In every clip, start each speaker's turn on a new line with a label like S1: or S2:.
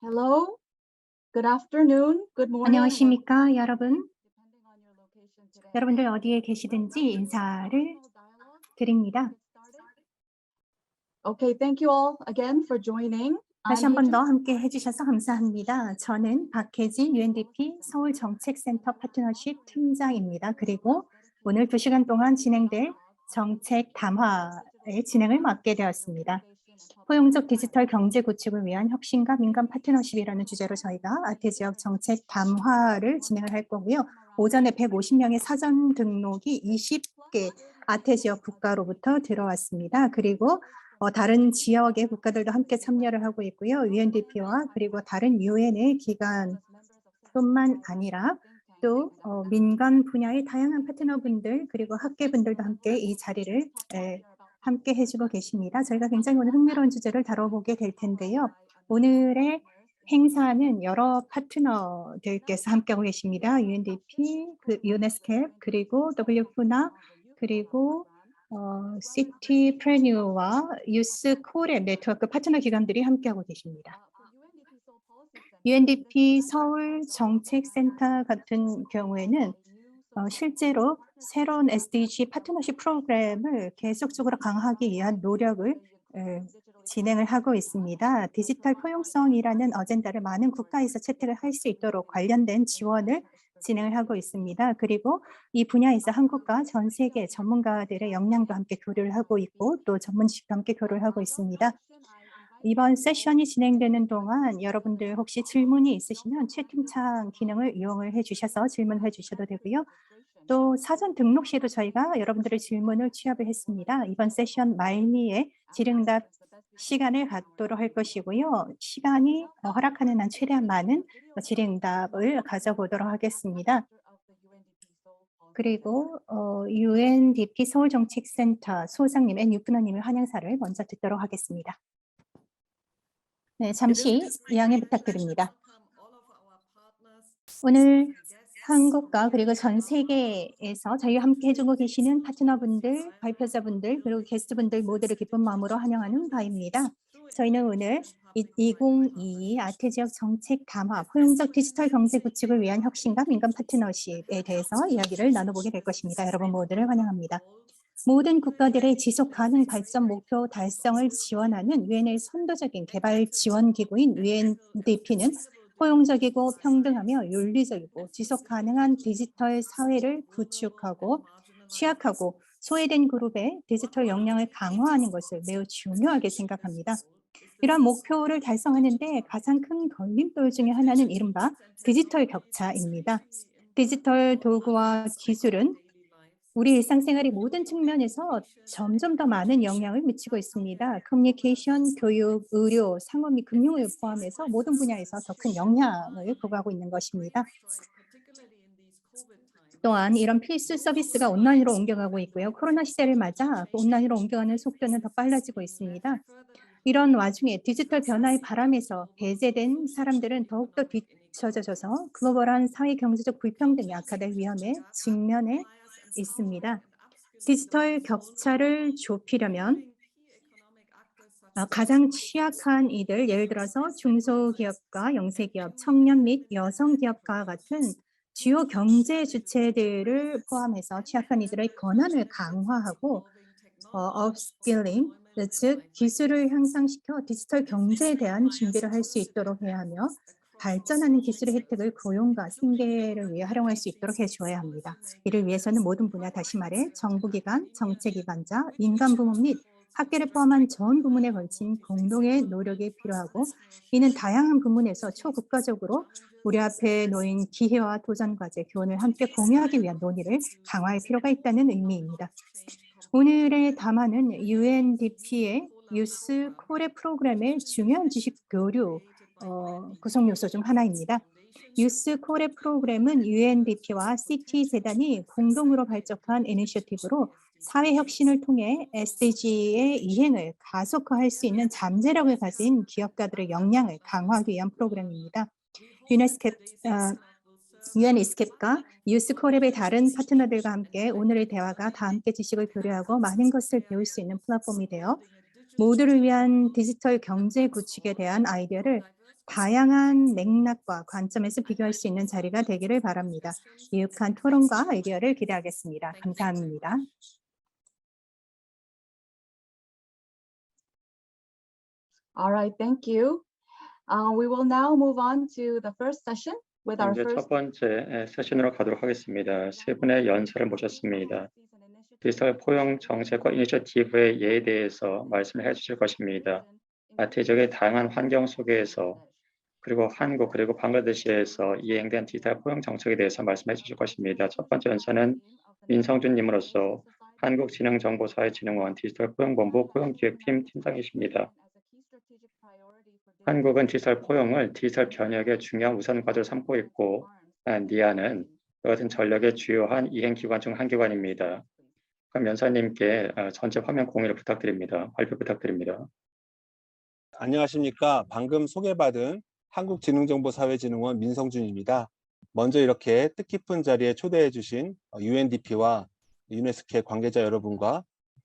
S1: Hello, good afternoon, good morning, or
S2: 안녕하십니까, 여러분.
S1: depending on your location today.
S2: 여러분들 어디에
S1: Welcome
S2: 계시든지
S1: to this
S2: 인사를
S1: informal dialogue.
S2: 드립니다.
S1: Get started. Okay, thank you all again for joining.
S2: 다시
S1: I'm
S2: 한 번 더
S1: Haejin.
S2: 함께 해주셔서 감사합니다. 저는 박혜진 UNDP 서울정책센터 파트너십 팀장입니다. 그리고 오늘 2시간 동안 진행될 정책 담화의 진행을 맡게 되었습니다. 포용적 디지털 경제 구축을 위한 혁신과 민간 파트너십이라는 주제로 저희가 아태 지역 정책 담화를 진행을 할 거고요. 오전에 150명의 사전 등록이 20개 아태 지역 국가로부터 들어왔습니다. 그리고 다른 지역의 국가들도 함께 참여를 하고 있고요. UNDP와 그리고 다른 유엔의 기관뿐만 아니라 또 민간 분야의 다양한 파트너분들 그리고 학계분들도 함께 이 자리를 함께 해주고 계십니다. 저희가 굉장히 오늘 흥미로운 주제를 다뤄보게 될 텐데요. 오늘의 행사는 여러 파트너들께서 함께하고 계십니다. UNDP, 유네스캡, 그리고 WF나 그리고 시티프레뉴와 유스콜의 네트워크 파트너 기관들이 함께하고 계십니다. UNDP 서울 정책센터 같은 경우에는 실제로 새로운 SDG 파트너십 프로그램을 계속적으로 강화하기 위한 노력을 진행을 하고 있습니다. 디지털 포용성이라는 어젠다를 많은 국가에서 채택을 할 수 있도록 관련된 지원을 진행을 하고 있습니다. 그리고 이 분야에서 한국과 전 세계 전문가들의 역량도 함께 교류를 하고 있고 또 전문직도 함께 교류를 하고 있습니다. 이번 세션이 진행되는 동안 여러분들 혹시 질문이 있으시면 채팅창 기능을 이용을 해주셔서 질문해 주셔도 되고요. 또 사전 등록 시에도 저희가 여러분들의 질문을 취합을 했습니다. 이번 세션 말미에 질의응답 시간을 갖도록 할 것이고요. 시간이 허락하는 한 최대한 많은 질의응답을 가져보도록 하겠습니다. 그리고 UNDP 서울정책센터 소장님 앤유프너님의 환영사를 먼저 듣도록 하겠습니다. 네, 잠시 양해 부탁드립니다. 오늘 한국과 그리고 전 세계에서 저희와 함께 해주고 계시는 파트너분들, 발표자분들, 그리고 게스트분들 모두를 기쁜 마음으로 환영하는 바입니다. 저희는 오늘 2022 아태 지역 정책 담화, 포용적 디지털 경제 구축을 위한 혁신과 민간 파트너십에 대해서 이야기를 나눠보게 될 것입니다. 여러분 모두를 환영합니다. 모든 국가들의 지속 가능 발전 목표 달성을 지원하는 유엔의 선도적인 개발 지원 기구인 UNDP는 포용적이고 평등하며 윤리적이고 지속 가능한 디지털 사회를 구축하고 취약하고 소외된 그룹의 디지털 역량을 강화하는 것을 매우 중요하게 생각합니다. 이러한 목표를 달성하는 데 가장 큰 걸림돌 중에 하나는 이른바 디지털 격차입니다. 디지털 도구와 기술은 우리 일상생활의 모든 측면에서 점점 더 많은 영향을 미치고 있습니다. 커뮤니케이션, 교육, 의료, 상업 및 금융을 포함해서 모든 분야에서 더 큰 영향을 부과하고 있는 것입니다. 또한 이런 필수 서비스가 온라인으로 옮겨가고 있고요. 코로나 시대를 맞아 온라인으로 옮겨가는 속도는 더 빨라지고 있습니다. 이런 와중에 디지털 변화의 바람에서 배제된 사람들은 더욱더 뒤처져져서 글로벌한 사회 경제적 불평등이 악화될 위험에 직면해 있습니다. 디지털 격차를 좁히려면 가장 취약한 이들, 예를 들어서 중소기업과 영세기업, 청년 및 여성기업과 같은 주요 경제 주체들을 포함해서 취약한 이들의 권한을 강화하고 업스킬링, 즉 기술을 향상시켜 디지털 경제에 대한 준비를 할 수 있도록 해야 하며 발전하는 기술의 혜택을 고용과 생계를 위해 활용할 수 있도록 해줘야 합니다. 이를 위해서는 모든 분야, 다시 말해 정부기관, 정책기관자, 민간부문 및 학계를 포함한 전 부문에 걸친 공동의 노력이 필요하고 이는 다양한 부문에서 초국가적으로 우리 앞에 놓인 기회와 도전 과제, 교훈을 함께 공유하기 위한 논의를 강화할 필요가 있다는 의미입니다. 오늘의 담화는 UNDP의 유스 코레 프로그램의 중요한 지식 교류 구성 요소 중 하나입니다. 유스 코레 프로그램은 UNDP와 시티 재단이 공동으로 발족한 이니셔티브로 사회 혁신을 통해 SDG의 이행을 가속화할 수 있는 잠재력을 가진 기업가들의 역량을 강화하기 위한 프로그램입니다. 유엔이스캡과 유스코랩의 다른 파트너들과 함께 오늘의 대화가 다 함께 지식을 교류하고 많은 것을 배울 수 있는 플랫폼이 되어 모두를 위한 디지털 경제 구축에 대한 아이디어를 다양한 맥락과 관점에서 비교할 수 있는 자리가 되기를 바랍니다. 유익한 토론과 아이디어를 기대하겠습니다. 감사합니다.
S1: All right, thank you. We will now move on to the first session with our
S3: 이제
S1: first.
S3: 첫 번째 세션으로 가도록 하겠습니다. 세 분의 연설을 모셨습니다. 디지털 포용 정책과 이니셔티브의 예에 대해서 말씀을 해주실 것입니다. 대적의 다양한 환경 속에서 그리고 한국 그리고 방글라데시에서 이행된 디지털 포용 정책에 대해서 말씀해 주실 것입니다. 첫 번째 연설은 민성준 님으로서 한국지능정보사회진흥원 디지털 포용본부 포용기획팀 팀장이십니다. 한국은 디지털 포용을 디지털 변혁의 중요한 우선 과제로 삼고 있고 니아는 그것은 전력의 주요한 이행기관 중 한 기관입니다. 그럼 연사님께 전체 화면 공유를 부탁드립니다. 발표 부탁드립니다.
S4: 안녕하십니까. 방금 소개받은 한국지능정보사회진흥원 민성준입니다. 먼저 이렇게 뜻깊은 자리에 초대해 주신 UNDP와 유네스케 관계자 여러분과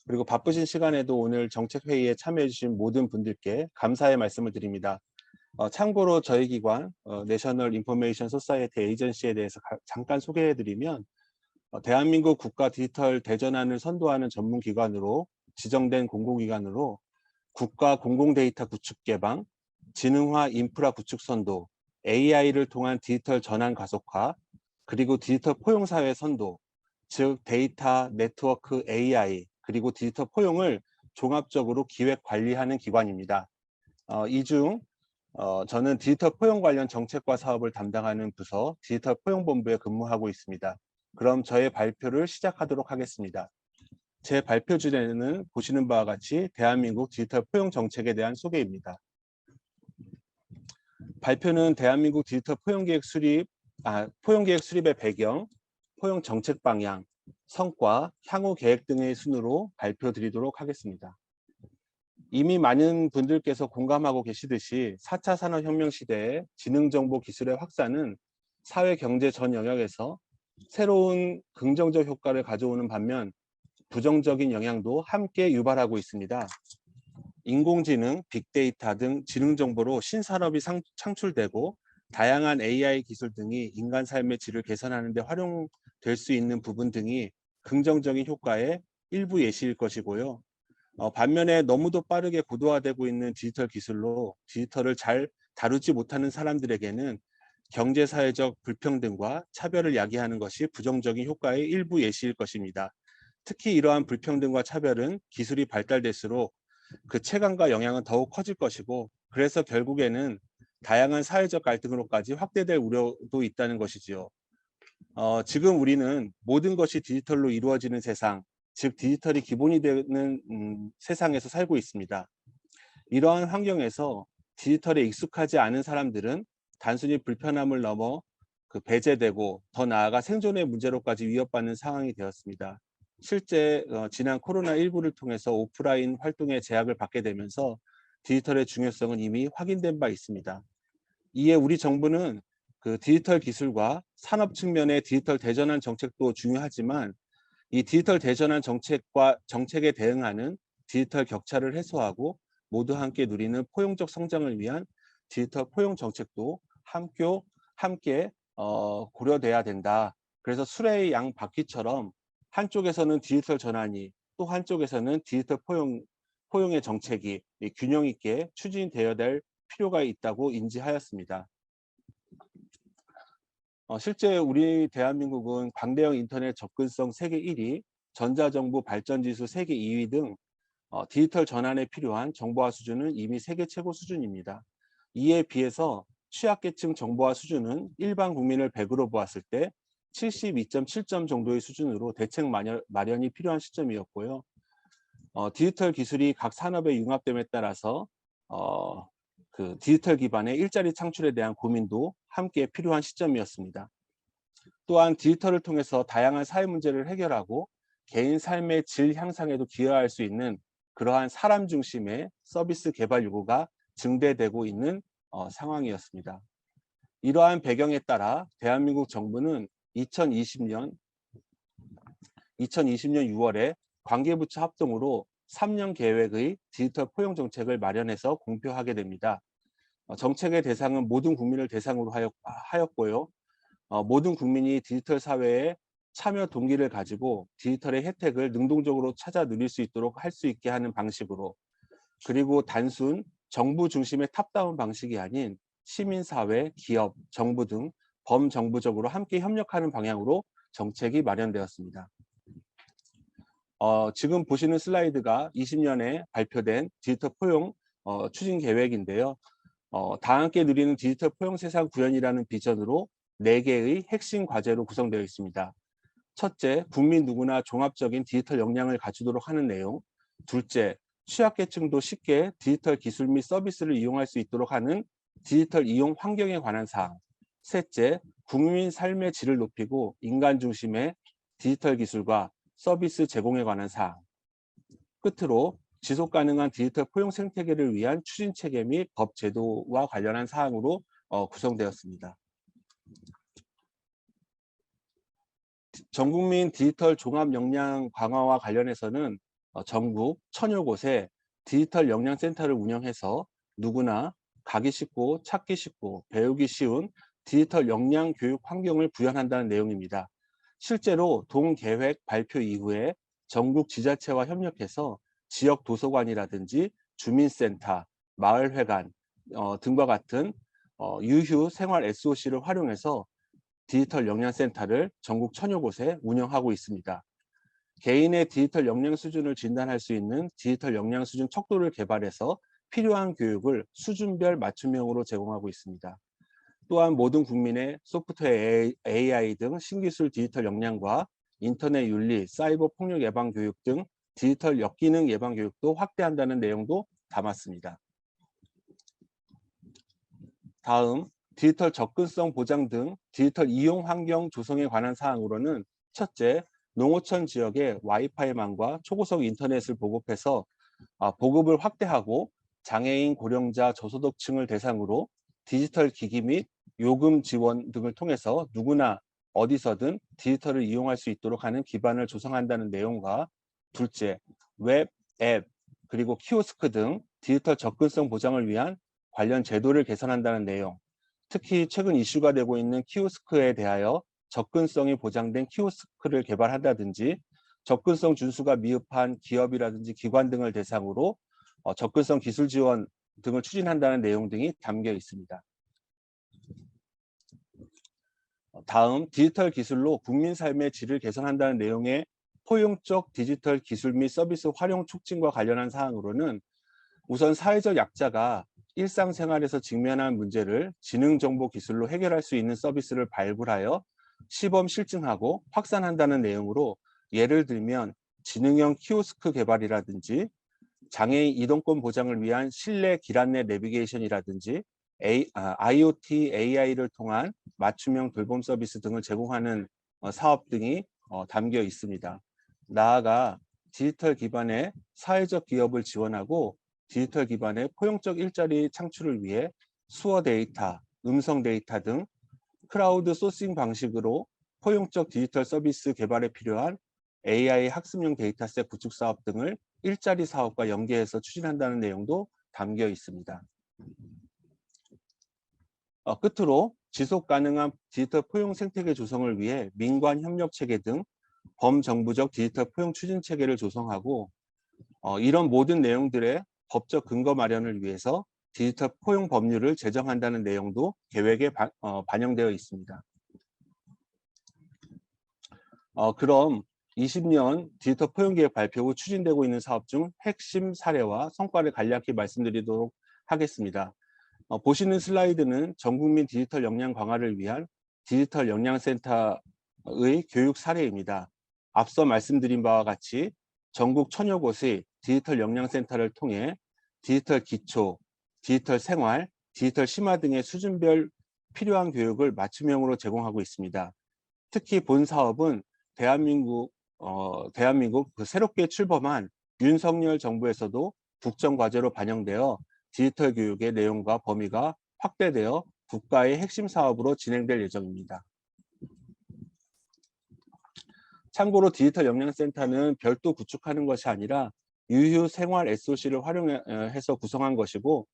S4: 그리고 바쁘신 시간에도 오늘 정책회의에 참여해 주신 모든 분들께 감사의 말씀을 드립니다. 참고로 저희 기관 내셔널 인포메이션 소사이어티 에이전시에 대해서 잠깐 소개해 드리면 대한민국 국가 디지털 대전환을 선도하는 전문기관으로 지정된 공공기관으로 국가 공공데이터 구축 개방, 지능화 인프라 구축 선도, AI를 통한 디지털 전환 가속화, 그리고 디지털 포용사회 선도, 즉 데이터, 네트워크, AI, 그리고 디지털 포용을 종합적으로 기획 관리하는 기관입니다. 이 중 저는 디지털 포용 관련 정책과 사업을 담당하는 부서 디지털 포용본부에 근무하고 있습니다. 그럼 저의 발표를 시작하도록 하겠습니다. 제 발표 주제는 보시는 바와 같이 대한민국 디지털 포용 정책에 대한 소개입니다. 발표는 대한민국 디지털 포용계획 수립의 배경, 포용 정책 방향, 성과, 향후 계획 등의 순으로 발표드리도록 하겠습니다. 이미 많은 분들께서 공감하고 계시듯이 4차 산업혁명 시대의 지능정보 기술의 확산은 사회 경제 전 영역에서 새로운 긍정적 효과를 가져오는 반면 부정적인 영향도 함께 유발하고 있습니다. 인공지능, 빅데이터 등 지능정보로 신산업이 창출되고 다양한 AI 기술 등이 인간 삶의 질을 개선하는 데 활용될 수 있는 부분 등이 긍정적인 효과의 일부 예시일 것이고요. 반면에 너무도 빠르게 고도화되고 있는 디지털 기술로 디지털을 잘 다루지 못하는 사람들에게는 경제사회적 불평등과 차별을 야기하는 것이 부정적인 효과의 일부 예시일 것입니다. 특히 이러한 불평등과 차별은 기술이 발달될수록 그 체감과 영향은 더욱 커질 것이고 그래서 결국에는 다양한 사회적 갈등으로까지 확대될 우려도 있다는 것이지요. 지금 우리는 모든 것이 디지털로 이루어지는 세상, 즉 디지털이 기본이 되는 세상에서 살고 있습니다. 이러한 환경에서 디지털에 익숙하지 않은 사람들은 단순히 불편함을 넘어 배제되고 더 나아가 생존의 문제로까지 위협받는 상황이 되었습니다. 실제 지난 코로나19를 통해서 오프라인 활동에 제약을 받게 되면서 디지털의 중요성은 이미 확인된 바 있습니다. 이에 우리 정부는 디지털 기술과 산업 측면의 디지털 대전환 정책도 중요하지만 이 디지털 대전환 정책에 대응하는 디지털 격차를 해소하고 모두 함께 누리는 포용적 성장을 위한 디지털 포용 정책도 함께 고려돼야 된다. 그래서 수레의 양 바퀴처럼 한쪽에서는 디지털 전환이 또 한쪽에서는 디지털 포용의 정책이 균형 있게 추진되어야 될 필요가 있다고 인지하였습니다. 실제 우리 대한민국은 광대형 인터넷 접근성 세계 1위, 전자정보 발전지수 세계 2위 등 디지털 전환에 필요한 정보화 수준은 이미 세계 최고 수준입니다. 이에 비해서 취약계층 정보화 수준은 일반 국민을 100으로 보았을 때 72.7점 정도의 수준으로 대책 마련이 필요한 시점이었고요. 디지털 기술이 각 산업에 융합됨에 따라서 디지털 기반의 일자리 창출에 대한 고민도 함께 필요한 시점이었습니다. 또한 디지털을 통해서 다양한 사회 문제를 해결하고 개인 삶의 질 향상에도 기여할 수 있는 그러한 사람 중심의 서비스 개발 요구가 증대되고 있는 상황이었습니다. 이러한 배경에 따라 대한민국 정부는 2020년 6월에 관계부처 합동으로 3년 계획의 디지털 포용 정책을 마련해서 공표하게 됩니다. 정책의 대상은 모든 국민을 대상으로 하였고요. 모든 국민이 디지털 사회에 참여 동기를 가지고 디지털의 혜택을 능동적으로 찾아 누릴 수 있도록 할 수 있게 하는 방식으로, 그리고 단순 정부 중심의 탑다운 방식이 아닌 시민사회, 기업, 정부 등 범정부적으로 함께 협력하는 방향으로 정책이 마련되었습니다. 지금 보시는 슬라이드가 20년에 발표된 디지털 포용 추진 계획인데요. 다 함께 누리는 디지털 포용 세상 구현이라는 비전으로 4개의 핵심 과제로 구성되어 있습니다. 첫째, 국민 누구나 종합적인 디지털 역량을 갖추도록 하는 내용. 둘째, 취약계층도 쉽게 디지털 기술 및 서비스를 이용할 수 있도록 하는 디지털 이용 환경에 관한 사항. 셋째, 국민 삶의 질을 높이고 인간 중심의 디지털 기술과 서비스 제공에 관한 사항. 끝으로 지속 가능한 디지털 포용 생태계를 위한 추진 체계 및 법 제도와 관련한 사항으로 구성되었습니다. 전국민 디지털 종합 역량 강화와 관련해서는 전국 1000여 곳에 디지털 역량센터를 운영해서 누구나 가기 쉽고 찾기 쉽고 배우기 쉬운 디지털 역량 교육 환경을 구현한다는 내용입니다. 실제로 동계획 발표 이후에 전국 지자체와 협력해서 지역 도서관이라든지 주민센터, 마을회관 등과 같은 유휴 생활 SOC를 활용해서 디지털 역량센터를 전국 1000여 곳에 운영하고 있습니다. 개인의 디지털 역량 수준을 진단할 수 있는 디지털 역량 수준 척도를 개발해서 필요한 교육을 수준별 맞춤형으로 제공하고 있습니다. 또한 모든 국민의 소프트웨어 AI 등 신기술 디지털 역량과 인터넷 윤리, 사이버 폭력 예방 교육 등 디지털 역기능 예방 교육도 확대한다는 내용도 담았습니다. 다음, 디지털 접근성 보장 등 디지털 이용 환경 조성에 관한 사항으로는 첫째, 농어촌 지역의 와이파이망과 초고속 인터넷을 보급해서 보급을 확대하고 장애인, 고령자, 저소득층을 대상으로 디지털 기기 및 요금 지원 등을 통해서 누구나 어디서든 디지털을 이용할 수 있도록 하는 기반을 조성한다는 내용과 둘째, 웹, 앱, 그리고 키오스크 등 디지털 접근성 보장을 위한 관련 제도를 개선한다는 내용, 특히 최근 이슈가 되고 있는 키오스크에 대하여 접근성이 보장된 키오스크를 개발한다든지 접근성 준수가 미흡한 기업이라든지 기관 등을 대상으로 접근성 기술 지원 등을 추진한다는 내용 등이 담겨 있습니다. 다음, 디지털 기술로 국민 삶의 질을 개선한다는 내용의 포용적 디지털 기술 및 서비스 활용 촉진과 관련한 사항으로는 우선 사회적 약자가 일상생활에서 직면한 문제를 지능정보기술로 해결할 수 있는 서비스를 발굴하여 시범 실증하고 확산한다는 내용으로, 예를 들면 지능형 키오스크 개발이라든지 장애인 이동권 보장을 위한 실내 길 안내 내비게이션이라든지 IoT, AI를 통한 맞춤형 돌봄 서비스 등을 제공하는 사업 등이 담겨 있습니다. 나아가 디지털 기반의 사회적 기업을 지원하고 디지털 기반의 포용적 일자리 창출을 위해 수어 데이터, 음성 데이터 등 크라우드 소싱 방식으로 포용적 디지털 서비스 개발에 필요한 AI 학습용 데이터셋 구축 사업 등을 일자리 사업과 연계해서 추진한다는 내용도 담겨 있습니다. 끝으로 지속 가능한 디지털 포용 생태계 조성을 위해 민관 협력 체계 등 범정부적 디지털 포용 추진 체계를 조성하고 이런 모든 내용들의 법적 근거 마련을 위해서 디지털 포용 법률을 제정한다는 내용도 계획에 반영되어 있습니다. 그럼 20년 디지털 포용 계획 발표 후 추진되고 있는 사업 중 핵심 사례와 성과를 간략히 말씀드리도록 하겠습니다. 보시는 슬라이드는 전국민 디지털 역량 강화를 위한 디지털 역량센터의 교육 사례입니다. 앞서 말씀드린 바와 같이 전국 1000여 곳의 디지털 역량센터를 통해 디지털 기초, 디지털 생활, 디지털 심화 등의 수준별 필요한 교육을 맞춤형으로 제공하고 있습니다. 특히 본 사업은 대한민국 새롭게 출범한 윤석열 정부에서도 국정과제로 반영되어 디지털 교육의 내용과 범위가 확대되어 국가의 핵심 사업으로 진행될 예정입니다. 참고로 디지털 역량센터는 별도 구축하는 것이 아니라 유휴 생활 SOC를 활용해서 구성한 것이고,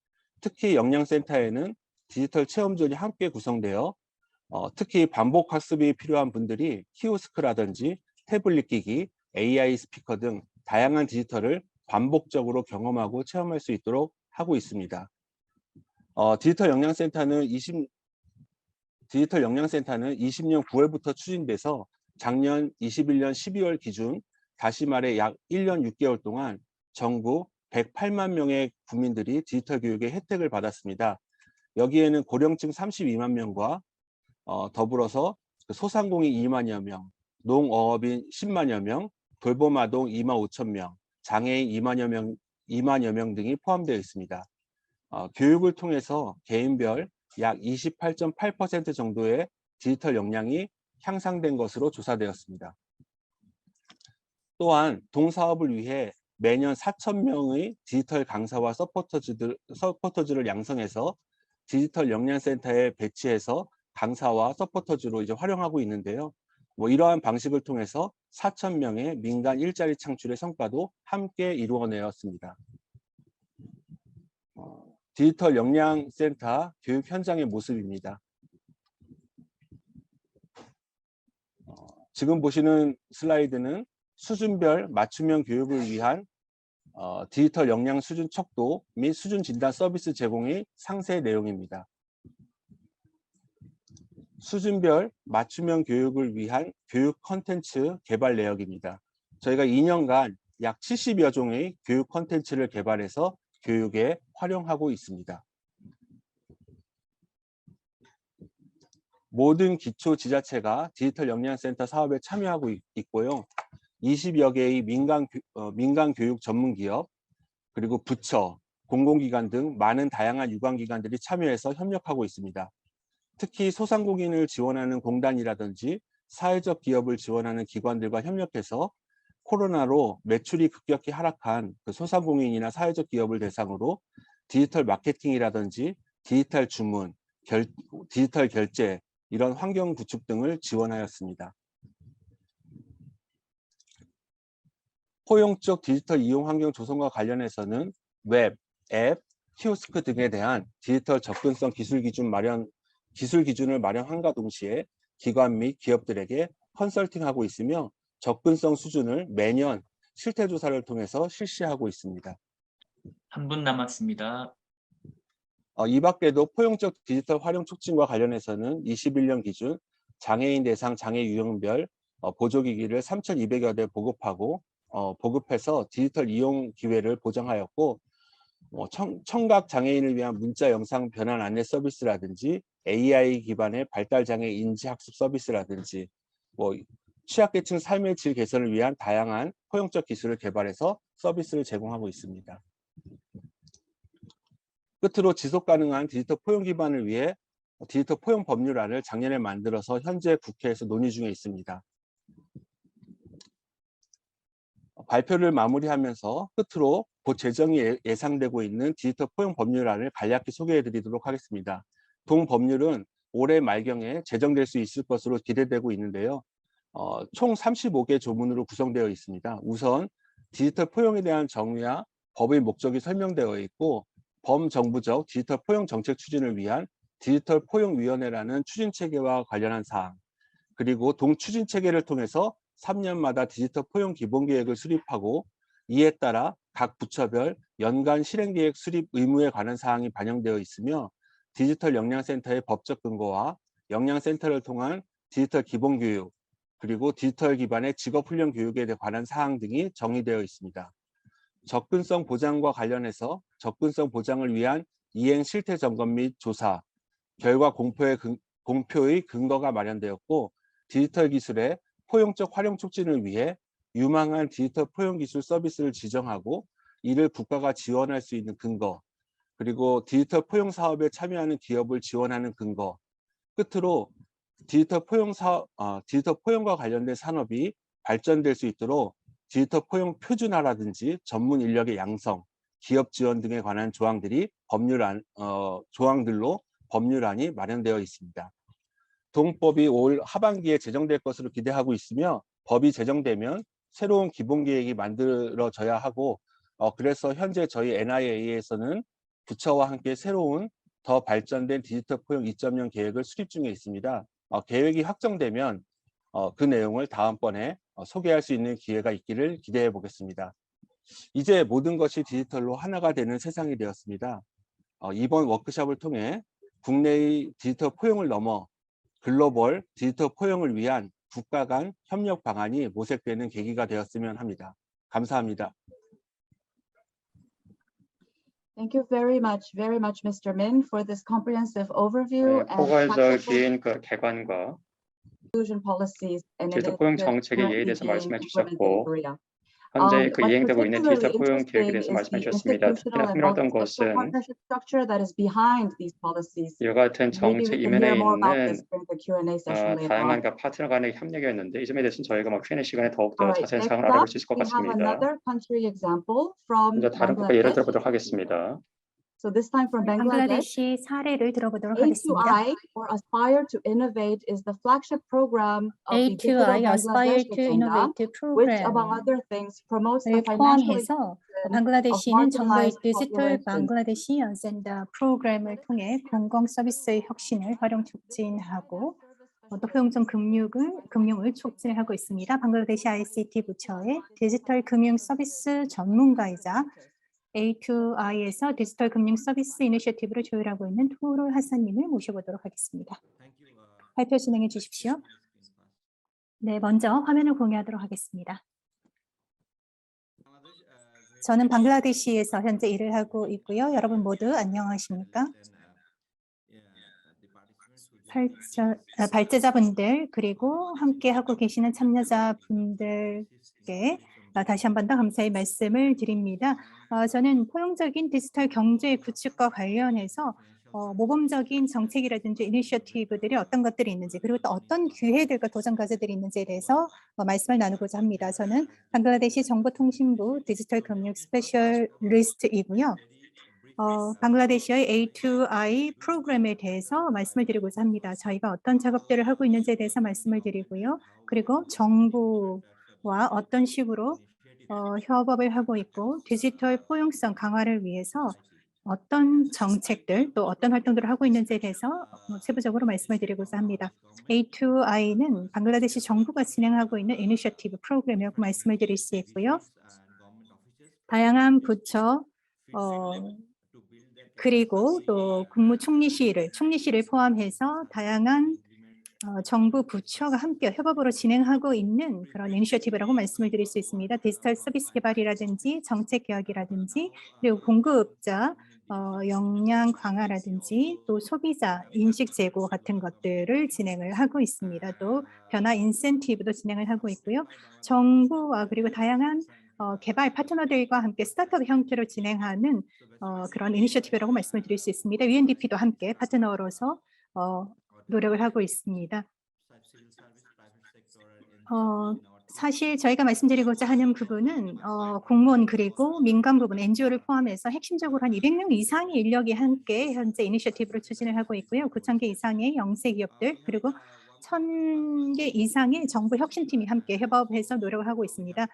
S4: 특히 역량센터에는 디지털 체험존이 함께 구성되어 특히 반복 학습이 필요한 분들이 키오스크라든지 태블릿 기기, AI 스피커 등 다양한 디지털을 반복적으로 경험하고 체험할 수 있도록 하고 있습니다. 디지털 역량센터는 20년 9월부터 추진돼서 작년 21년 12월 기준, 다시 말해 약 1년 6개월 동안 전국 108만 명의 국민들이 디지털 교육의 혜택을 받았습니다. 여기에는 고령층 32만 명과 더불어서 소상공인 2만여 명, 농어업인 10만여 명, 돌봄아동 2만 5천 명, 장애인 2만여 명 등이 포함되어 있습니다. 교육을 통해서 개인별 약 28.8% 정도의 디지털 역량이 향상된 것으로 조사되었습니다. 또한 동사업을 위해 매년 4,000명의 디지털 강사와 서포터즈를 양성해서 디지털 역량센터에 배치해서 강사와 서포터즈로 이제 활용하고 있는데요. 이러한 방식을 통해서 4,000명의 민간 일자리 창출의 성과도 함께 이루어내었습니다. 디지털 역량센터 교육 현장의 모습입니다. 지금 보시는 슬라이드는 수준별 맞춤형 교육을 위한 디지털 역량 수준 척도 및 수준 진단 서비스 제공의 상세 내용입니다. 수준별 맞춤형 교육을 위한 교육 콘텐츠 개발 내역입니다. 저희가 2년간 약 70여 종의 교육 콘텐츠를 개발해서 교육에 활용하고 있습니다. 모든 기초 지자체가 디지털 역량센터 사업에 참여하고 있고요. 20여 개의 민간 교육 전문 기업, 그리고 부처, 공공기관 등 많은 다양한 유관기관들이 참여해서 협력하고 있습니다. 특히 소상공인을 지원하는 공단이라든지 사회적 기업을 지원하는 기관들과 협력해서 코로나로 매출이 급격히 하락한 소상공인이나 사회적 기업을 대상으로 디지털 마케팅이라든지 디지털 주문, 디지털 결제, 이런 환경 구축 등을 지원하였습니다. 포용적 디지털 이용 환경 조성과 관련해서는 웹, 앱, 키오스크 등에 대한 디지털 접근성 기술 기준을 마련함과 동시에 기관 및 기업들에게 컨설팅하고 있으며 접근성 수준을 매년 실태 조사를 통해서 실시하고 있습니다.
S5: 3분 남았습니다.
S4: 이 밖에도 포용적 디지털 활용 촉진과 관련해서는 21년 기준 장애인 대상 장애 유형별 보조기기를 3,200여 대 보급해서 디지털 이용 기회를 보장하였고, 청각 장애인을 위한 문자 영상 변환 안내 서비스라든지 AI 기반의 발달 장애 인지 학습 서비스라든지 취약계층 삶의 질 개선을 위한 다양한 포용적 기술을 개발해서 서비스를 제공하고 있습니다. 끝으로 지속 가능한 디지털 포용 기반을 위해 디지털 포용 법률안을 작년에 만들어서 현재 국회에서 논의 중에 있습니다. 발표를 마무리하면서 끝으로 곧 제정이 예상되고 있는 디지털 포용 법률안을 간략히 소개해 드리도록 하겠습니다. 동 법률은 올해 말경에 제정될 수 있을 것으로 기대되고 있는데요. 총 35개 조문으로 구성되어 있습니다. 우선 디지털 포용에 대한 정의와 법의 목적이 설명되어 있고, 범정부적 디지털 포용 정책 추진을 위한 디지털 포용위원회라는 추진체계와 관련한 사항, 그리고 동추진체계를 통해서 3년마다 디지털 포용 기본계획을 수립하고, 이에 따라 각 부처별 연간 실행계획 수립 의무에 관한 사항이 반영되어 있으며, 디지털 역량센터의 법적 근거와 역량센터를 통한 디지털 기본교육, 그리고 디지털 기반의 직업훈련 교육에 관한 사항 등이 정의되어 있습니다. 접근성 보장과 관련해서 접근성 보장을 위한 이행 실태 점검 및 조사, 결과 공표의 근거가 마련되었고, 디지털 기술의 포용적 활용 촉진을 위해 유망한 디지털 포용 기술 서비스를 지정하고 이를 국가가 지원할 수 있는 근거, 그리고 디지털 포용 사업에 참여하는 기업을 지원하는 근거, 끝으로 디지털 포용과 관련된 산업이 발전될 수 있도록 디지털 포용 표준화라든지 전문 인력의 양성, 기업 지원 등에 관한 조항들로 법률안이 마련되어 있습니다. 동법이 올 하반기에 제정될 것으로 기대하고 있으며, 법이 제정되면 새로운 기본계획이 만들어져야 하고, 그래서 현재 저희 NIA에서는 부처와 함께 새로운 더 발전된 디지털 포용 2.0 계획을 수립 중에 있습니다. 계획이 확정되면 그 내용을 다음번에 소개할 수 있는 기회가 있기를 기대해 보겠습니다. 이제 모든 것이 디지털로 하나가 되는 세상이 되었습니다. 이번 워크숍을 통해 국내의 디지털 포용을 넘어 글로벌 디지털 포용을 위한 국가 간 협력 방안이 모색되는 계기가 되었으면 합니다. 감사합니다.
S1: Thank you very much, Mr. Min, for this comprehensive overview
S3: 네,
S1: and practical
S3: 포괄적인 그 개관과
S1: inclusion policies and
S3: 디지털 포용
S1: initiatives
S3: 정책의 예에
S1: currently
S3: 대해서
S1: being
S3: 말씀해
S1: implemented in
S3: 주셨고
S1: Korea.
S3: 현재 그
S1: What's
S3: 이행되고 있는 디지털
S1: particularly
S3: 포용 계획에
S1: interesting
S3: 대해서
S1: is
S3: 말씀해
S1: the
S3: 주셨습니다. 특히나
S1: institutional and
S3: 흥미로웠던
S1: multi-sector
S3: 것은
S1: partnership structure that is behind these policies.
S3: 이와 같은
S1: Maybe
S3: 정책
S1: we can hear
S3: 이면에
S1: more about this
S3: 있는
S1: during the Q&A session later
S3: 다양한
S1: on.
S3: 그 파트너 간의 협력이었는데 이 점에 대해서는 저희가 Q&A 시간에 더욱더
S1: All right,
S3: 자세한
S1: next
S3: 사항을
S1: up,
S3: 알아볼 수 있을 것
S1: we have
S3: 같습니다.
S1: another country example from
S3: 먼저 다른 국가 예를
S1: Bangladesh.
S3: 들어보도록 하겠습니다.
S1: So this time from Bangladesh.
S2: 방글라데시 사례를 들어보도록 하겠습니다.
S1: A2I, or Aspire to Innovate, is the flagship program of the Digital
S2: A2I, Aspire
S1: Bangladesh
S2: to
S1: Agenda,
S2: Innovate
S1: which, among
S2: 프로그램을
S1: other things, promotes the financial
S2: 포함해서
S1: of
S2: 방글라데시는 정부의
S1: marginalized
S2: 디지털
S1: populations.
S2: 방글라데시 어젠다 프로그램을 통해 공공 서비스의 혁신을 활용 촉진하고 또 포용적 금융을 촉진하고 있습니다. 방글라데시 ICT 부처의 디지털 금융 서비스 전문가이자 A2I에서 디지털 금융 서비스 이니셔티브를 조율하고 있는 투르 하사님을 모셔보도록 하겠습니다. 발표 진행해 주십시오. 네, 먼저 화면을 공유하도록 하겠습니다. 저는 방글라데시에서 현재 일을 하고 있고요. 여러분 모두 안녕하십니까? 발제자분들 그리고 함께 하고 계시는 참여자분들께 다시 한 번 더 감사의 말씀을 드립니다. 저는 포용적인 디지털 경제 구축과 관련해서 모범적인 정책이라든지 이니셔티브들이 어떤 것들이 있는지 그리고 또 어떤 기회들과 도전 과제들이 있는지에 대해서 말씀을 나누고자 합니다. 저는 방글라데시 정보통신부 디지털 금융 스페셜리스트이고요. 방글라데시의 A2I 프로그램에 대해서 말씀을 드리고자 합니다. 저희가 어떤 작업들을 하고 있는지에 대해서 말씀을 드리고요. 그리고 정부와 어떤 식으로 협업을 하고 있고 디지털 포용성 강화를 위해서 어떤 정책들 또 어떤 활동들을 하고 있는지에 대해서 세부적으로 말씀을 드리고자 합니다. A2I는 방글라데시 정부가 진행하고 있는 이니셔티브 프로그램이라고 말씀을 드릴 수 있고요. 다양한 부처 그리고 또 국무총리실을 포함해서 다양한 정부 부처가 함께 협업으로 진행하고 있는 그런 이니셔티브라고 말씀을 드릴 수 있습니다. 디지털 서비스 개발이라든지 정책 개혁이라든지 그리고 공급자 역량 강화라든지 또 소비자 인식 제고 같은 것들을 진행을 하고 있습니다. 또 변화 인센티브도 진행을 하고 있고요. 정부와 그리고 다양한 개발 파트너들과 함께 스타트업 형태로 진행하는 그런 이니셔티브라고 말씀을 드릴 수 있습니다. UNDP도 함께 파트너로서 노력을 하고 있습니다. 사실 저희가 말씀드리고자 하는 부분은 공무원 그리고 민간 부분 NGO를 포함해서 핵심적으로 한 200명 이상의 인력이 함께 현재 이니셔티브를 추진을 하고 있고요. 9,000개 이상의 영세 기업들 그리고 1,000개 이상의 정부 혁신팀이 함께 협업해서 노력을 하고 있습니다.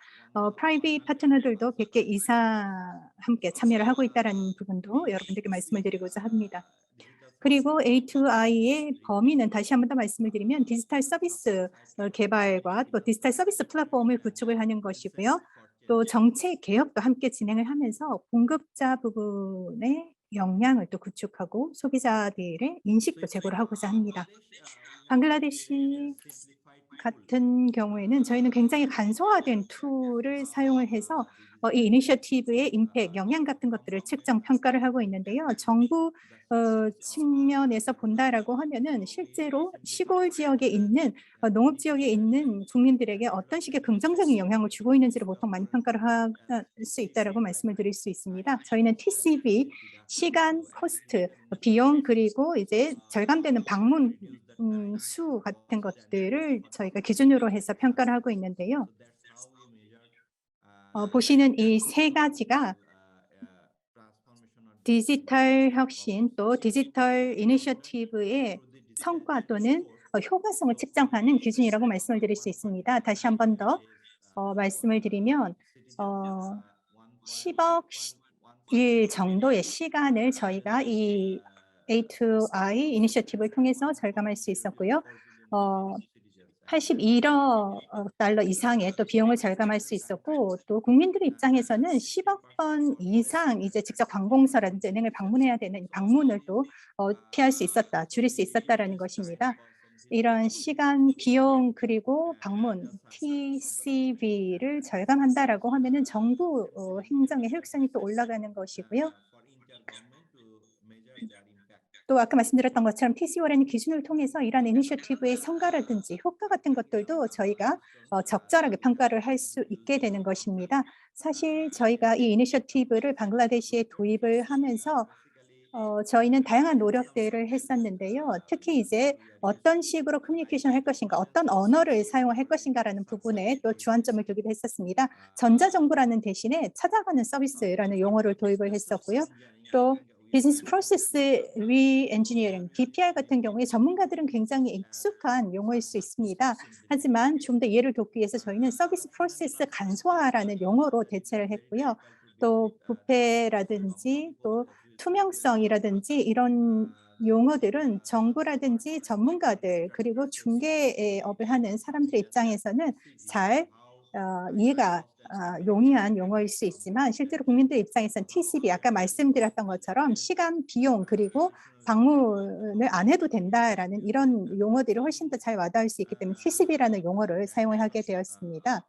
S2: 프라이빗 파트너들도 100개 이상 함께 참여를 하고 있다는 부분도 여러분들께 말씀을 드리고자 합니다. 그리고 A2I의 범위는 다시 한 번 더 말씀을 드리면 디지털 서비스 개발과 또 디지털 서비스 플랫폼을 구축을 하는 것이고요. 또 정책 개혁도 함께 진행을 하면서 공급자 부분의 역량을 또 구축하고 소비자들의 인식도 제고를 하고자 합니다. 방글라데시 같은 경우에는 저희는 굉장히 간소화된 툴을 사용을 해서 이 이니셔티브의 임팩트, 영향 같은 것들을 측정, 평가를 하고 있는데요. 정부 측면에서 본다라고 하면은 실제로 시골 지역에 있는 농업 지역에 있는 국민들에게 어떤 식의 긍정적인 영향을 주고 있는지를 보통 많이 평가를 할 수 있다라고 말씀을 드릴 수 있습니다. 저희는 TCB, 시간, 코스트, 비용 그리고 이제 절감되는 방문 수 같은 것들을 저희가 기준으로 해서 평가를 하고 있는데요. 보시는 이 세 가지가 디지털 혁신 또 디지털 이니셔티브의 성과 또는 효과성을 측정하는 기준이라고 말씀을 드릴 수 있습니다. 다시 한 번 더 말씀을 드리면 10억 일 정도의 시간을 저희가 이 A2I 이니셔티브를 통해서 절감할 수 있었고요. 81억 달러 이상의 또 비용을 절감할 수 있었고, 또 국민들 입장에서는 10억 번 이상 이제 직접 관공서라든지 은행을 방문해야 되는 방문을 또 피할 수 있었다, 줄일 수 있었다라는 것입니다. 이런 시간, 비용 그리고 방문 TCV를 절감한다라고 하면은 정부 행정의 효율성이 또 올라가는 것이고요. 또 아까 말씀드렸던 것처럼 TCO라는 기준을 통해서 이러한 이니셔티브의 성과라든지 효과 같은 것들도 저희가 적절하게 평가를 할 수 있게 되는 것입니다. 사실 저희가 이 이니셔티브를 방글라데시에 도입을 하면서 저희는 다양한 노력들을 했었는데요. 특히 이제 어떤 식으로 커뮤니케이션을 할 것인가, 어떤 언어를 사용할 것인가라는 부분에 또 주안점을 두기도 했었습니다. 전자정부라는 대신에 찾아가는 서비스라는 용어를 도입을 했었고요. 또 비즈니스 프로세스 리엔지니어링, BPR 같은 경우에 전문가들은 굉장히 익숙한 용어일 수 있습니다. 하지만 좀 더 이해를 돕기 위해서 저희는 서비스 프로세스 간소화라는 용어로 대체를 했고요. 또 부패라든지 또 투명성이라든지 이런 용어들은 정부라든지 전문가들 그리고 중개업을 하는 사람들 입장에서는 잘 이해가 용이한 용어일 수 있지만, 실제로 국민들 입장에서는 TCB, 아까 말씀드렸던 것처럼 시간, 비용 그리고 방문을 안 해도 된다라는 이런 용어들이 훨씬 더 잘 와닿을 수 있기 때문에 TCB라는 용어를 사용을 하게 되었습니다.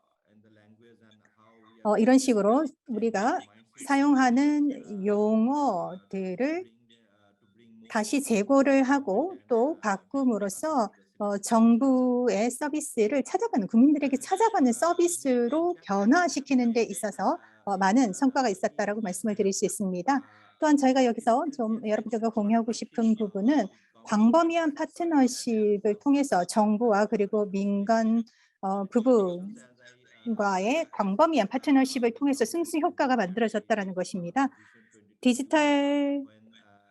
S2: 이런 식으로 우리가 사용하는 용어들을 다시 재고를 하고 또 바꿈으로써 정부의 서비스를 찾아가는, 국민들에게 찾아가는 서비스로 변화시키는 데 있어서 많은 성과가 있었다라고 말씀을 드릴 수 있습니다. 또한 저희가 여기서 좀 여러분들과 공유하고 싶은 부분은 광범위한 파트너십을 통해서 정부와 그리고 민간 부분과의 광범위한 파트너십을 통해서 승수 효과가 만들어졌다는 것입니다. 디지털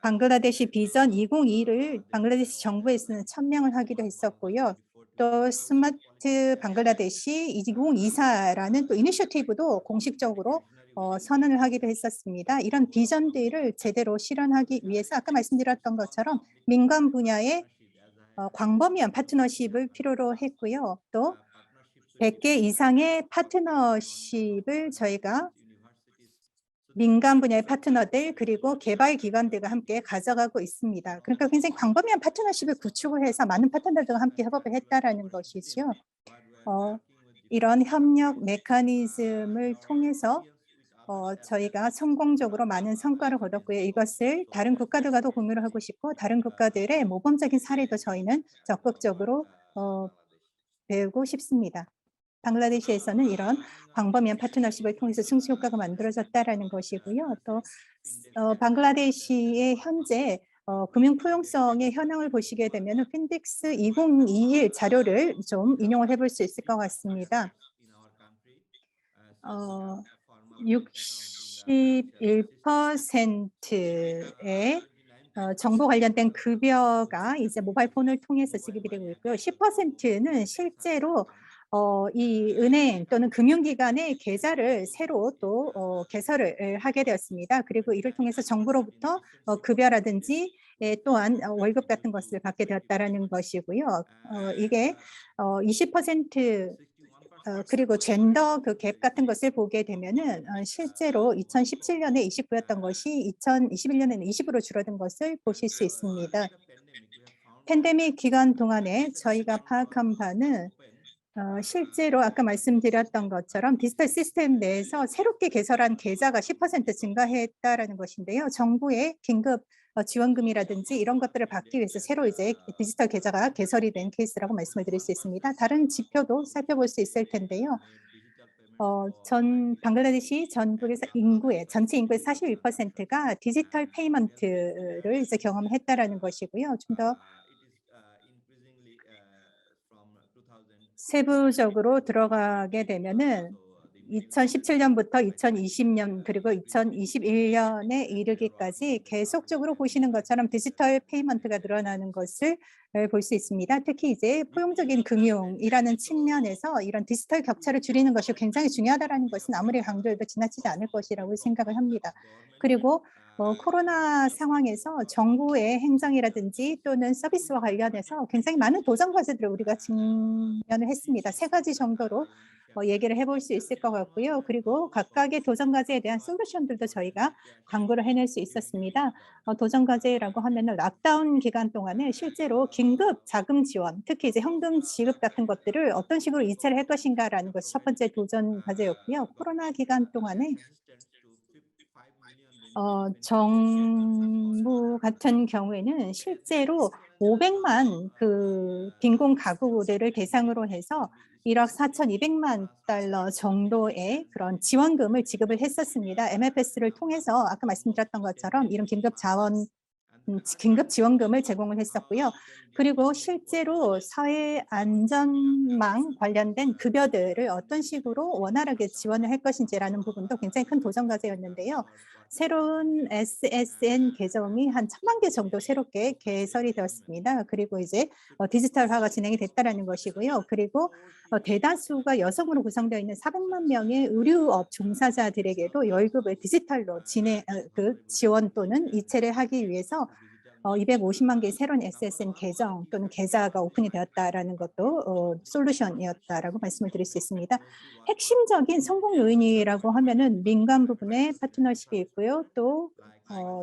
S2: 방글라데시 비전 2022를 방글라데시 정부에서는 천명을 하기도 했었고요. 또 스마트 방글라데시 2024라는 또 이니셔티브도 공식적으로 선언을 하기도 했었습니다. 이런 비전들을 제대로 실현하기 위해서 아까 말씀드렸던 것처럼 민간 분야의 광범위한 파트너십을 필요로 했고요. 또 100개 이상의 파트너십을 저희가 민간 분야의 파트너들 그리고 개발 기관들과 함께 가져가고 있습니다. 그러니까 굉장히 광범위한 파트너십을 구축을 해서 많은 파트너들과 함께 협업을 했다라는 것이죠. 이런 협력 메커니즘을 통해서 저희가 성공적으로 많은 성과를 거뒀고요. 이것을 다른 국가들과도 공유를 하고 싶고, 다른 국가들의 모범적인 사례도 저희는 적극적으로 배우고 싶습니다. 방글라데시에서는 이런 광범위한 파트너십을 통해서 승수 효과가 만들어졌다라는 것이고요. 또 방글라데시의 현재 금융 포용성의 현황을 보시게 되면 핀덱스 2021 자료를 좀 인용을 해볼 수 있을 것 같습니다. 61%의 정보 관련된 급여가 이제 모바일 폰을 통해서 지급이 되고 있고요. 10%는 실제로 이 은행 또는 금융기관의 계좌를 새로 또 개설을 하게 되었습니다. 그리고 이를 통해서 정부로부터 급여라든지 또한 월급 같은 것을 받게 되었다라는 것이고요. 이게 20% 그리고 젠더 그 갭 같은 것을 보게 되면은 실제로 2017년에 29였던 것이 2021년에는 20으로 줄어든 것을 보실 수 있습니다. 팬데믹 기간 동안에 저희가 파악한 바는 실제로 아까 말씀드렸던 것처럼 디지털 시스템 내에서 새롭게 개설한 계좌가 10% 증가했다라는 것인데요. 정부의 긴급 지원금이라든지 이런 것들을 받기 위해서 새로 이제 디지털 계좌가 개설이 된 케이스라고 말씀을 드릴 수 있습니다. 다른 지표도 살펴볼 수 있을 텐데요. 전 방글라데시 전국에서 전체 인구의 41%가 디지털 페이먼트를 이제 경험했다라는 것이고요. 좀 더 세부적으로 들어가게 되면은 2017년부터 2020년 그리고 2021년에 이르기까지 계속적으로 보시는 것처럼 디지털 페이먼트가 늘어나는 것을 볼 수 있습니다. 특히 이제 포용적인 금융이라는 측면에서 이런 디지털 격차를 줄이는 것이 굉장히 중요하다는 것은 아무리 강조해도 지나치지 않을 것이라고 생각을 합니다. 그리고 코로나 상황에서 정부의 행정이라든지 또는 서비스와 관련해서 굉장히 많은 도전 과제들을 우리가 직면을 했습니다. 3가지 정도로 얘기를 해볼 수 있을 것 같고요. 그리고 각각의 도전 과제에 대한 솔루션들도 저희가 광고를 해낼 수 있었습니다. 도전 과제라고 하면은 락다운 기간 동안에 실제로 긴급 자금 지원, 특히 이제 현금 지급 같은 것들을 어떤 식으로 이체를 할 것인가라는 것이 첫 번째 도전 과제였고요. 코로나 기간 동안에 정부 같은 경우에는 실제로 500만 그 빈곤 가구들을 대상으로 해서 1억 4,200만 달러 정도의 그런 지원금을 지급을 했었습니다. MFS를 통해서 아까 말씀드렸던 것처럼 이런 긴급 지원금을 제공을 했었고요. 그리고 실제로 사회 안전망 관련된 급여들을 어떤 식으로 원활하게 지원을 할 것인지라는 부분도 굉장히 큰 도전 과제였는데요. 새로운 SSN 계정이 한 1,000만 개 정도 새롭게 개설이 되었습니다. 그리고 이제 디지털화가 진행이 됐다라는 것이고요. 그리고 대다수가 여성으로 구성되어 있는 400만 명의 의료업 종사자들에게도 월급을 디지털로 지원 또는 이체를 하기 위해서 250만 개의 새로운 SSN 계정 또는 계좌가 오픈이 되었다라는 것도 솔루션이었다라고 말씀을 드릴 수 있습니다. 핵심적인 성공 요인이라고 하면은 민간 부분의 파트너십이 있고요. 또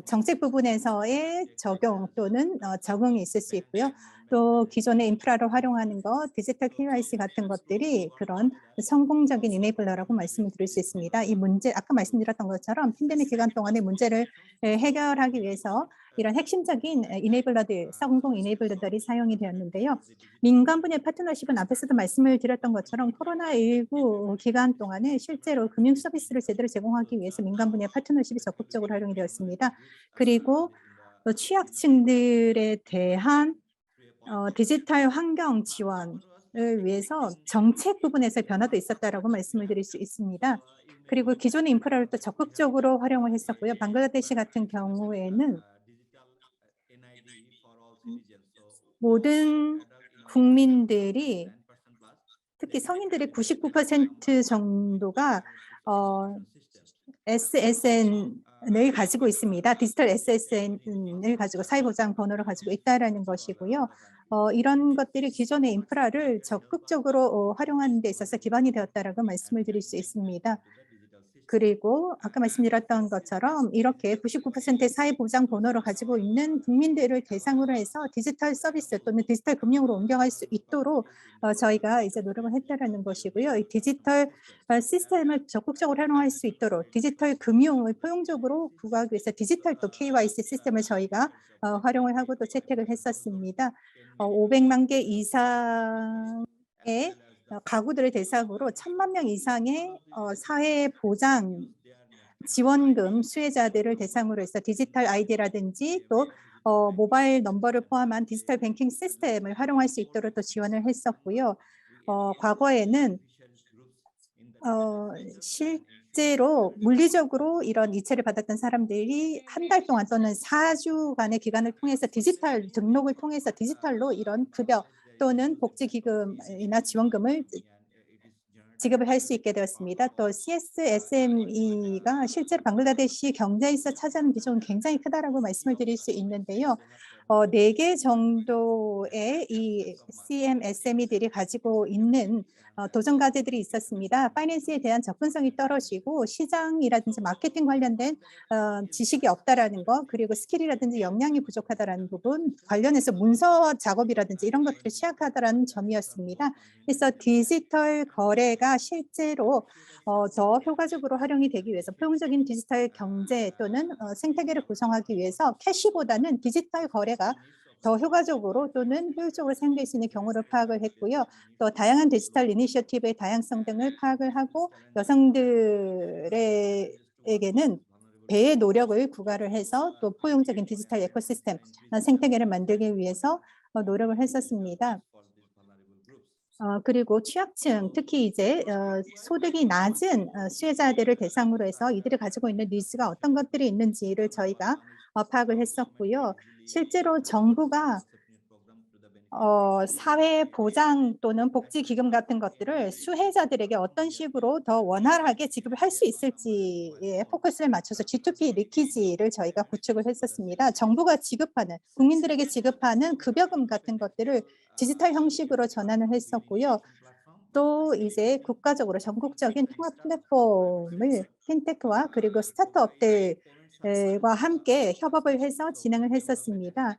S2: 정책 부분에서의 적용 또는 적응이 있을 수 있고요. 또 기존의 인프라를 활용하는 것, 디지털 KYC 같은 것들이 그런 성공적인 이네이블러라고 말씀을 드릴 수 있습니다. 이 문제, 아까 말씀드렸던 것처럼 팬데믹 기간 동안의 문제를 해결하기 위해서 이런 핵심적인 이네이블러들, 성공 이네이블러들이 사용이 되었는데요. 민간 분야 파트너십은 앞에서도 말씀을 드렸던 것처럼 코로나19 기간 동안에 실제로 금융 서비스를 제대로 제공하기 위해서 민간 분야 파트너십이 적극적으로 활용이 되었습니다. 그리고 또 취약층들에 대한 디지털 환경 지원을 위해서 정책 부분에서 변화도 있었다라고 말씀을 드릴 수 있습니다. 그리고 기존의 인프라를 또 적극적으로 활용을 했었고요. 방글라데시 같은 경우에는 모든 국민들이 특히 성인들의 99% 정도가 SSN을 가지고 있습니다. 디지털 SSN을 가지고 사회보장 번호를 가지고 있다라는 것이고요. 이런 것들이 기존의 인프라를 적극적으로 활용하는 데 있어서 기반이 되었다라고 말씀을 드릴 수 있습니다. 그리고 아까 말씀드렸던 것처럼 이렇게 99%의 사회보장 번호를 가지고 있는 국민들을 대상으로 해서 디지털 서비스 또는 디지털 금융으로 옮겨갈 수 있도록 저희가 이제 노력을 했다라는 것이고요. 이 디지털 시스템을 적극적으로 활용할 수 있도록 디지털 금융을 포용적으로 구하기 위해서 디지털 또 KYC 시스템을 저희가 활용을 하고 또 채택을 했었습니다. 500만 개 이상의 가구들을 대상으로 1,000만 명 이상의 사회보장 지원금 수혜자들을 대상으로 해서 디지털 아이디라든지 또 모바일 넘버를 포함한 디지털 뱅킹 시스템을 활용할 수 있도록 또 지원을 했었고요. 과거에는 실제로 물리적으로 이런 이체를 받았던 사람들이 한 달 동안 또는 4주간의 기간을 통해서 디지털 등록을 통해서 디지털로 이런 급여 또는 복지기금이나 지원금을 지급을 할 수 있게 되었습니다. 또 CSSME가 실제로 방글라데시 경제에서 차지하는 비중은 굉장히 크다라고 말씀을 드릴 수 있는데요. 4개 정도의 이 CMSME들이 가지고 있는 도전 과제들이 있었습니다. 파이낸스에 대한 접근성이 떨어지고 시장이라든지 마케팅 관련된 지식이 없다라는 것, 그리고 스킬이라든지 역량이 부족하다라는 부분, 관련해서 문서 작업이라든지 이런 것들이 취약하다라는 점이었습니다. 그래서 디지털 거래가 실제로 더 효과적으로 활용이 되기 위해서 포용적인 디지털 경제 또는 생태계를 구성하기 위해서 캐시보다는 디지털 거래가 더 효과적으로 또는 효율적으로 사용될 수 있는 경우를 파악을 했고요. 또 다양한 디지털 이니셔티브의 다양성 등을 파악을 하고 여성들에게는 배의 노력을 부과를 해서 또 포용적인 디지털 에코시스템 생태계를 만들기 위해서 노력을 했었습니다. 그리고 취약층, 특히 이제 소득이 낮은 수혜자들을 대상으로 해서 이들이 가지고 있는 니즈가 어떤 것들이 있는지를 저희가 파악을 했었고요. 실제로 정부가 사회보장 또는 복지기금 같은 것들을 수혜자들에게 어떤 식으로 더 원활하게 지급을 할 수 있을지에 포커스를 맞춰서 G2P 리키지를 저희가 구축을 했었습니다. 정부가 지급하는, 국민들에게 지급하는 급여금 같은 것들을 디지털 형식으로 전환을 했었고요. 또 이제 국가적으로 전국적인 통합 플랫폼을 핀테크와 그리고 스타트업들과 함께 협업을 해서 진행을 했었습니다.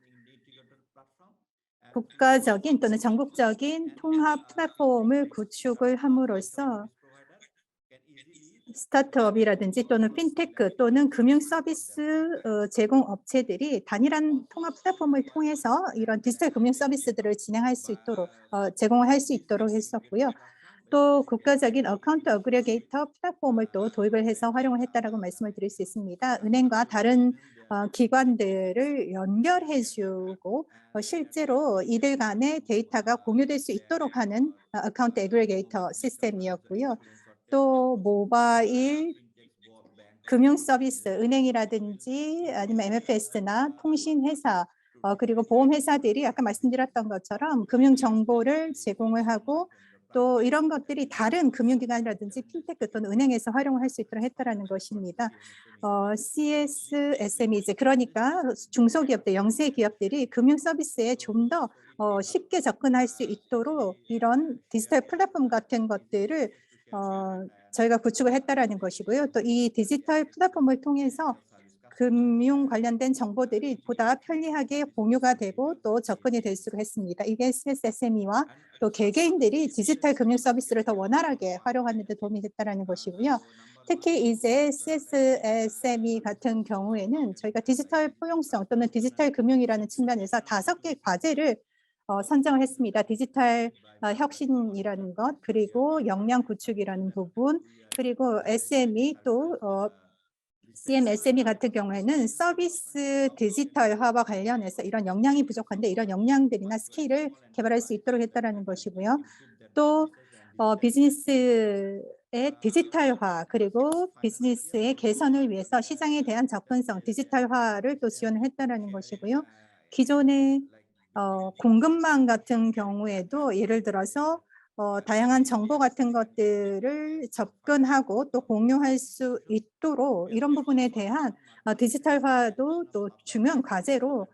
S2: 국가적인 또는 전국적인 통합 플랫폼을 구축을 함으로써 스타트업이라든지 또는 핀테크 또는 금융 서비스 제공 업체들이 단일한 통합 플랫폼을 통해서 이런 디지털 금융 서비스들을 진행할 수 있도록 제공을 할 수 있도록 했었고요. 또 국가적인 어카운트 어그리게이터 플랫폼을 또 도입을 해서 활용을 했다라고 말씀을 드릴 수 있습니다. 은행과 다른 기관들을 연결해주고 실제로 이들 간의 데이터가 공유될 수 있도록 하는 어카운트 어그리게이터 시스템이었고요. 또 모바일 금융 서비스, 은행이라든지 아니면 MFS나 통신회사 그리고 보험회사들이 아까 말씀드렸던 것처럼 금융 정보를 제공을 하고 또 이런 것들이 다른 금융기관이라든지 핀테크 또는 은행에서 활용을 할 수 있도록 했다라는 것입니다. CSSME 그러니까 중소기업들, 영세기업들이 금융 서비스에 좀 더 쉽게 접근할 수 있도록 이런 디지털 플랫폼 같은 것들을 저희가 구축을 했다라는 것이고요. 또 이 디지털 플랫폼을 통해서 금융 관련된 정보들이 보다 편리하게 공유가 되고 또 접근이 될수록 했습니다. 이게 CSSME와 또 개개인들이 디지털 금융 서비스를 더 원활하게 활용하는 데 도움이 됐다라는 것이고요. 특히 이제 CSSME 같은 경우에는 저희가 디지털 포용성 또는 디지털 금융이라는 측면에서 5개 과제를 선정을 했습니다. 디지털 혁신이라는 것, 그리고 역량 구축이라는 부분, 그리고 SME 또 CMSME 같은 경우에는 서비스 디지털화와 관련해서 이런 역량이 부족한데 이런 역량들이나 스킬을 개발할 수 있도록 했다라는 것이고요. 또 비즈니스의 디지털화 그리고 비즈니스의 개선을 위해서 시장에 대한 접근성, 디지털화를 또 지원을 했다라는 것이고요. 기존의 공급망 같은 경우에도 예를 들어서 다양한 정보 같은 것들을 접근하고 또 공유할 수 있도록 이런 부분에 대한 디지털화도 또 중요한 과제로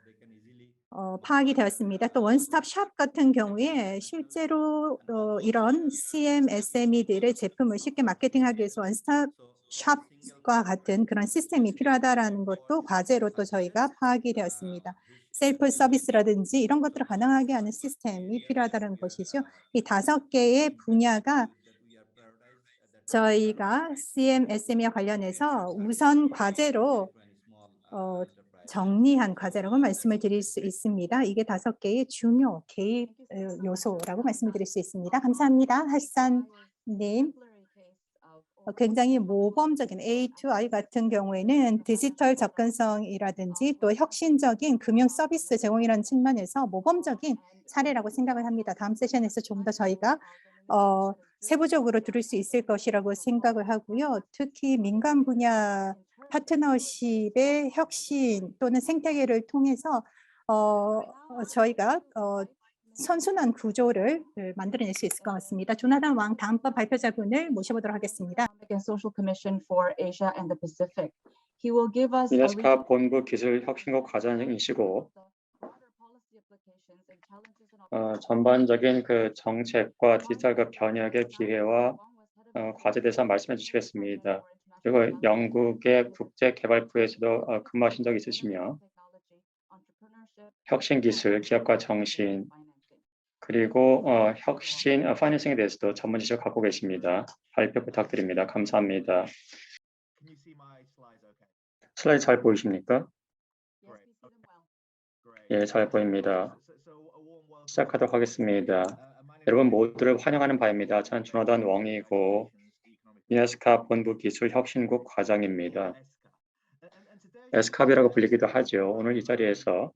S2: 파악이 되었습니다. 또 원스톱 샵 같은 경우에 실제로 이런 CMSME들의 제품을 쉽게 마케팅하기 위해서 원스톱 샵과 같은 그런 시스템이 필요하다라는 것도 과제로 또 저희가 파악이 되었습니다. 셀프 서비스라든지 이런 것들을 가능하게 하는 시스템이 필요하다는 것이죠. 이 5개의 분야가 저희가 CMSME와 관련해서 우선 과제로 정리한 과제라고 말씀을 드릴 수 있습니다. 이게 5개의 중요 개입 요소라고 말씀을 드릴 수 있습니다. 감사합니다. 할산님. 굉장히 모범적인 A2I 같은 경우에는 디지털 접근성이라든지 또 혁신적인 금융 서비스 제공이라는 측면에서 모범적인 사례라고 생각을 합니다. 다음 세션에서 좀 더 저희가 세부적으로 들을 수 있을 것이라고 생각을 하고요. 특히 민간 분야 파트너십의 혁신 또는 생태계를 통해서 저희가 선순환 구조를 만들어낼 수 있을 것 같습니다. 조나단 왕 다음번 발표자분을 모셔보도록 하겠습니다.
S1: and Social Commission for Asia and the Pacific. He will give us a
S3: 미네스카 본부 기술 혁신국 과장이시고 전반적인 그 정책과 디지털 변혁의 기회와 과제에 대해서 말씀해 주시겠습니다. 그리고 영국의 국제개발부에서도 근무하신 적이 있으시며 혁신 기술, 기업과 정신, 그리고 혁신 파이낸싱에 대해서도 전문 지식을 갖고 계십니다. 발표 부탁드립니다. 감사합니다. 슬라이드 잘 보이십니까? 예, 잘 보입니다. 시작하도록 하겠습니다. 여러분 모두를 환영하는 바입니다. 저는 조나단 웡이고 미네스카 본부 기술 혁신국 과장입니다. 에스캅이라고 불리기도 하죠. 오늘 이 자리에서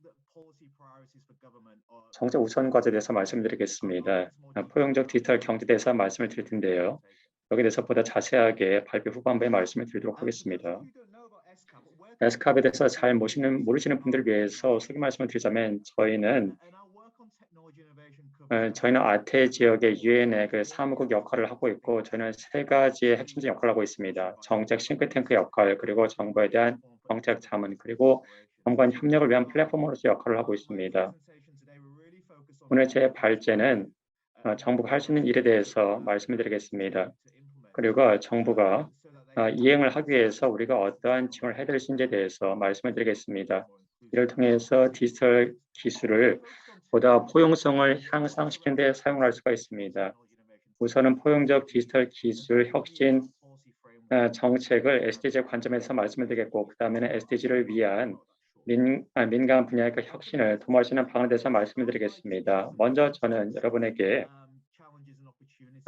S3: 정책 우선 과제에 대해서 말씀드리겠습니다. 포용적 디지털 경제에 대해서 말씀을 드릴 텐데요. 여기에 대해서 보다 자세하게 발표 후반부에 말씀을 드리도록 하겠습니다. 에스캅에 대해서 잘 모르시는 분들을 위해서 소개 말씀을 드리자면 저희는 아태 지역의 유엔의 그 사무국 역할을 하고 있고 저희는 세 가지의 핵심적인 역할을 하고 있습니다. 정책 싱크탱크 역할, 그리고 정부에 대한 정책 자문, 그리고 정관 협력을 위한 플랫폼으로서 역할을 하고 있습니다. 오늘 제 발제는 정부가 할 수 있는 일에 대해서 말씀을 드리겠습니다. 그리고 정부가 이행을 하기 위해서 우리가 어떠한 지원을 해드릴 수 있는지에 대해서 말씀을 드리겠습니다. 이를 통해서 디지털 기술을 보다 포용성을 향상시키는 데 사용할 수가 있습니다. 우선은 포용적 디지털 기술 혁신 정책을 SDG의 관점에서 말씀을 드리겠고 그 다음에는 SDG를 위한 민간 분야의 그 혁신을 도모할 수 있는 방안에 대해서 말씀을 드리겠습니다. 먼저 저는 여러분에게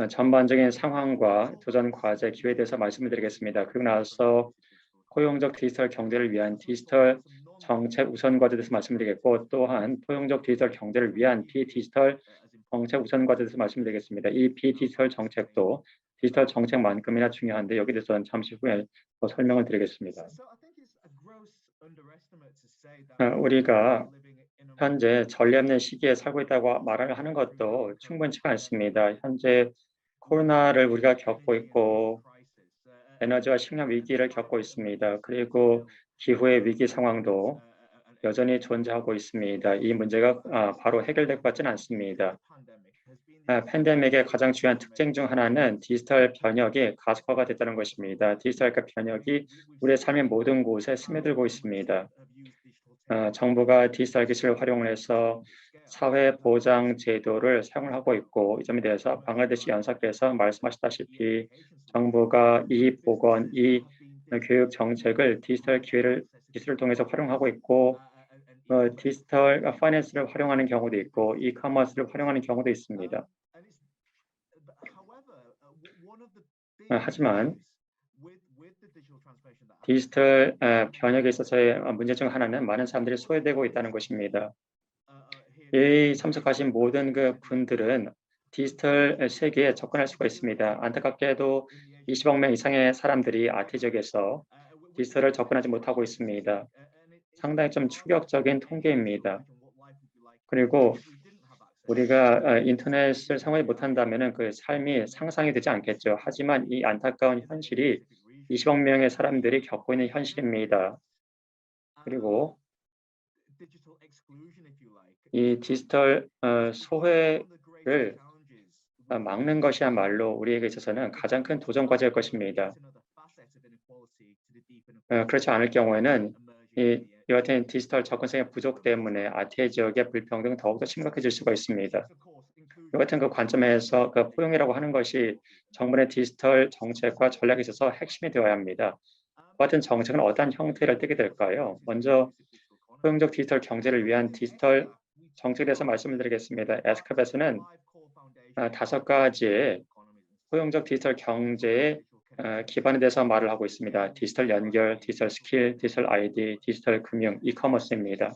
S3: 전반적인 상황과 도전 과제 기회에 대해서 말씀을 드리겠습니다. 그리고 나서 포용적 디지털 경제를 위한 디지털 정책 우선 과제에 대해서 말씀드리겠고 또한 포용적 디지털 경제를 위한 비디지털 정책 우선 과제에 대해서 말씀드리겠습니다. 이 비디지털 정책도 디지털 정책만큼이나 중요한데 여기에 대해서는 잠시 후에 더 설명을 드리겠습니다. 우리가 현재 전례 없는 시기에 살고 있다고 말을 하는 것도 충분치가 않습니다. 현재 코로나를 우리가 겪고 있고 에너지와 식량 위기를 겪고 있습니다. 그리고 기후의 위기 상황도 여전히 존재하고 있습니다. 이 문제가 바로 해결될 것 같지는 않습니다. 팬데믹의 가장 중요한 특징 중 하나는 디지털 변혁이 가속화가 됐다는 것입니다. 디지털 변혁이 우리의 삶의 모든 곳에 스며들고 있습니다. 정부가 디지털 기술을 활용해서 사회 보장 제도를 사용하고 있고 이 점에 대해서 방글라데시 연사께서 말씀하셨다시피 정부가 이 보건, 이 교육 정책을 디지털 기술을 통해서 활용하고 있고 디지털 파이낸스를 활용하는 경우도 있고 이커머스를 활용하는 경우도 있습니다. 하지만 디지털 변혁에 있어서의 문제 중 하나는 많은 사람들이 소외되고 있다는 것입니다. 이 참석하신 모든 그 분들은 디지털 세계에 접근할 수가 있습니다. 안타깝게도 20억 명 이상의 사람들이 아태 지역에서 디지털을 접근하지 못하고 있습니다. 상당히 좀 충격적인 통계입니다. 그리고 우리가 인터넷을 사용하지 못한다면 그 삶이 상상이 되지 않겠죠. 하지만 이 안타까운 현실이 20억 명의 사람들이 겪고 있는 현실입니다. 그리고 이 디지털 소외를 막는 것이야말로 우리에게 있어서는 가장 큰 도전 과제일 것입니다. 그렇지 않을 경우에는 이와 같은 디지털 접근성의 부족 때문에 아태 지역의 불평등은 더욱더 심각해질 수가 있습니다. 이와 같은 그 관점에서 그 포용이라고 하는 것이 정부의 디지털 정책과 전략에 있어서 핵심이 되어야 합니다. 그 같은 정책은 어떠한 형태를 띠게 될까요? 먼저 포용적 디지털 경제를 위한 디지털 정책에 대해서 말씀을 드리겠습니다. 에스캅에서는 5가지의 포용적 디지털 경제의 기반에 대해서 말을 하고 있습니다. 디지털 연결, 디지털 스킬, 디지털 아이디, 디지털 금융, 이커머스입니다.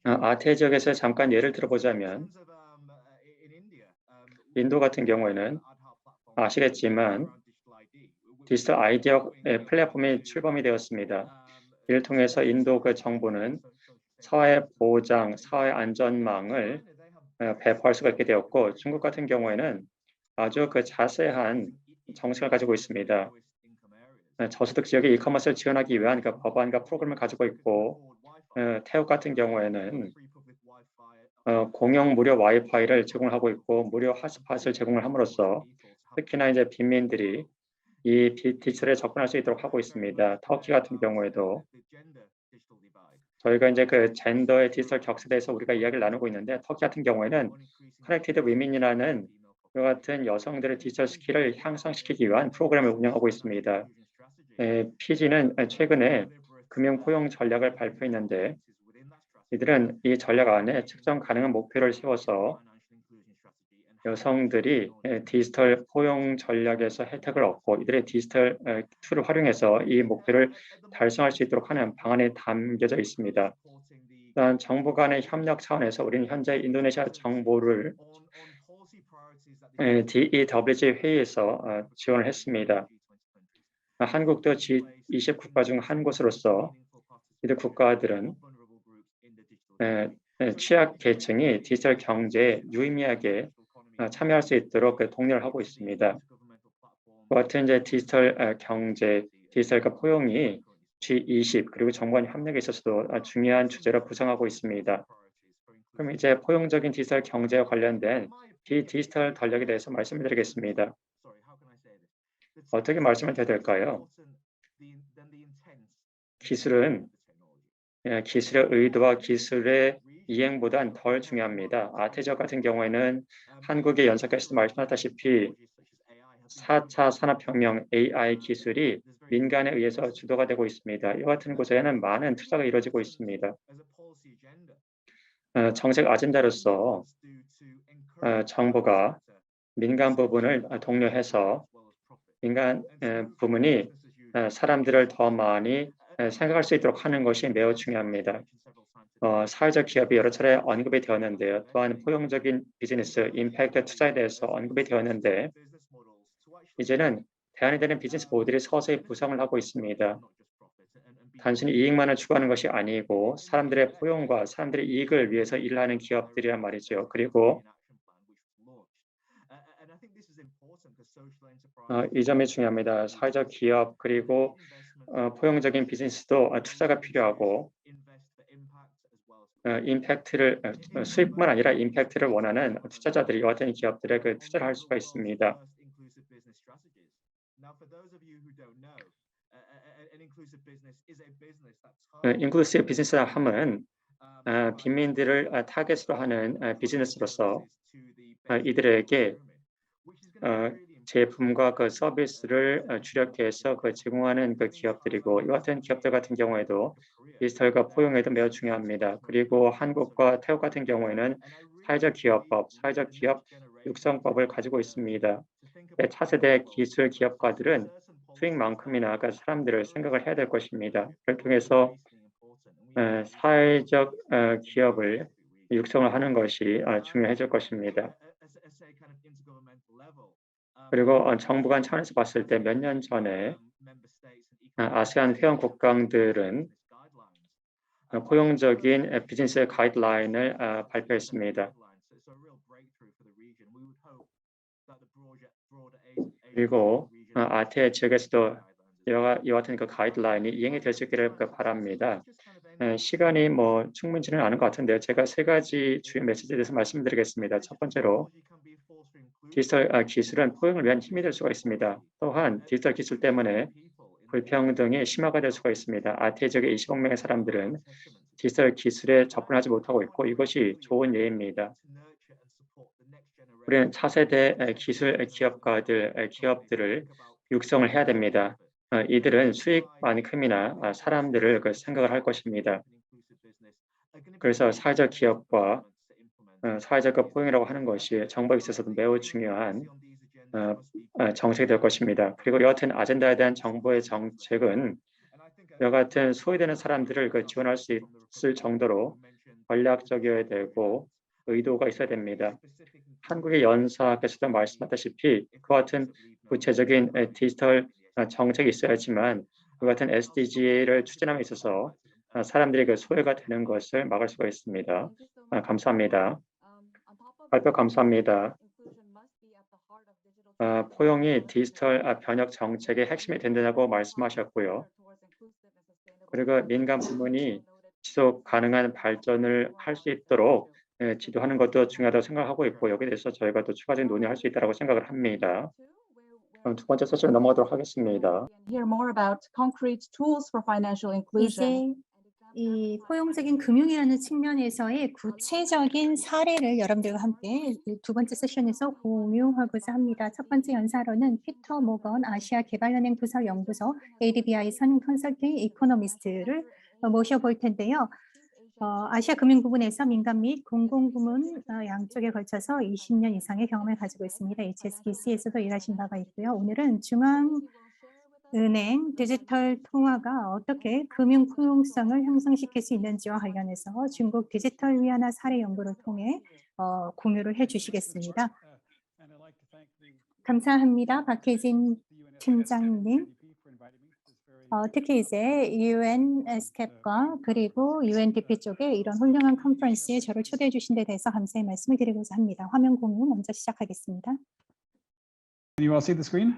S3: 아태 지역에서 잠깐 예를 들어보자면 인도 같은 경우에는 아시겠지만 디지털 아이디어 플랫폼이 출범이 되었습니다. 이를 통해서 인도 그 정부는 사회 보장, 사회 안전망을 배포할 수가 있게 되었고 중국 같은 경우에는 아주 그 자세한 정책을 가지고 있습니다. 저소득 지역의 이커머스를 지원하기 위한 그 법안과 프로그램을 가지고 있고 태국 같은 경우에는 공용 무료 와이파이를 제공하고 있고 무료 핫스팟을 제공을 함으로써 특히나 이제 빈민들이 이 디지털에 접근할 수 있도록 하고 있습니다. 터키 같은 경우에도 저희가 이제 그 젠더의 디지털 격차에 대해서 우리가 이야기를 나누고 있는데 터키 같은 경우에는 커넥티드 위민이라는 그 같은 여성들의 디지털 스킬을 향상시키기 위한 프로그램을 운영하고 있습니다. 피지는 최근에 금융 포용 전략을 발표했는데 이들은 이 전략 안에 측정 가능한 목표를 세워서 여성들이 디지털 포용 전략에서 혜택을 얻고 이들의 디지털 툴을 활용해서 이 목표를 달성할 수 있도록 하는 방안이 담겨져 있습니다. 또한 정부 간의 협력 차원에서 우리는 현재 인도네시아 정부를 DEWG 회의에서 지원을 했습니다. 한국도 G20 국가 중 한 곳으로서 이들 국가들은 취약 계층이 디지털 경제에 유의미하게 참여할 수 있도록 독려를 하고 있습니다. 같은 이제 디지털 경제, 디지털과 포용이 G20 그리고 정부 간 협력에 있어서도 중요한 주제로 부상하고 있습니다. 그럼 이제 포용적인 디지털 경제와 관련된 비디지털 전략에 대해서 말씀을 드리겠습니다. 어떻게 말씀을 드려야 될까요? 기술은 기술의 의도와 기술의 이행보단 덜 중요합니다. 아태적 같은 경우에는 한국의 연석께서도 말씀하셨다시피 4차 산업혁명 AI 기술이 민간에 의해서 주도가 되고 있습니다. 이와 같은 곳에는 많은 투자가 이루어지고 있습니다. 정책 아젠다로서 정부가 민간 부분을 독려해서 민간 부문이 사람들을 더 많이 생각할 수 있도록 하는 것이 매우 중요합니다. 사회적 기업이 여러 차례 언급이 되었는데요. 또한 포용적인 비즈니스, 임팩트 투자에 대해서 언급이 되었는데 이제는 대안이 되는 비즈니스 모델이 서서히 부상을 하고 있습니다. 단순히 이익만을 추구하는 것이 아니고 사람들의 포용과 사람들의 이익을 위해서 일하는 기업들이란 말이죠. 그리고 이 점이 중요합니다. 사회적 기업 그리고 포용적인 비즈니스도 투자가 필요하고 임팩트를 수익뿐만 아니라 임팩트를 원하는 투자자들이 같은 기업들에 그 투자를 할 수가 있습니다. 인클루시브 비즈니스 함은 빈민들을 타겟으로 하는 비즈니스로서 이들에게 제품과 그 서비스를 주력해서 제공하는 그 기업들이고 이와 같은 기업들 같은 경우에도 디지털과 포용에도 매우 중요합니다. 그리고 한국과 태국 같은 경우에는 사회적 기업법, 사회적 기업 육성법을 가지고 있습니다. 차세대 기술 기업가들은 수익만큼이나 그 사람들을 생각을 해야 될 것입니다. 그걸 통해서 사회적 기업을 육성을 하는 것이 중요해질 것입니다. 그리고 정부 간 차원에서 봤을 때 몇 년 전에 아세안 회원 국가들은 포용적인 비즈니스 가이드라인을 발표했습니다. 그리고 아태 지역에서도 이와 같은 그 가이드라인이 이행이 될 수 있기를 바랍니다. 시간이 충분치는 않은 것 같은데요. 제가 세 가지 주요 메시지에 대해서 말씀드리겠습니다. 첫 번째로 디지털 기술은 포용을 위한 힘이 될 수가 있습니다. 또한 디지털 기술 때문에 불평등이 심화가 될 수가 있습니다. 아태 지역의 20억 명의 사람들은 디지털 기술에 접근하지 못하고 있고 이것이 좋은 예입니다. 우리는 차세대 기술 기업들을 육성을 해야 됩니다. 이들은 수익만큼이나 사람들을 생각을 할 것입니다. 그래서 사회적 기업과 사회적 포용이라고 하는 것이 정부에 있어서도 매우 중요한 정책이 될 것입니다. 그리고 여하튼 아젠다에 대한 정부의 정책은 여하튼 소외되는 사람들을 지원할 수 있을 정도로 전략적이어야 되고 의도가 있어야 됩니다. 한국의 연사께서도 말씀하셨다시피 그와 같은 구체적인 디지털 정책이 있어야지만 그와 같은 SDG를 추진함에 있어서 사람들이 소외가 되는 것을 막을 수가 있습니다. 감사합니다. 발표 감사합니다. 포용이 디지털 변혁 정책의 핵심이 된다고 말씀하셨고요. 그리고 민간 부문이 지속 가능한 발전을 할 수 있도록 지도하는 것도 중요하다고 생각하고 있고 여기에 대해서 저희가 또 추가적인 논의할 수 있다고 생각을 합니다. 그럼 두 번째 세션 넘어가도록 하겠습니다.
S1: Hear more about concrete tools for financial inclusion.
S2: 이제 이 포용적인 금융이라는 측면에서의 구체적인 사례를 여러분들과 함께 두 번째 세션에서 공유하고자 합니다. 첫 번째 연사로는 피터 모건 아시아 개발은행 부서 연구소 ADBI 선 컨설팅 이코노미스트를 모셔볼 텐데요. 아시아 금융 부분에서 민간 및 공공 부문 양쪽에 걸쳐서 20년 이상의 경험을 가지고 있습니다. HSBC에서도 일하신 바가 있고요. 오늘은 중앙 은행 디지털 통화가 어떻게 금융 포용성을 형성시킬 수 있는지와 관련해서 중국 디지털 위안화 사례 연구를 통해 공유를 해주시겠습니다. 감사합니다. 박혜진 팀장님. 특히 이제 UNSCAP과 그리고 UNDP 쪽에 이런 훌륭한 컨퍼런스에 저를 초대해 주신 데 대해서 감사의 말씀을 드리고자 합니다. 화면 공유 먼저 시작하겠습니다.
S6: Can you all see the screen?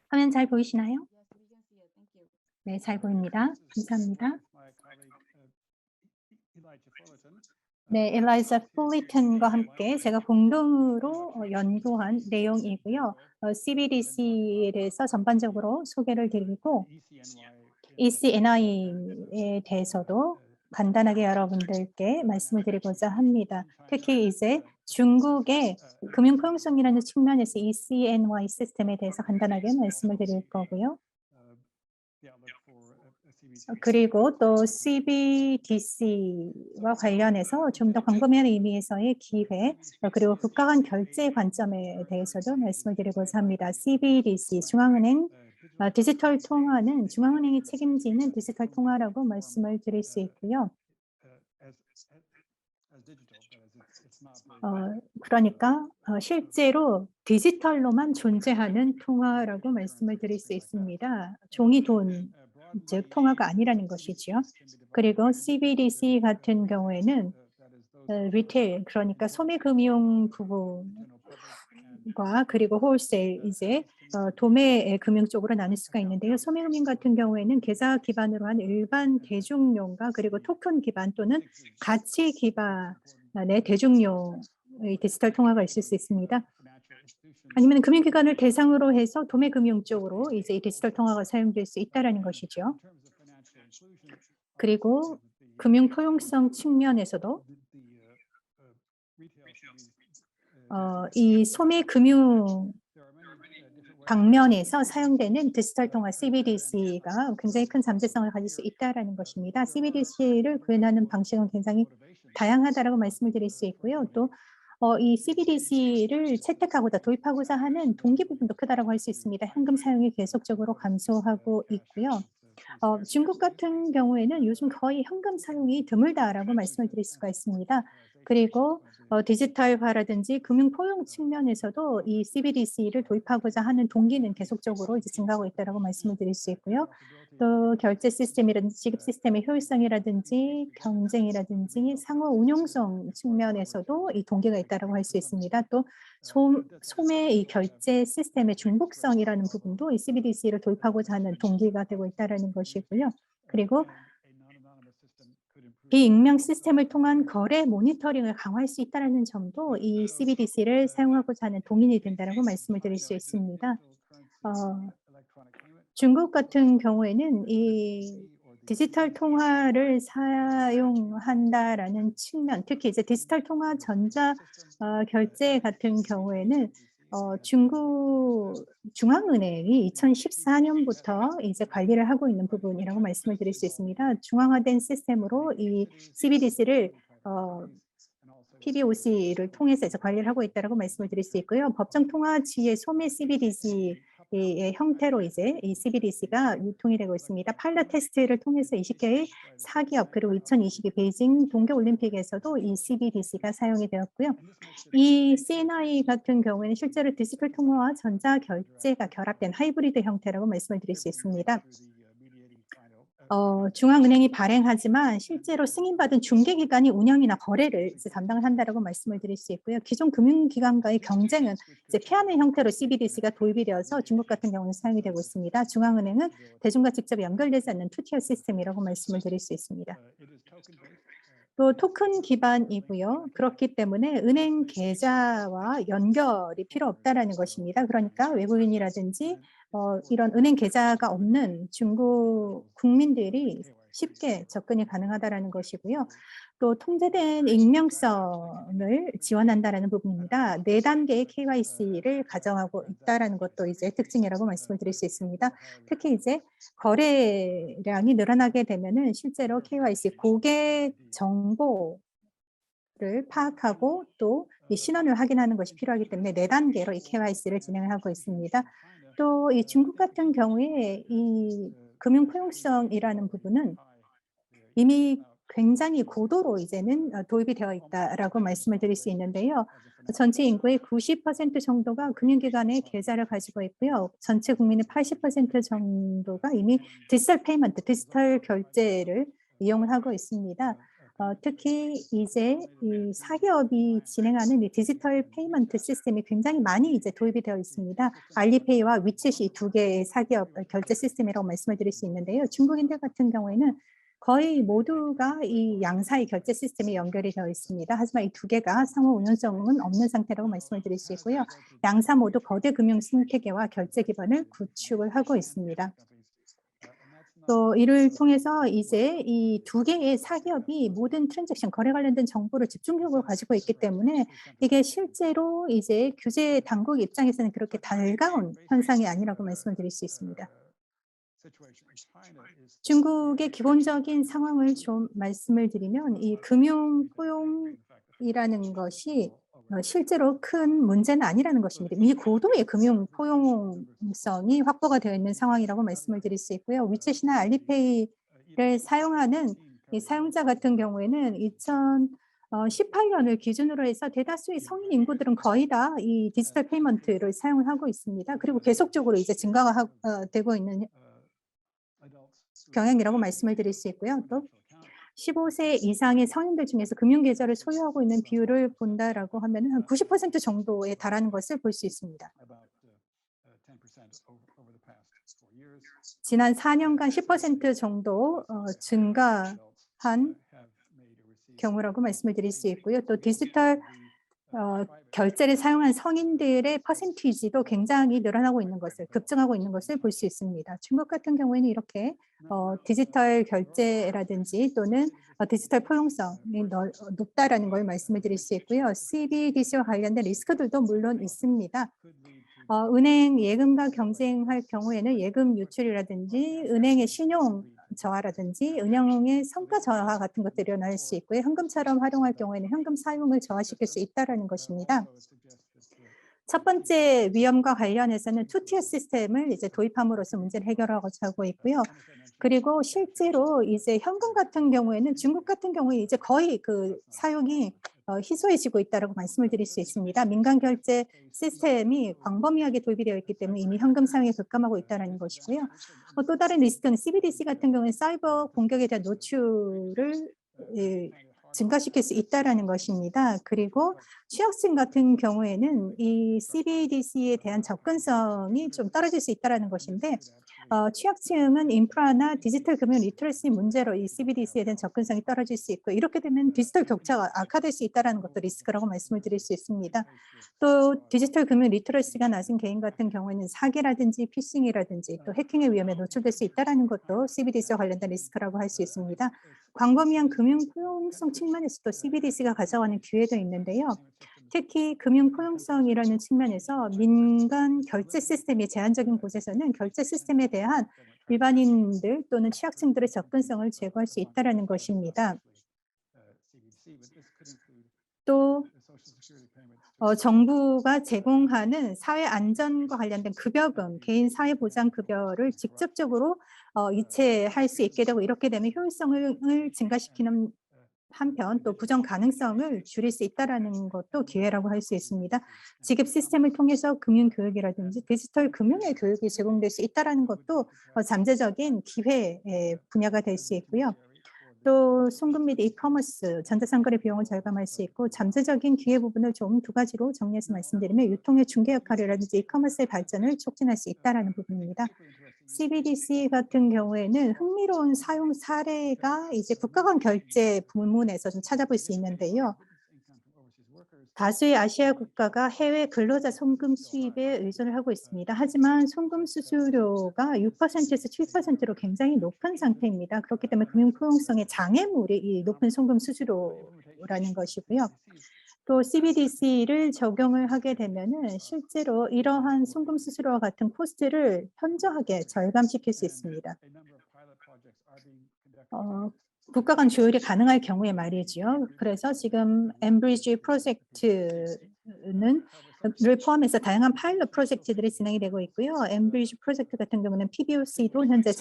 S2: 화면 잘 보이시나요? 네, 잘 보입니다. 감사합니다. 네, 엘라이자 풀리턴과 함께 제가 공동으로 연구한 내용이고요. CBDC에 대해서 전반적으로 소개를 드리고 ECNI에 대해서도 간단하게 여러분들께 말씀을 드리고자 합니다. 특히 이제 중국의 금융 포용성이라는 측면에서 ECNY 시스템에 대해서 간단하게 말씀을 드릴 거고요. 그리고 또 CBDC와 관련해서 좀 더 광범위한 의미에서의 기회, 그리고 국가 간 결제 관점에 대해서도 말씀을 드리고자 합니다. CBDC, 중앙은행 디지털 통화는 중앙은행이 책임지는 디지털 통화라고 말씀을 드릴 수 있고요. 그러니까 실제로 디지털로만 존재하는 통화라고 말씀을 드릴 수 있습니다. 종이 돈, 즉 통화가 아니라는 것이지요. 그리고 CBDC 같은 경우에는 리테일, 그러니까 소매금융 부분과 그리고 홀세일, 이제 도매 금융 쪽으로 나눌 수가 있는데요. 소매금융 같은 경우에는 계좌 기반으로 한 일반 대중용과 그리고 토큰 기반 또는 가치 기반의 대중용의 디지털 통화가 있을 수 있습니다. 아니면 금융기관을 대상으로 해서 도매금융 쪽으로 이제 이 디지털 통화가 사용될 수 있다라는 것이죠. 그리고 금융 포용성 측면에서도 이 소매금융 방면에서 사용되는 디지털 통화 CBDC가 굉장히 큰 잠재성을 가질 수 있다라는 것입니다. CBDC를 구현하는 방식은 굉장히 다양하다라고 말씀을 드릴 수 있고요. 또 이 CBDC를 채택하고자 도입하고자 하는 동기 부분도 크다라고 할 수 있습니다. 현금 사용이 계속적으로 감소하고 있고요. 중국 같은 경우에는 요즘 거의 현금 사용이 드물다라고 말씀을 드릴 수가 있습니다. 그리고 디지털화라든지 금융 포용 측면에서도 이 CBDC를 도입하고자 하는 동기는 계속적으로 이제 증가하고 있다라고 말씀을 드릴 수 있고요. 또 결제 시스템이라든지 지급 시스템의 효율성이라든지 경쟁이라든지 상호 운용성 측면에서도 이 동기가 있다라고 할 수 있습니다. 또 소매 이 결제 시스템의 중복성이라는 부분도 이 CBDC를 도입하고자 하는 동기가 되고 있다라는 것이고요. 그리고 비익명 시스템을 통한 거래 모니터링을 강화할 수 있다는 점도 이 CBDC를 사용하고자 하는 동인이 된다고 말씀을 드릴 수 있습니다. 중국 같은 경우에는 이 디지털 통화를 사용한다라는 측면, 특히 이제 디지털 통화 전자 결제 같은 경우에는 중국 중앙은행이 2014년부터 이제 관리를 하고 있는 부분이라고 말씀을 드릴 수 있습니다. 중앙화된 시스템으로 이 CBDC를 PBOC를 통해서 이제 관리를 하고 있다라고 말씀을 드릴 수 있고요. 법정 통화지의 소매 CBDC의 형태로 이제 이 CBDC가 유통이 되고 있습니다. 파일럿 테스트를 통해서 20개의 4기업 그리고 2022 베이징 동계올림픽에서도 이 CBDC가 사용이 되었고요. 이 CNI 같은 경우에는 실제로 디지털 통화와 전자 결제가 결합된 하이브리드 형태라고 말씀을 드릴 수 있습니다. 중앙은행이 발행하지만 실제로 승인받은 중개기관이 운영이나 거래를 이제 담당을 한다라고 말씀을 드릴 수 있고요. 기존 금융기관과의 경쟁은 이제 피하는 형태로 CBDC가 도입이 되어서 중국 같은 경우는 사용이 되고 있습니다. 중앙은행은 대중과 직접 연결되지 않는 투티어 시스템이라고 말씀을 드릴 수 있습니다. 또 토큰 기반이고요. 그렇기 때문에 은행 계좌와 연결이 필요 없다라는 것입니다. 그러니까 외국인이라든지 이런 은행 계좌가 없는 중국 국민들이 쉽게 접근이 가능하다라는 것이고요. 또 통제된 익명성을 지원한다라는 부분입니다. 4단계의 KYC를 가정하고 있다라는 것도 이제 특징이라고 말씀을 드릴 수 있습니다. 특히 이제 거래량이 늘어나게 되면은 실제로 KYC 고객 정보를 파악하고 또 이 신원을 확인하는 것이 필요하기 때문에 4단계로 이 KYC를 진행하고 있습니다. 또 이 중국 같은 경우에 이 금융 포용성이라는 부분은 이미 굉장히 고도로 이제는 도입이 되어 있다라고 말씀을 드릴 수 있는데요. 전체 인구의 90% 정도가 금융기관에 계좌를 가지고 있고요. 전체 국민의 80% 정도가 이미 디지털 페이먼트, 디지털 결제를 이용을 하고 있습니다. 특히 이제 이 사기업이 진행하는 이 디지털 페이먼트 시스템이 굉장히 많이 이제 도입이 되어 있습니다. 알리페이와 위챗이 두 개의 사기업 결제 시스템이라고 말씀을 드릴 수 있는데요. 중국인들 같은 경우에는 거의 모두가 이 양사의 결제 시스템에 연결이 되어 있습니다. 하지만 이 두 개가 상호 운용성은 없는 상태라고 말씀을 드릴 수 있고요. 양사 모두 거대 금융 생태계와 결제 기반을 구축을 하고 있습니다. 또 이를 통해서 이제 이 두 개의 사기업이 모든 트랜잭션, 거래 관련된 정보를 집중적으로 가지고 있기 때문에 이게 실제로 이제 규제 당국 입장에서는 그렇게 달가운 현상이 아니라고 말씀을 드릴 수 있습니다. 중국의 기본적인 상황을 좀 말씀을 드리면 이 금융 포용이라는 것이 실제로 큰 문제는 아니라는 것입니다. 이 고도의 금융 포용성이 확보가 되어 있는 상황이라고 말씀을 드릴 수 있고요. 위챗이나 알리페이를 사용하는 이 사용자 같은 경우에는 2018년을 기준으로 해서 대다수의 성인 인구들은 거의 다 이 디지털 페이먼트를 사용을 하고 있습니다. 그리고 계속적으로 이제 증가가 되고 있는 경향이라고 말씀을 드릴 수 있고요. 또 15세 이상의 성인들 중에서 금융계좌를 소유하고 있는 비율을 본다라고 하면 한 90% 정도에 달하는 것을 볼 수 있습니다. 지난 4년간 10% 정도 증가한 경우라고 말씀을 드릴 수 있고요. 또 디지털 결제를 사용한 성인들의 퍼센티지도 굉장히 늘어나고 있는 것을, 급증하고 있는 것을 볼 수 있습니다. 중국 같은 경우에는 이렇게 디지털 결제라든지 또는 디지털 포용성이 높다라는 걸 말씀을 드릴 수 있고요. CBDC와 관련된 리스크들도 물론 있습니다. 은행 예금과 경쟁할 경우에는 예금 유출이라든지 은행의 신용 저하라든지 은행의 성과 저하 같은 것들이 일어날 수 있고요. 현금처럼 활용할 경우에는 현금 사용을 저하시킬 수 있다는 것입니다. 첫 번째 위험과 관련해서는 투티어 시스템을 이제 도입함으로써 문제를 해결하고자 하고 있고요. 그리고 실제로 이제 현금 같은 경우에는 중국 같은 경우에 이제 거의 그 사용이 희소해지고 있다고 말씀을 드릴 수 있습니다. 민간 결제 시스템이 광범위하게 도입이 되어 있기 때문에 이미 현금 사용에 급감하고 있다는 것이고요. 또 다른 리스크는 CBDC 같은 경우는 사이버 공격에 대한 노출을 증가시킬 수 있다는 것입니다. 그리고 취약층 같은 경우에는 이 CBDC에 대한 접근성이 좀 떨어질 수 있다는 것인데 취약층은 인프라나 디지털 금융 리터러시 문제로 이 CBDC에 대한 접근성이 떨어질 수 있고 이렇게 되면 디지털 격차가 악화될 수 있다는 것도 리스크라고 말씀을 드릴 수 있습니다. 또 디지털 금융 리터러시가 낮은 개인 같은 경우에는 사기라든지 피싱이라든지 또 해킹의 위험에 노출될 수 있다는 것도 CBDC와 관련된 리스크라고 할 수 있습니다. 광범위한 금융 포용성 측면에서도 CBDC가 가져가는 기회도 있는데요. 특히 금융 포용성이라는 측면에서 민간 결제 시스템이 제한적인 곳에서는 결제 시스템에 대한 일반인들 또는 취약층들의 접근성을 제고할 수 있다는 것입니다. 또 정부가 제공하는 사회 안전과 관련된 급여금, 개인 사회보장급여를 직접적으로 이체할 수 있게 되고 이렇게 되면 효율성을 증가시키는 한편 또 부정 가능성을 줄일 수 있다는 것도 기회라고 할 수 있습니다. 지급 시스템을 통해서 금융 교육이라든지 디지털 금융의 교육이 제공될 수 있다는 것도 잠재적인 기회의 분야가 될 수 있고요. 또 송금 및 이커머스, 전자상거래 비용을 절감할 수 있고 잠재적인 기회 부분을 좀 두 가지로 정리해서 말씀드리면 유통의 중개 역할이라든지 이커머스의 발전을 촉진할 수 있다는 부분입니다. CBDC 같은 경우에는 흥미로운 사용 사례가 이제 국가 간 결제 부문에서 좀 찾아볼 수 있는데요. 다수의 아시아 국가가 해외 근로자 송금 수입에 의존을 하고 있습니다. 하지만 송금 수수료가 6%에서 7%로 굉장히 높은 상태입니다. 그렇기 때문에 금융 포용성의 장애물이 이 높은 송금 수수료라는 것이고요. 또 CBDC를 적용을 하게 되면은 실제로 이러한 송금 수수료와 같은 코스트를 현저하게 절감시킬 수 있습니다. 국가 간 조율이 가능할 경우에 말이지요. 그래서 지금 엠브리지 프로젝트는 를 포함해서 다양한 파일럿 프로젝트들이 진행이 되고 있고요. 엠브리지 프로젝트 같은 경우는 PBOC도 현재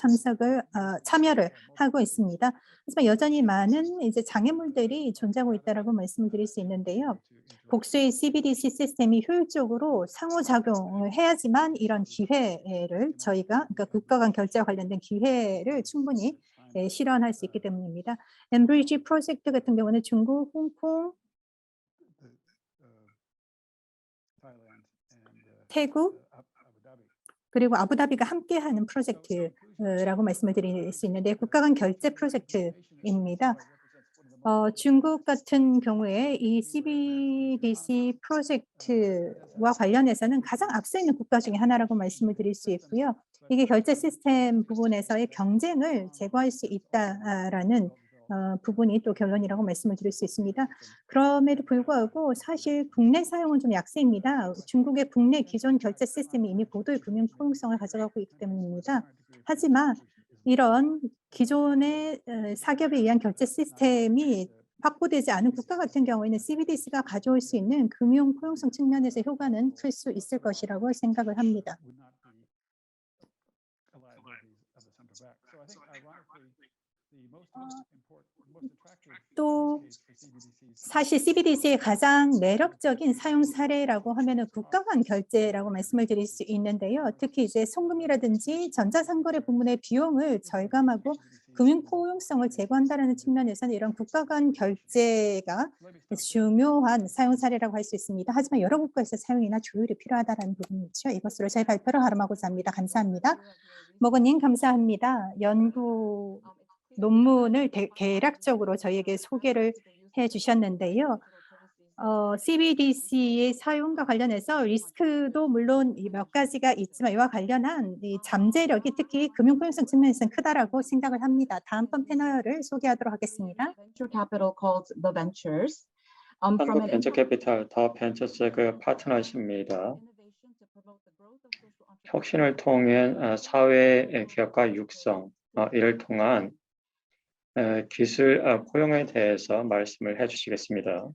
S2: 참여를 하고 있습니다. 하지만 여전히 많은 이제 장애물들이 존재하고 있다라고 말씀을 드릴 수 있는데요. 복수의 CBDC 시스템이 효율적으로 상호작용을 해야지만 이런 기회를 저희가 그러니까 국가 간 결제와 관련된 기회를 충분히 실현할 수 있기 때문입니다. 엠브리지 프로젝트 같은 경우는 중국, 홍콩, 태국 그리고 아부다비가 함께하는 프로젝트라고 말씀을 드릴 수 있는데 국가 간 결제 프로젝트입니다. 중국 같은 경우에 이 CBDC 프로젝트와 관련해서는 가장 앞서 있는 국가 중에 하나라고 말씀을 드릴 수 있고요. 이게 결제 시스템 부분에서의 경쟁을 제거할 수 있다라는 부분이 또 결론이라고 말씀을 드릴 수 있습니다. 그럼에도 불구하고 사실 국내 사용은 좀 약세입니다. 중국의 국내 기존 결제 시스템이 이미 고도의 금융 포용성을 가져가고 있기 때문입니다. 하지만 이런 기존의 사기업에 의한 결제 시스템이 확보되지 않은 국가 같은 경우에는 CBDC가 가져올 수 있는 금융 포용성 측면에서 효과는 클 수 있을 것이라고 생각을 합니다. 또 사실 CBDC의 가장 매력적인 사용 사례라고 하면은 국가 간 결제라고 말씀을 드릴 수 있는데요. 특히 이제 송금이라든지 전자상거래 부문의 비용을 절감하고 금융 포용성을 제고한다는 측면에서는 이런 국가 간 결제가 중요한 사용 사례라고 할 수 있습니다. 하지만 여러 국가에서 사용이나 조율이 필요하다는 부분이 있죠. 이것으로 저희 발표를 하름하고자 합니다. 감사합니다. 모건님 감사합니다. 연구 논문을 대략적으로 저희에게 소개를 해주셨는데요. CBDC의 사용과 관련해서 리스크도 물론 몇 가지가 있지만 이와 관련한 이 잠재력이 특히 금융 포용성 측면에서는 크다라고 생각을 합니다. 다음번 패널을 소개하도록 하겠습니다.
S1: Venture capital called The Ventures.
S3: 한국 벤처캐피탈 더 벤처스 그 파트너십입니다. 혁신을 통한 사회 기업가 육성, 이를 통한 기술 포용에 대해서 말씀을 해주시겠습니다.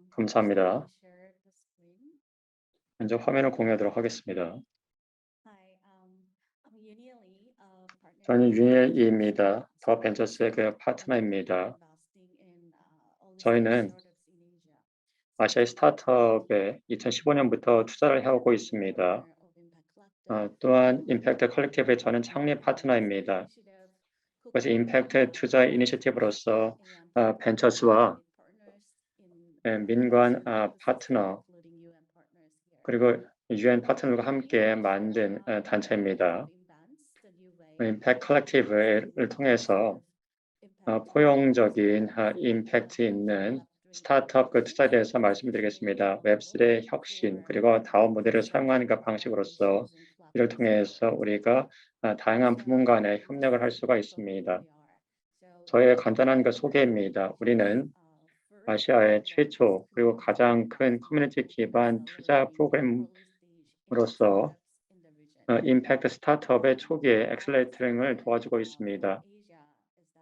S3: 감사합니다. 먼저 화면을 공유하도록 하겠습니다. 저는 윤일이입니다. 더 벤처스의 그 파트너입니다. 저희는 아시아의 스타트업에 2015년부터 투자를 해오고 있습니다. 또한 임팩트 컬렉티브의 저는 창립 파트너입니다. 그래서 임팩트 투자 이니셔티브로서 벤처스와 민관 파트너 그리고 UN 파트너가 함께 만든 단체입니다. 임팩트 컬렉티브를 통해서 포용적인 임팩트 있는 스타트업 그 투자에 대해서 말씀드리겠습니다. 웹3의 혁신 그리고 다운 모델을 사용하는 그 방식으로서 이를 통해서 우리가 다양한 부문 간의 협력을 할 수가 있습니다. 저의 간단한 그 소개입니다. 우리는 아시아의 최초 그리고 가장 큰 커뮤니티 기반 투자 프로그램으로서 임팩트 스타트업의 초기에 엑셀레이팅을 도와주고 있습니다.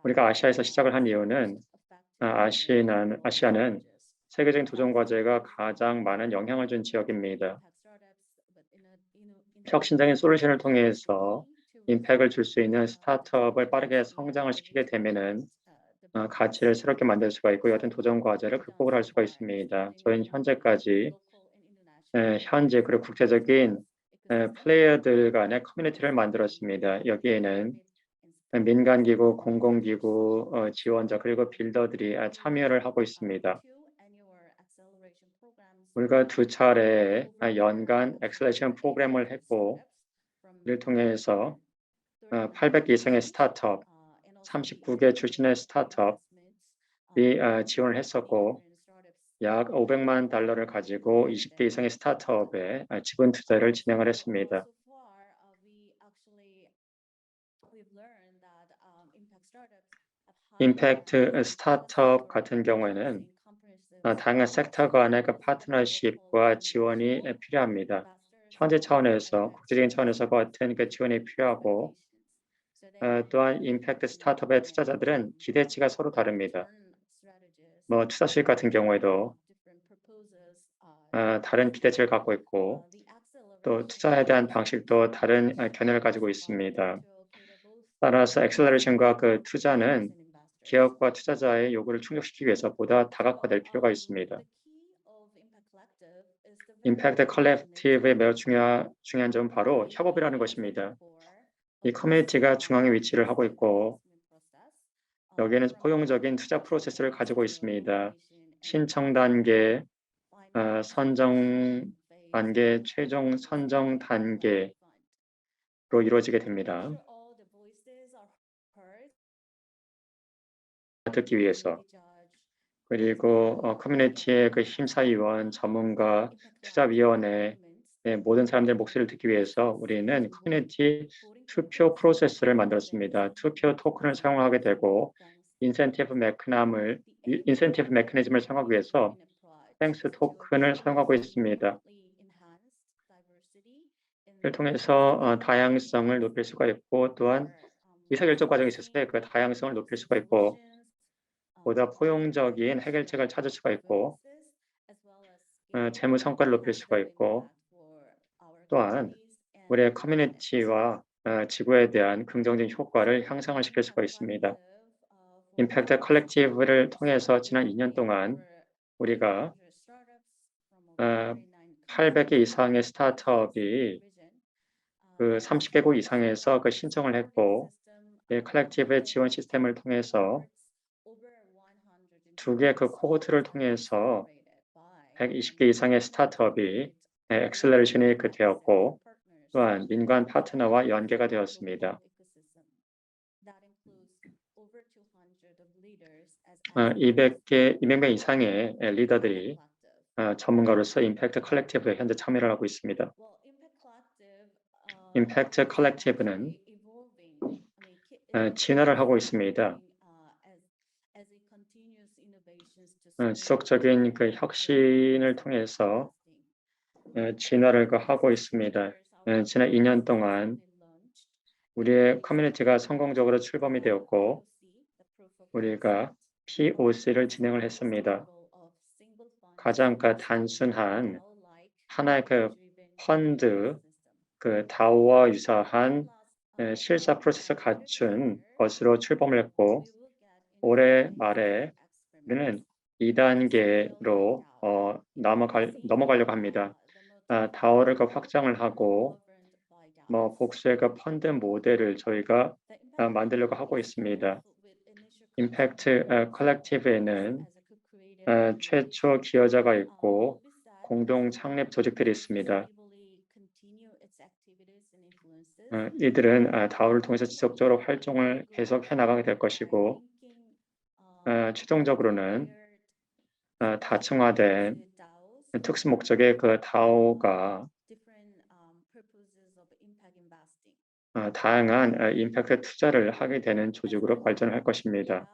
S3: 우리가 아시아에서 시작을 한 이유는 아시아는 세계적인 도전 과제가 가장 많은 영향을 준 지역입니다. 혁신적인 솔루션을 통해서 임팩트를 줄 수 있는 스타트업을 빠르게 성장을 시키게 되면은 가치를 새롭게 만들 수가 있고 어떤 도전 과제를 극복을 할 수가 있습니다. 저희는 현재까지 현지 그리고 국제적인 플레이어들 간의 커뮤니티를 만들었습니다. 여기에는 민간기구, 공공기구, 지원자 그리고 빌더들이 참여를 하고 있습니다. 우리가 2차례 연간 엑셀레이션 프로그램을 했고 이를 통해서 800개 이상의 스타트업, 39개 출신의 스타트업이 지원을 했었고 약 $500만 가지고 20개 이상의 스타트업에 지분 투자를 진행을 했습니다. 임팩트 스타트업 같은 경우에는 다양한 섹터 간의 그 파트너십과 지원이 필요합니다. 현재 차원에서 국제적인 차원에서 같은 그 지원이 필요하고 또한 임팩트 스타트업의 투자자들은 기대치가 서로 다릅니다. 투자 수익 같은 경우에도 다른 기대치를 갖고 있고 또 투자에 대한 방식도 다른 견해를 가지고 있습니다. 따라서 엑셀러레이션과 그 투자는 기업과 투자자의 요구를 충족시키기 위해서 보다 다각화될 필요가 있습니다. 임팩트 컬렉티브의 매우 중요한 점은 바로 협업이라는 것입니다. 이 커뮤니티가 중앙에 위치를 하고 있고 여기에는 포용적인 투자 프로세스를 가지고 있습니다. 신청 단계, 선정 단계, 최종 선정 단계로 이루어지게 됩니다. 듣기 위해서 그리고 커뮤니티의 그 심사위원, 전문가, 투자위원회 모든 사람들의 목소리를 듣기 위해서 우리는 커뮤니티 투표 프로세스를 만들었습니다. 투표 토큰을 사용하게 되고 인센티브 메커니즘을 사용하기 위해서 땡스 토큰을 사용하고 있습니다. 이를 통해서 다양성을 높일 수가 있고 또한 의사결정 과정에 있어서의 그 다양성을 높일 수가 있고 보다 포용적인 해결책을 찾을 수가 있고 재무 성과를 높일 수가 있고 또한 우리의 커뮤니티와 지구에 대한 긍정적인 효과를 향상을 시킬 수가 있습니다. 임팩트 컬렉티브를 통해서 지난 2년 동안 우리가 800개 이상의 스타트업이 그 30개국 이상에서 그 신청을 했고 컬렉티브의 지원 시스템을 통해서 2개 그 코호트를 통해서 120개 이상의 스타트업이 엑셀러레이션이 되었고 또한 민관 파트너와 연계가 되었습니다. 200명 이상의 리더들이 전문가로서 임팩트 컬렉티브에 현재 참여를 하고 있습니다. 임팩트 컬렉티브는 진화를 하고 있습니다. 지속적인 그 혁신을 통해서 진화를 하고 있습니다. 지난 2년 동안 우리의 커뮤니티가 성공적으로 출범이 되었고 우리가 POC를 진행을 했습니다. 가장 단순한 하나의 그 펀드, 그 DAO와 유사한 실사 프로세스를 갖춘 것으로 출범을 했고 올해 말에 우리는 2단계로 넘어가려고 합니다. DAO를 확장을 하고 복수의 펀드 모델을 저희가 만들려고 하고 있습니다. 임팩트 컬렉티브에는 최초 기여자가 있고 공동 창립 조직들이 있습니다. 이들은 DAO를 통해서 지속적으로 활동을 계속해 나가게 될 것이고 최종적으로는 다층화된 특수 목적의 그 DAO가 다양한 임팩트 투자를 하게 되는 조직으로 발전을 할 것입니다.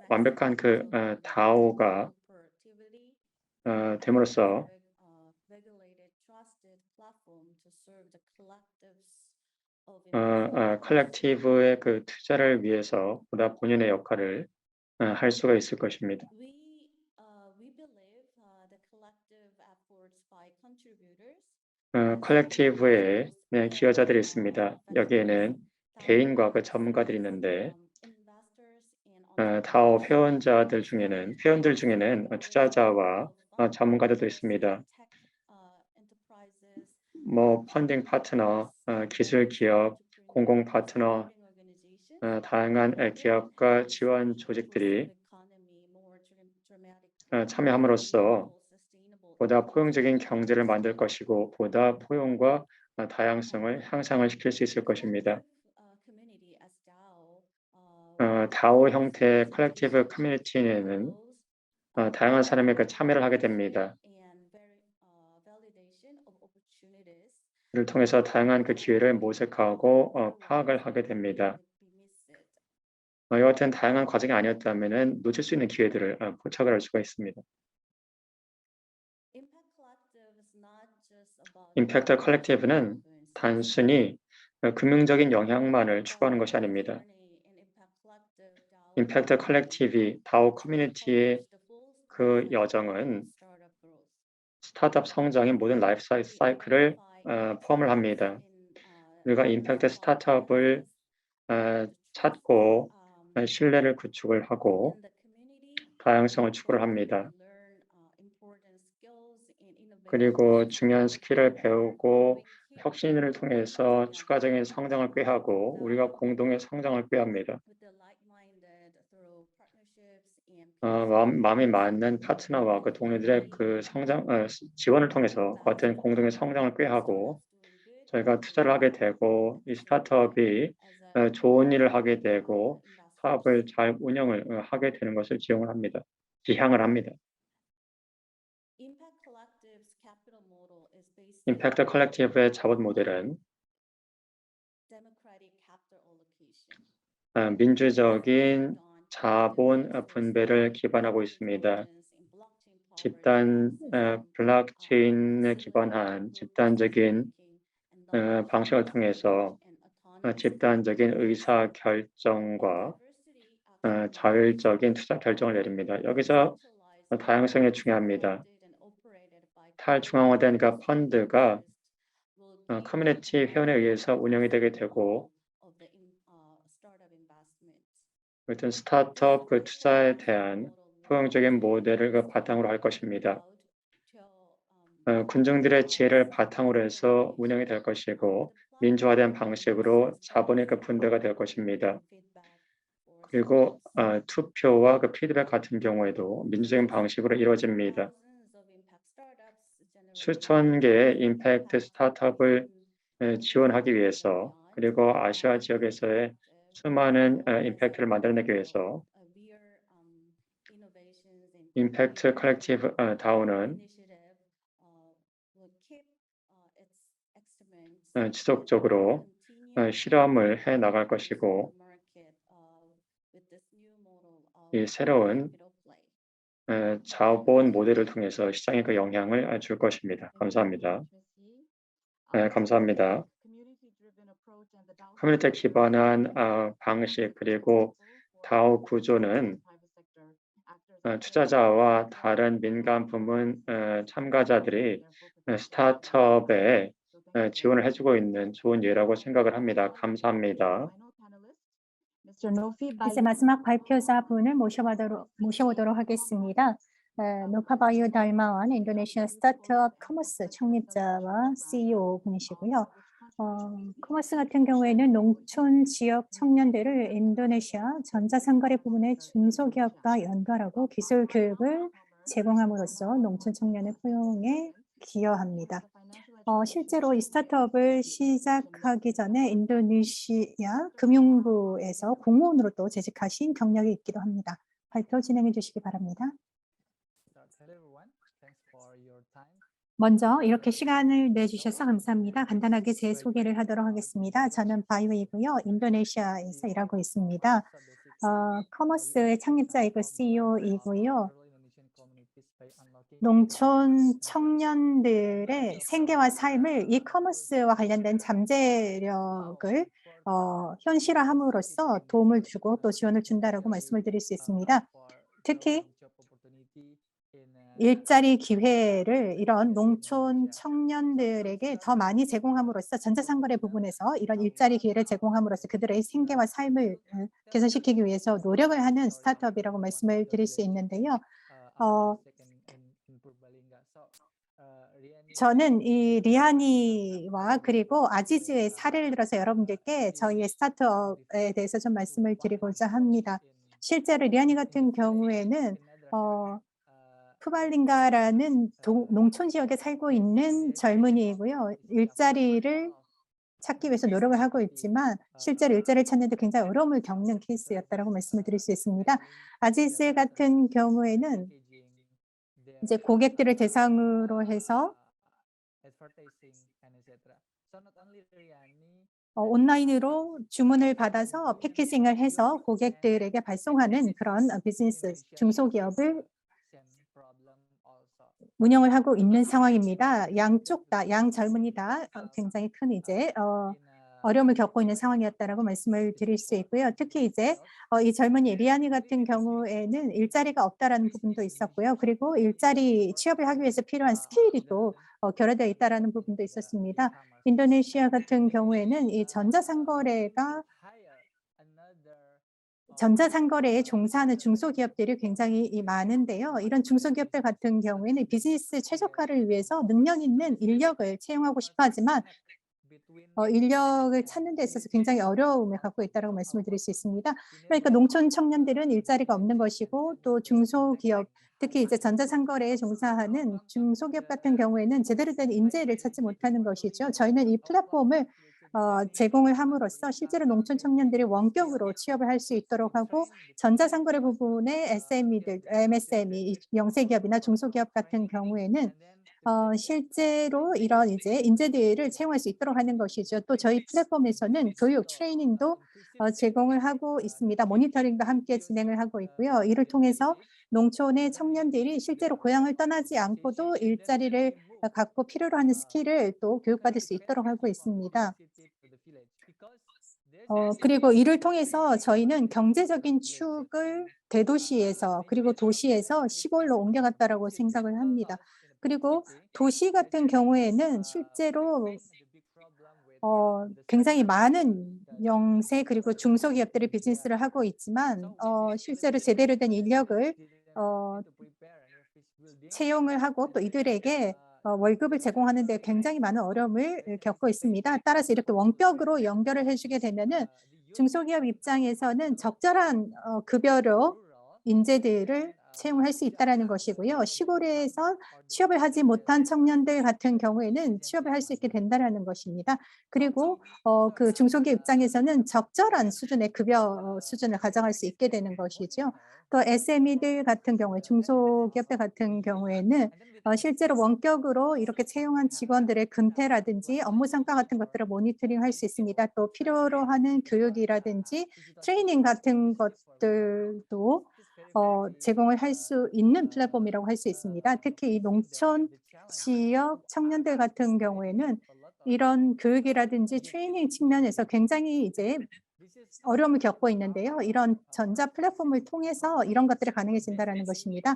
S3: 완벽한 그 DAO가 됨으로써 컬렉티브의 그 투자를 위해서 보다 본연의 역할을 할 수가 있을 것입니다. 컬렉티브에 기여자들이 있습니다. 여기에는 개인과 그 전문가들이 있는데 DAO 회원들 중에는 투자자와 전문가들도 있습니다. 펀딩 파트너, 기술 기업, 공공 파트너, 다양한 기업과 지원 조직들이 참여함으로써 보다 포용적인 경제를 만들 것이고 보다 포용과 다양성을 향상을 시킬 수 있을 것입니다. DAO 형태의 컬렉티브 커뮤니티는 다양한 사람이 참여를 하게 됩니다. 이를 통해서 다양한 그 기회를 모색하고 파악을 하게 됩니다. 이와 같은 다양한 과정이 아니었다면 놓칠 수 있는 기회들을 포착을 할 수가 있습니다. 임팩트 컬렉티브는 단순히 금융적인 영향만을 추구하는 것이 아닙니다. 임팩트 컬렉티브 다오 커뮤니티의 그 여정은 스타트업 성장의 모든 라이프 사이클을 포함을 합니다. 우리가 임팩트 스타트업을 찾고 신뢰를 구축을 하고 다양성을 추구를 합니다. 그리고 중요한 스킬을 배우고 혁신을 통해서 추가적인 성장을 꾀하고 우리가 공동의 성장을 꾀합니다. 마음이 맞는 파트너와 그 동료들의 그 성장 지원을 통해서 같은 공동의 성장을 꾀하고 저희가 투자를 하게 되고 이 스타트업이 좋은 일을 하게 되고 사업을 잘 운영을 하게 되는 것을 지향을 합니다. 임팩트 컬렉티브의 자본 모델은 민주적인 자본 분배를 기반하고 있습니다. 집단 블록체인에 기반한 집단적인 방식을 통해서 집단적인 의사 결정과 자율적인 투자 결정을 내립니다. 여기서 다양성이 중요합니다. 탈중앙화된 그 펀드가 커뮤니티 회원에 의해서 운영이 되게 되고 어떤 스타트업 그 투자에 대한 포용적인 모델을 그 바탕으로 할 것입니다. 군중들의 지혜를 바탕으로 해서 운영이 될 것이고 민주화된 방식으로 자본의 그 분배가 될 것입니다. 그리고 투표와 그 피드백 같은 경우에도 민주적인 방식으로 이루어집니다. 수천 개의 임팩트 스타트업을 지원하기 위해서 그리고 아시아 지역에서의 수많은 임팩트를 만들어내기 위해서 임팩트 컬렉티브 다오는 지속적으로 실험을 해 나갈 것이고 이 새로운 자본 모델을 통해서 시장에 그 영향을 줄 것입니다. 감사합니다. 네, 감사합니다. 커뮤니티에 기반한 방식 그리고 다오 구조는 투자자와 다른 민간 부문 참가자들이 스타트업에 지원을 해주고 있는 좋은 예라고 생각을 합니다. 감사합니다.
S2: 이제 마지막 발표자분을 모셔보도록 하겠습니다. 노파바이오 달마완 인도네시아 스타트업 커머스 창립자와 CEO 분이시고요. 커머스 같은 경우에는 농촌 지역 청년들을 인도네시아 전자상거래 부문의 중소기업과 연결하고 기술 교육을 제공함으로써 농촌 청년의 포용에 기여합니다. 실제로 이 스타트업을 시작하기 전에 인도네시아 금융부에서 공무원으로 또 재직하신 경력이 있기도 합니다. 발표 진행해 주시기 바랍니다. 먼저 이렇게 시간을 내주셔서 감사합니다. 간단하게 제 소개를 하도록 하겠습니다. 저는 바이웨이고요. 인도네시아에서 일하고 있습니다. 커머스의 창립자이고 CEO이고요. 농촌 청년들의 생계와 삶을 이커머스와 관련된 잠재력을 현실화함으로써 도움을 주고 또 지원을 준다라고 말씀을 드릴 수 있습니다. 특히 일자리 기회를 이런 농촌 청년들에게 더 많이 제공함으로써 전자상거래 부분에서 이런 일자리 기회를 제공함으로써 그들의 생계와 삶을 개선시키기 위해서 노력을 하는 스타트업이라고 말씀을 드릴 수 있는데요. 저는 이 리아니와 그리고 아지즈의 사례를 들어서 여러분들께 저희의 스타트업에 대해서 좀 말씀을 드리고자 합니다. 실제로 리아니 같은 경우에는 푸발링가라는 농촌 지역에 살고 있는 젊은이이고요. 일자리를 찾기 위해서 노력을 하고 있지만 실제로 일자리를 찾는데 굉장히 어려움을 겪는 케이스였다라고 말씀을 드릴 수 있습니다. 아지즈 같은 경우에는 이제 고객들을 대상으로 해서 온라인으로 주문을 받아서 패키징을 해서 고객들에게 발송하는 그런 비즈니스 중소기업을 운영을 하고 있는 상황입니다. 양쪽 다, 양 젊은이 다 굉장히 큰 이제 어려움을 겪고 있는 상황이었다라고 말씀을 드릴 수 있고요. 특히 이제 이 젊은이 리안이 같은 경우에는 일자리가 없다라는 부분도 있었고요. 그리고 일자리 취업을 하기 위해서 필요한 스킬이 또 결여되어 있다라는 부분도 있었습니다. 인도네시아 같은 경우에는 이 전자상거래에 종사하는 중소기업들이 굉장히 많은데요. 이런 중소기업들 같은 경우에는 비즈니스 최적화를 위해서 능력 있는 인력을 채용하고 싶어 하지만 인력을 찾는 데 있어서 굉장히 어려움을 갖고 있다고 말씀을 드릴 수 있습니다. 그러니까 농촌 청년들은 일자리가 없는 것이고 또 중소기업, 특히 이제 전자상거래에 종사하는 중소기업 같은 경우에는 제대로 된 인재를 찾지 못하는 것이죠. 저희는 이 플랫폼을 제공을 함으로써 실제로 농촌 청년들이 원격으로 취업을 할 수 있도록 하고 전자상거래 부분의 SME들, MSME, 영세기업이나 중소기업 같은 경우에는 실제로 이런 이제 인재들을 채용할 수 있도록 하는 것이죠. 또 저희 플랫폼에서는 교육, 트레이닝도 제공을 하고 있습니다. 모니터링도 함께 진행을 하고 있고요. 이를 통해서 농촌의 청년들이 실제로 고향을 떠나지 않고도 일자리를 갖고 필요로 하는 스킬을 또 교육받을 수 있도록 하고 있습니다. 그리고 이를 통해서 저희는 경제적인 축을 대도시에서 그리고 도시에서 시골로 옮겨갔다라고 생각을 합니다. 그리고 도시 같은 경우에는 실제로 굉장히 많은 영세 그리고 중소기업들이 비즈니스를 하고 있지만 실제로 제대로 된 인력을 채용을 하고 또 이들에게 월급을 제공하는 데 굉장히 많은 어려움을 겪고 있습니다. 따라서 이렇게 원격으로 연결을 해주게 되면은 중소기업 입장에서는 적절한 급여로 인재들을 채용할 수 있다는 것이고요. 시골에서 취업을 하지 못한 청년들 같은 경우에는 취업을 할 수 있게 된다는 것입니다. 그리고 그 중소기업 입장에서는 적절한 수준의 급여 수준을 가정할 수 있게 되는 것이죠. 또 SME들 같은 경우에 중소기업들 같은 경우에는 실제로 원격으로 이렇게 채용한 직원들의 근태라든지 업무 성과 같은 것들을 모니터링할 수 있습니다. 또 필요로 하는 교육이라든지 트레이닝 같은 것들도 제공을 할 수 있는 플랫폼이라고 할 수 있습니다. 특히 이 농촌 지역 청년들 같은 경우에는 이런 교육이라든지 트레이닝 측면에서 굉장히 이제 어려움을 겪고 있는데요. 이런 전자 플랫폼을 통해서 이런 것들이 가능해진다는 것입니다.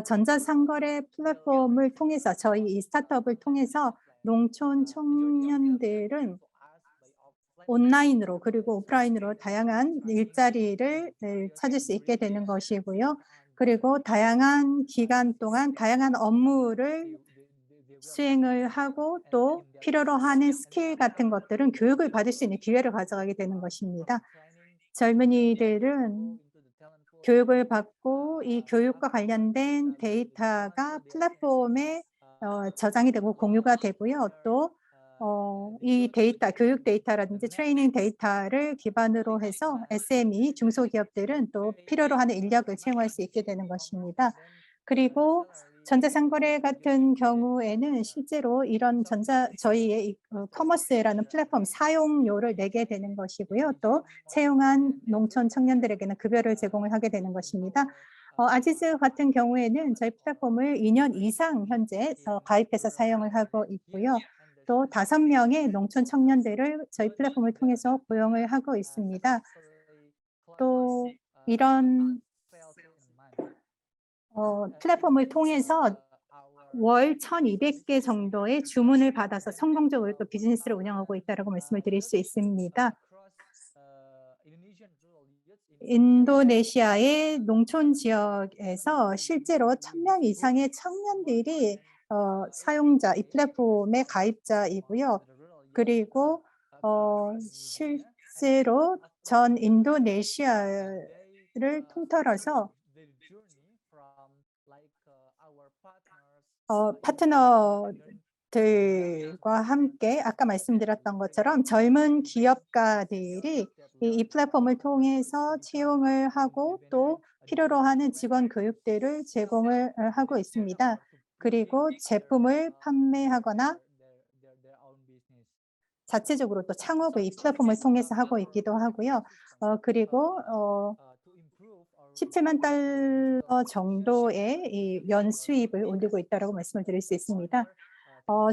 S2: 전자상거래 플랫폼을 통해서 저희 이 스타트업을 통해서 농촌 청년들은 온라인으로 그리고 오프라인으로 다양한 일자리를 찾을 수 있게 되는 것이고요. 그리고 다양한 기간 동안 다양한 업무를 수행을 하고 또 필요로 하는 스킬 같은 것들은 교육을 받을 수 있는 기회를 가져가게 되는 것입니다. 젊은이들은 교육을 받고 이 교육과 관련된 데이터가 플랫폼에 저장이 되고 공유가 되고요. 또 이 데이터, 교육 데이터라든지 트레이닝 데이터를 기반으로 해서 SME, 중소기업들은 또 필요로 하는 인력을 채용할 수 있게 되는 것입니다. 그리고 전자상거래 같은 경우에는 실제로 이런 저희의 커머스라는 플랫폼 사용료를 내게 되는 것이고요. 또 채용한 농촌 청년들에게는 급여를 제공을 하게 되는 것입니다. 아지즈 같은 경우에는 저희 플랫폼을 2년 이상 현재 가입해서 사용을 하고 있고요. 또 5명의 농촌 청년들을 저희 플랫폼을 통해서 고용을 하고 있습니다. 또 이런 플랫폼을 통해서 월 1,200개 정도의 주문을 받아서 성공적으로 또 비즈니스를 운영하고 있다고 말씀을 드릴 수 있습니다. 인도네시아의 농촌 지역에서 실제로 1,000명 이상의 청년들이 사용자, 이 플랫폼의 가입자이고요. 그리고 실제로 전 인도네시아를 통틀어서 파트너들과 함께 아까 말씀드렸던 것처럼 젊은 기업가들이 이 플랫폼을 통해서 채용을 하고 또 필요로 하는 직원 교육들을 제공을 하고 있습니다. 그리고 제품을 판매하거나 자체적으로 또 창업을 이 플랫폼을 통해서 하고 있기도 하고요. 그리고 17만 달러 정도의 이 연수입을 올리고 있다고 말씀을 드릴 수 있습니다.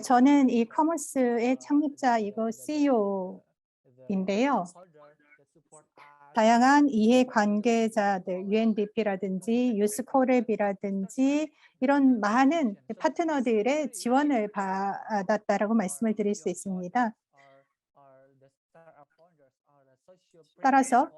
S2: 저는 이 커머스의 창립자이고 CEO이고요. 인데요. 다양한 이해관계자들, UNDP라든지 유스코랩이라든지 이런 많은 파트너들의 지원을 받았다라고 말씀을 드릴 수 있습니다. 따라서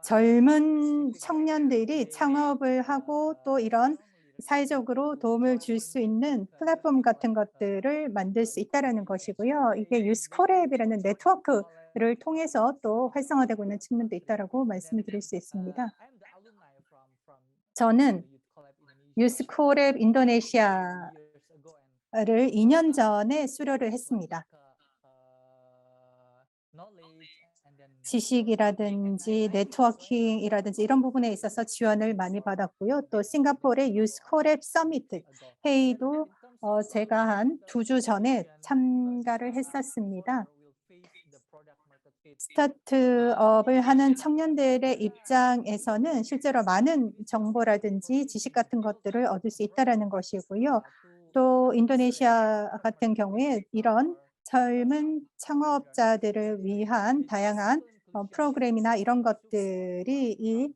S2: 젊은 청년들이 창업을 하고 또 이런 사회적으로 도움을 줄 수 있는 플랫폼 같은 것들을 만들 수 있다는 것이고요. 이게 유스코랩이라는 네트워크를 통해서 또 활성화되고 있는 측면도 있다고 말씀을 드릴 수 있습니다. 저는 유스코랩 인도네시아를 2년 전에 수료를 했습니다. 지식이라든지 네트워킹이라든지 이런 부분에 있어서 지원을 많이 받았고요. 또 싱가포르의 유스코랩 서미트 회의도 제가 한 2주 전에 참가를 했었습니다. 스타트업을 하는 청년들의 입장에서는 실제로 많은 정보라든지 지식 같은 것들을 얻을 수 있다는 것이고요. 또 인도네시아 같은 경우에 이런 젊은 창업자들을 위한 다양한 프로그램이나 이런 것들이 이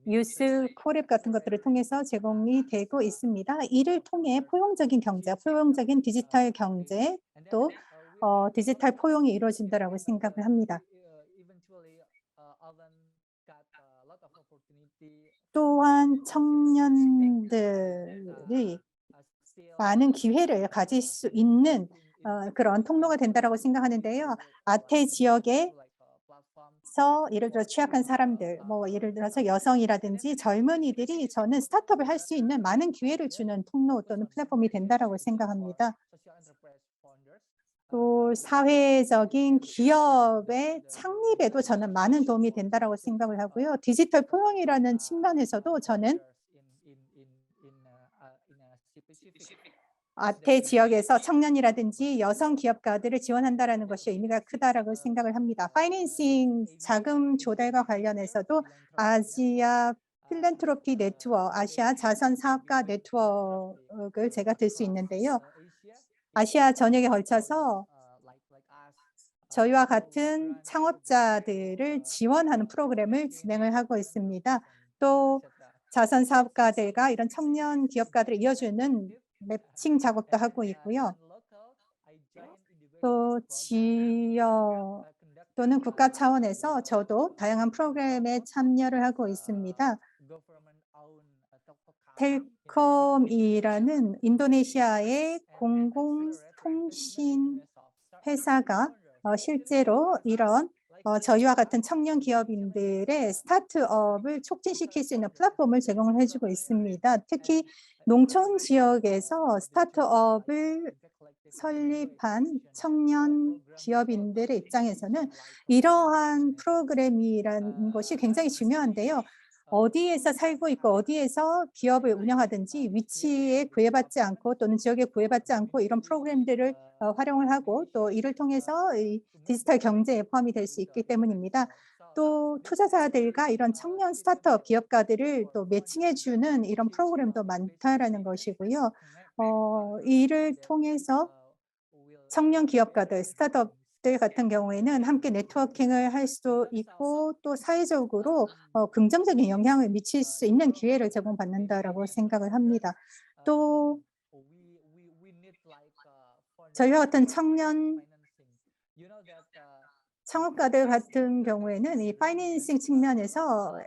S2: 유스코랩 같은 것들을 통해서 제공이 되고 있습니다. 이를 통해 포용적인 경제, 포용적인 디지털 경제, 또 디지털 포용이 이루어진다고 생각을 합니다. 또한 청년들이 많은 기회를 가질 수 있는 그런 통로가 된다고 생각하는데요. 아태 지역에서 예를 들어 취약한 사람들, 예를 들어서 여성이라든지 젊은이들이 저는 스타트업을 할 수 있는 많은 기회를 주는 통로 또는 플랫폼이 된다고 생각합니다. 또 사회적인 기업의 창립에도 저는 많은 도움이 된다고 생각을 하고요. 디지털 포용이라는 측면에서도 저는 아태 지역에서 청년이라든지 여성 기업가들을 지원한다는 것이 의미가 크다라고 생각을 합니다. 파이낸싱 자금 조달과 관련해서도 아시아 필랜트로피 네트워크, 아시아 자선 사업가 네트워크를 제가 들 수 있는데요. 아시아 전역에 걸쳐서 저희와 같은 창업자들을 지원하는 프로그램을 진행을 하고 있습니다. 또 자선 사업가들과 이런 청년 기업가들을 이어주는 매칭 작업도 하고 있고요. 또 지역 또는 국가 차원에서 저도 다양한 프로그램에 참여를 하고 있습니다. 텔콤이라는 인도네시아의 공공통신 회사가 실제로 이런 저희와 같은 청년 기업인들의 스타트업을 촉진시킬 수 있는 플랫폼을 제공을 해주고 있습니다. 특히 농촌 지역에서 스타트업을 설립한 청년 기업인들의 입장에서는 이러한 프로그램이라는 것이 굉장히 중요한데요. 어디에서 살고 있고 어디에서 기업을 운영하든지 위치에 구애받지 않고 또는 지역에 구애받지 않고 이런 프로그램들을 활용을 하고 또 이를 통해서 이 디지털 경제에 포함이 될 수 있기 때문입니다. 또 투자자들과 이런 청년 스타트업 기업가들을 또 매칭해주는 이런 프로그램도 많다라는 것이고요. 이를 통해서 청년 기업가들, 스타트업들 같은 경우에는 함께 네트워킹을 할 수도 있고 또 사회적으로 긍정적인 영향을 미칠 수 있는 기회를 제공받는다라고 생각을 합니다. 또 저희와 같은 청년 창업가들 같은 경우에는 이 파이낸싱 측면에서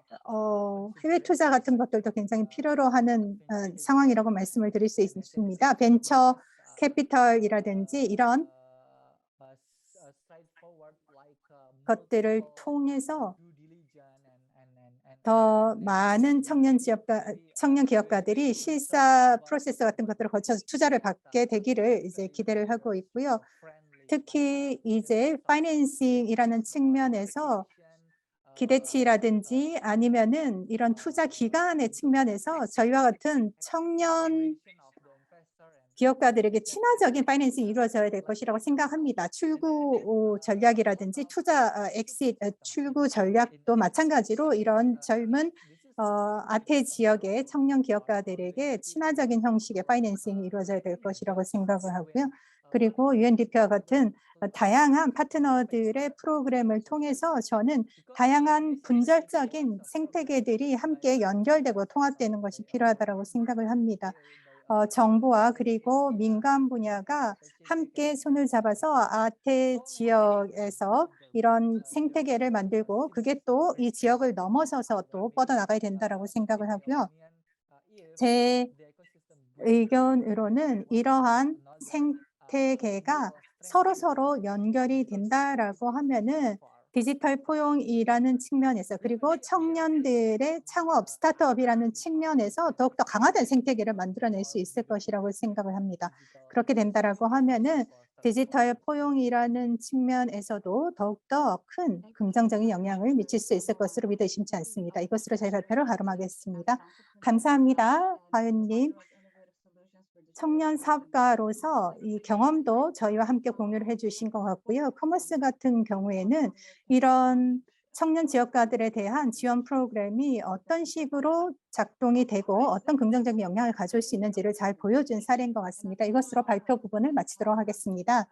S2: 해외 투자 같은 것들도 굉장히 필요로 하는 상황이라고 말씀을 드릴 수 있습니다. 벤처 캐피털이라든지 이런 것들을 통해서 더 많은 청년 기업가들이 실사 프로세스 같은 것들을 거쳐서 투자를 받게 되기를 이제 기대를 하고 있고요. 특히 이제 파이낸싱이라는 측면에서 기대치라든지 아니면은 이런 투자 기간의 측면에서 저희와 같은 청년 기업가들에게 친화적인 파이낸싱이 이루어져야 될 것이라고 생각합니다. 출구 전략이라든지 투자 엑싯 출구 전략도 마찬가지로 이런 젊은 아태 지역의 청년 기업가들에게 친화적인 형식의 파이낸싱이 이루어져야 될 것이라고 생각을 하고요. 그리고 UNDP와 같은 다양한 파트너들의 프로그램을 통해서 저는 다양한 분절적인 생태계들이 함께 연결되고 통합되는 것이 필요하다고 생각을 합니다. 정부와 그리고 민간 분야가 함께 손을 잡아서 아태 지역에서 이런 생태계를 만들고 그게 또 이 지역을 넘어서서 또 뻗어나가야 된다라고 생각을 하고요. 제 의견으로는 이러한 생태계가 서로 연결이 된다라고 하면은 디지털 포용이라는 측면에서 그리고 청년들의 창업, 스타트업이라는 측면에서 더욱더 강화된 생태계를 만들어낼 수 있을 것이라고 생각을 합니다. 그렇게 된다라고 하면은 디지털 포용이라는 측면에서도 더욱더 큰 긍정적인 영향을 미칠 수 있을 것으로 믿어 의심치 않습니다. 이것으로 제 발표를 가름하겠습니다. 감사합니다, 하윤님. 청년 사업가로서 이 경험도 저희와 함께 공유를 해주신 것 같고요. 커머스 같은 경우에는 이런 청년 지역가들에 대한 지원 프로그램이 어떤 식으로 작동이 되고 어떤 긍정적인 영향을 가져올 수 있는지를 잘 보여준 사례인 것 같습니다. 이것으로 발표 부분을 마치도록 하겠습니다.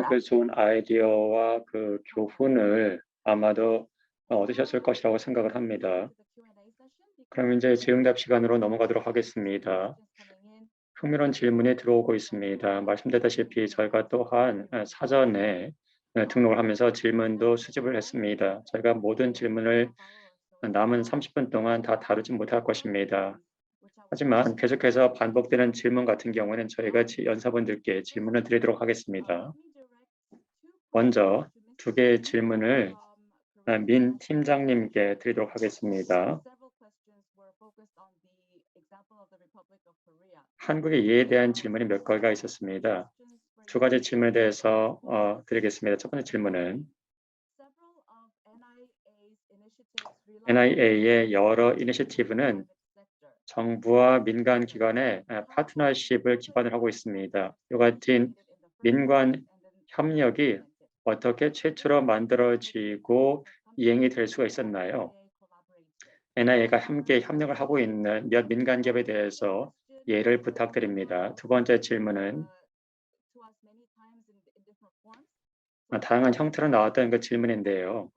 S3: 그 좋은 아이디어와 그 교훈을 아마도 얻으셨을 것이라고 생각을 합니다. 그럼 이제 질의응답 시간으로 넘어가도록 하겠습니다. 흥미로운 질문이 들어오고 있습니다. 말씀드렸다시피 저희가 또한 사전에 등록을 하면서 질문도 수집을 했습니다. 저희가 모든 질문을 남은 30분 동안 다 다루지 못할 것입니다. 하지만 계속해서 반복되는 질문 같은 경우는 저희가 연사분들께 질문을 드리도록 하겠습니다. 먼저 2개의 질문을 민 팀장님께 드리도록 하겠습니다. 한국의 예에 대한 질문이 몇 가지가 있었습니다. 2가지 질문에 대해서 드리겠습니다. 첫 번째 질문은 NIA의 여러 이니셔티브는 정부와 민간 기관의 파트너십을 기반으로 하고 있습니다. 이 같은 민관 협력이 어떻게 최초로 만들어지고 이행이 될 수가 있었나요? NIA가 함께 협력을 하고 있는 몇 민간 기업에 대해서 예를 부탁드립니다. 2번째 질문은 다양한 형태로 나왔던 그 질문인데요.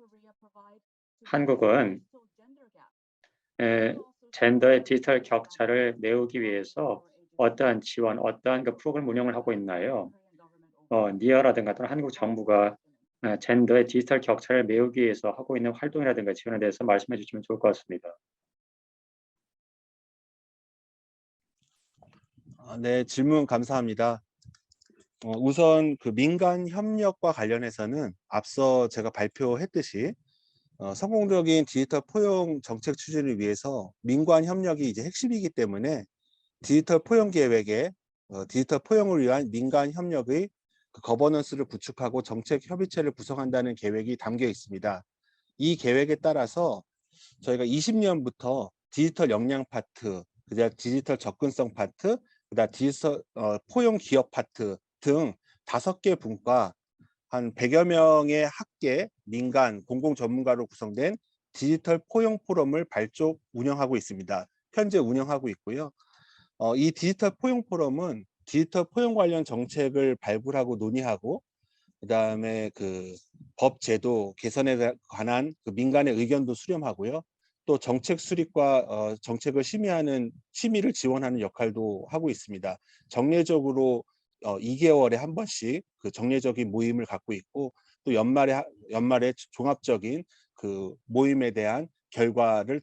S3: 한국은 젠더의 디지털 격차를 메우기 위해서 어떠한 지원, 어떠한 그 프로그램 운영을 하고 있나요? 니어라든가 또는 한국 정부가 젠더의 디지털 격차를 메우기 위해서 하고 있는 활동이라든가 지원에 대해서 말씀해 주시면 좋을 것 같습니다.
S4: 네, 질문 감사합니다. 우선 그 민간 협력과 관련해서는 앞서 제가 발표했듯이 성공적인 디지털 포용 정책 추진을 위해서 민관 협력이 이제 핵심이기 때문에 디지털 포용 계획에 디지털 포용을 위한 민간 협력의 그 거버넌스를 구축하고 정책 협의체를 구성한다는 계획이 담겨 있습니다. 이 계획에 따라서 저희가 20년부터 디지털 역량 파트, 그다음 디지털 접근성 파트, 그다음 디지털 포용 기업 파트 등 5개 분과 한 100여 명의 학계, 민간, 공공 전문가로 구성된 디지털 포용 포럼을 발족 운영하고 있습니다. 현재 운영하고 있고요. 이 디지털 포용 포럼은 디지털 포용 관련 정책을 발굴하고 논의하고 그다음에 그 법 제도 개선에 관한 그 민간의 의견도 수렴하고요. 또 정책 수립과 정책을 심의를 지원하는 역할도 하고 있습니다. 정례적으로 2개월에 한 번씩 그 정례적인 모임을 갖고 있고 또 연말에 종합적인 그 모임에 대한 결과를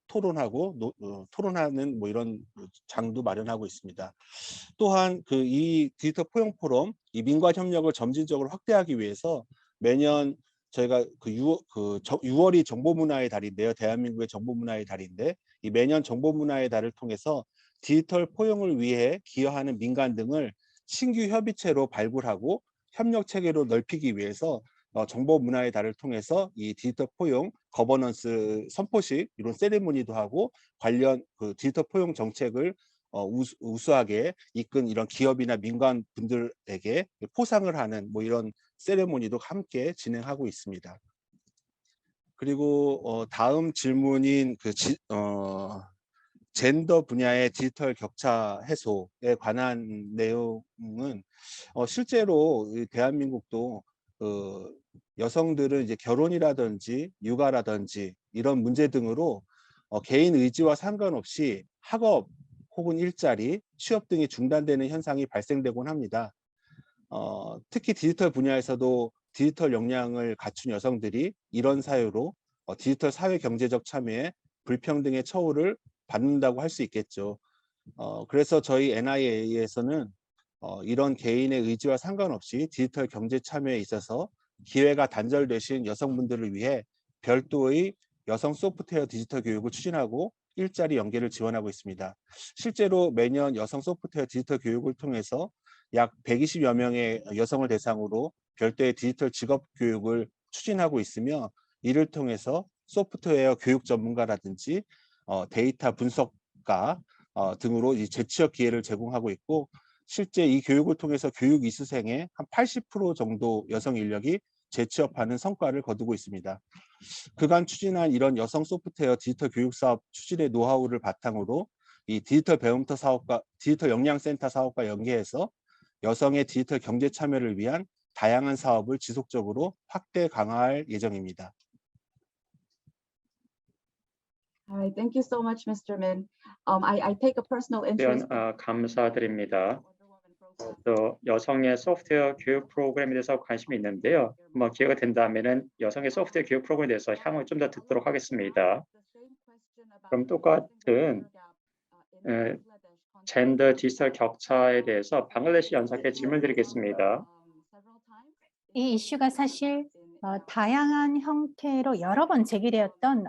S4: 토론하는 뭐 이런 장도 마련하고 있습니다. 또한 그 이 디지털 포용 포럼 이 민관 협력을 점진적으로 확대하기 위해서 매년 저희가 6월이 정보문화의 달인데요. 대한민국의 정보문화의 달인데 이 매년 정보문화의 달을 통해서 디지털 포용을 위해 기여하는 민간 등을 신규 협의체로 발굴하고 협력 체계로 넓히기 위해서 정보문화의 달을 통해서 이 디지털 포용 거버넌스 선포식 이런 세리머니도 하고 관련 그 디지털 포용 정책을 우수하게 이끈 이런 기업이나 민간 분들에게 포상을 하는 뭐 이런 세레모니도 함께 진행하고 있습니다. 그리고 다음 질문인 젠더 분야의 디지털 격차 해소에 관한 내용은 실제로 이 대한민국도 여성들은 이제 결혼이라든지 육아라든지 이런 문제 등으로 개인 의지와 상관없이 학업 혹은 일자리, 취업 등이 중단되는 현상이 발생되곤 합니다. 특히 디지털 분야에서도 디지털 역량을 갖춘 여성들이 이런 사유로 디지털 사회 경제적 참여에 불평등의 처우를 받는다고 할 수 있겠죠. 그래서 저희 NIA에서는 이런 개인의 의지와 상관없이 디지털 경제 참여에 있어서 기회가 단절되신 여성분들을 위해 별도의 여성 소프트웨어 디지털 교육을 추진하고 일자리 연계를 지원하고 있습니다. 실제로 매년 여성 소프트웨어 디지털 교육을 통해서 약 120여 명의 여성을 대상으로 별도의 디지털 직업 교육을 추진하고 있으며 이를 통해서 소프트웨어 교육 전문가라든지 데이터 분석가 등으로 이 재취업 기회를 제공하고 있고 실제 이 교육을 통해서 교육 이수생의 한 80% 정도 여성 인력이 재취업하는 성과를 거두고 있습니다. 그간 추진한 이런 여성 소프트웨어 디지털 교육 사업 추진의 노하우를 바탕으로 이 디지털 배움터 사업과 디지털 역량센터 사업과 연계해서 여성의 디지털 경제 참여를 위한 다양한 사업을 지속적으로 확대 강화할 예정입니다.
S1: All right, thank you so much, Mr. Min. I take a personal interest.
S3: 감사드립니다. 또 여성의 소프트웨어 교육 프로그램에 대해서 관심이 있는데요. 뭐 기회가 된다면은 여성의 소프트웨어 교육 프로그램에 대해서 향후 좀 더 듣도록 하겠습니다. 그럼 똑같은 젠더 디지털 격차에 대해서 방글라데시 연사께 질문 드리겠습니다.
S2: 이 이슈가 사실 다양한 형태로 여러 번 제기되었던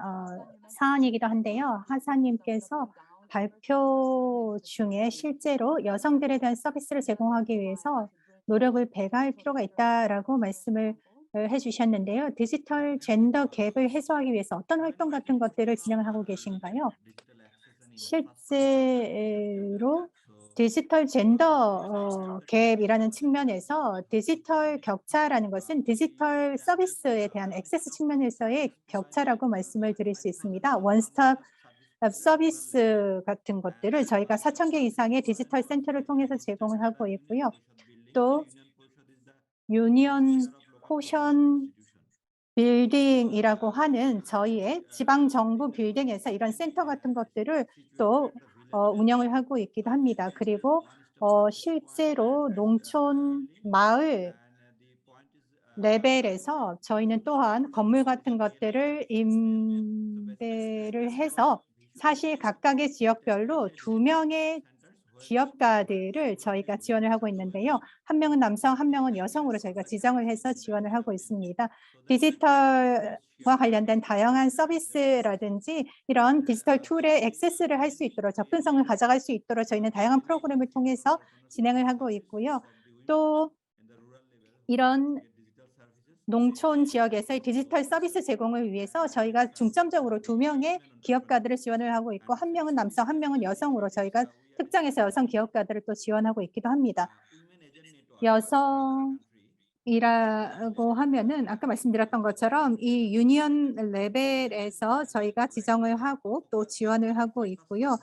S2: 사안이기도 한데요. 하사님께서 발표 중에 실제로 여성들에 대한 서비스를 제공하기 위해서 노력을 배가할 필요가 있다라고 말씀을 해주셨는데요. 디지털 젠더 갭을 해소하기 위해서 어떤 활동 같은 것들을 진행하고 계신가요? 실제로 디지털 젠더 갭이라는 측면에서 디지털 격차라는 것은 디지털 서비스에 대한 액세스 측면에서의 격차라고 말씀을 드릴 수 있습니다. 원스톱 서비스 같은 것들을 저희가 4,000개 이상의 디지털 센터를 통해서 제공을 하고 있고요. 또 유니언 포션 빌딩이라고 하는 저희의 지방정부 빌딩에서 이런 센터 같은 것들을 또 운영을 하고 있기도 합니다. 그리고 실제로 농촌 마을 레벨에서 저희는 또한 건물 같은 것들을 임대를 해서 사실 각각의 지역별로 2명의 기업가들을 저희가 지원을 하고 있는데요. 한 명은 남성, 한 명은 여성으로 저희가 지정을 해서 지원을 하고 있습니다. 디지털과 관련된 다양한 서비스라든지 이런 디지털 툴에 액세스를 할 수 있도록 접근성을 가져갈 수 있도록 저희는 다양한 프로그램을 통해서 진행을 하고 있고요. 또 이런 농촌 지역에서의 디지털 서비스 제공을 위해서 저희가 중점적으로 2명의 기업가들을 지원을 하고 있고 한 명은 남성, 한 명은 여성으로 저희가 특정해서 여성 기업가들을 또 지원하고 있기도 합니다. 여성이라고 하면은 아까 말씀드렸던 것처럼 이 유니언 레벨에서 저희가 지정을 하고 또 지원을 하고 있고요.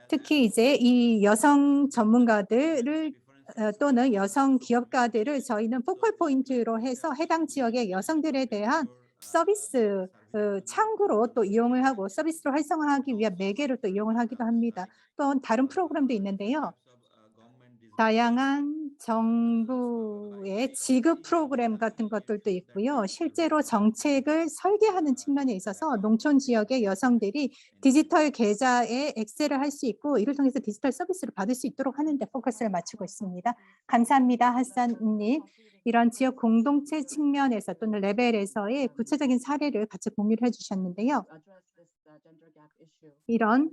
S2: 특히 이제 이 여성 전문가들을 또는 여성 기업가들을 저희는 포컬 포인트로 해서 해당 지역의 여성들에 대한 서비스 창구로 또 이용을 하고 서비스로 활성화하기 위한 매개로 또 이용을 하기도 합니다. 또 다른 프로그램도 있는데요. 다양한 정부의 지급 프로그램 같은 것들도 있고요. 실제로 정책을 설계하는 측면에 있어서 농촌 지역의 여성들이 디지털 계좌에 액세스를 할 수 있고 이를 통해서 디지털 서비스를 받을 수 있도록 하는 데 포커스를 맞추고 있습니다. 감사합니다. 하산님. 이런 지역 공동체 측면에서 또는 레벨에서의 구체적인 사례를 같이 공유를 해주셨는데요. 이런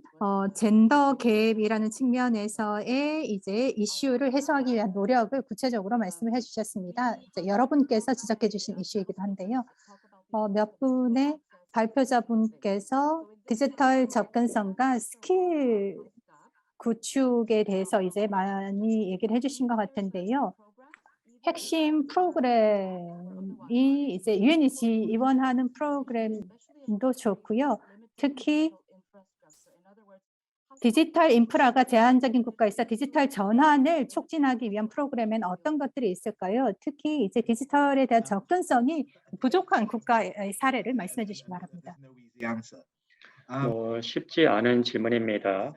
S2: 젠더 갭이라는 측면에서의 이제 이슈를 해소하기 위한 노력을 구체적으로 말씀을 해주셨습니다. 이제 여러분께서 지적해 주신 이슈이기도 한데요. 몇 분의 발표자분께서 디지털 접근성과 스킬 구축에 대해서 이제 많이 얘기를 해주신 것 같은데요. 핵심 프로그램이 이제 유엔이 지원하는 프로그램도 좋고요. 특히 디지털 인프라가 제한적인 국가에서 디지털 전환을 촉진하기 위한 프로그램에는 어떤 것들이 있을까요? 특히 이제 디지털에 대한 접근성이 부족한 국가의 사례를 말씀해 주시기 바랍니다.
S3: 쉽지 않은 질문입니다.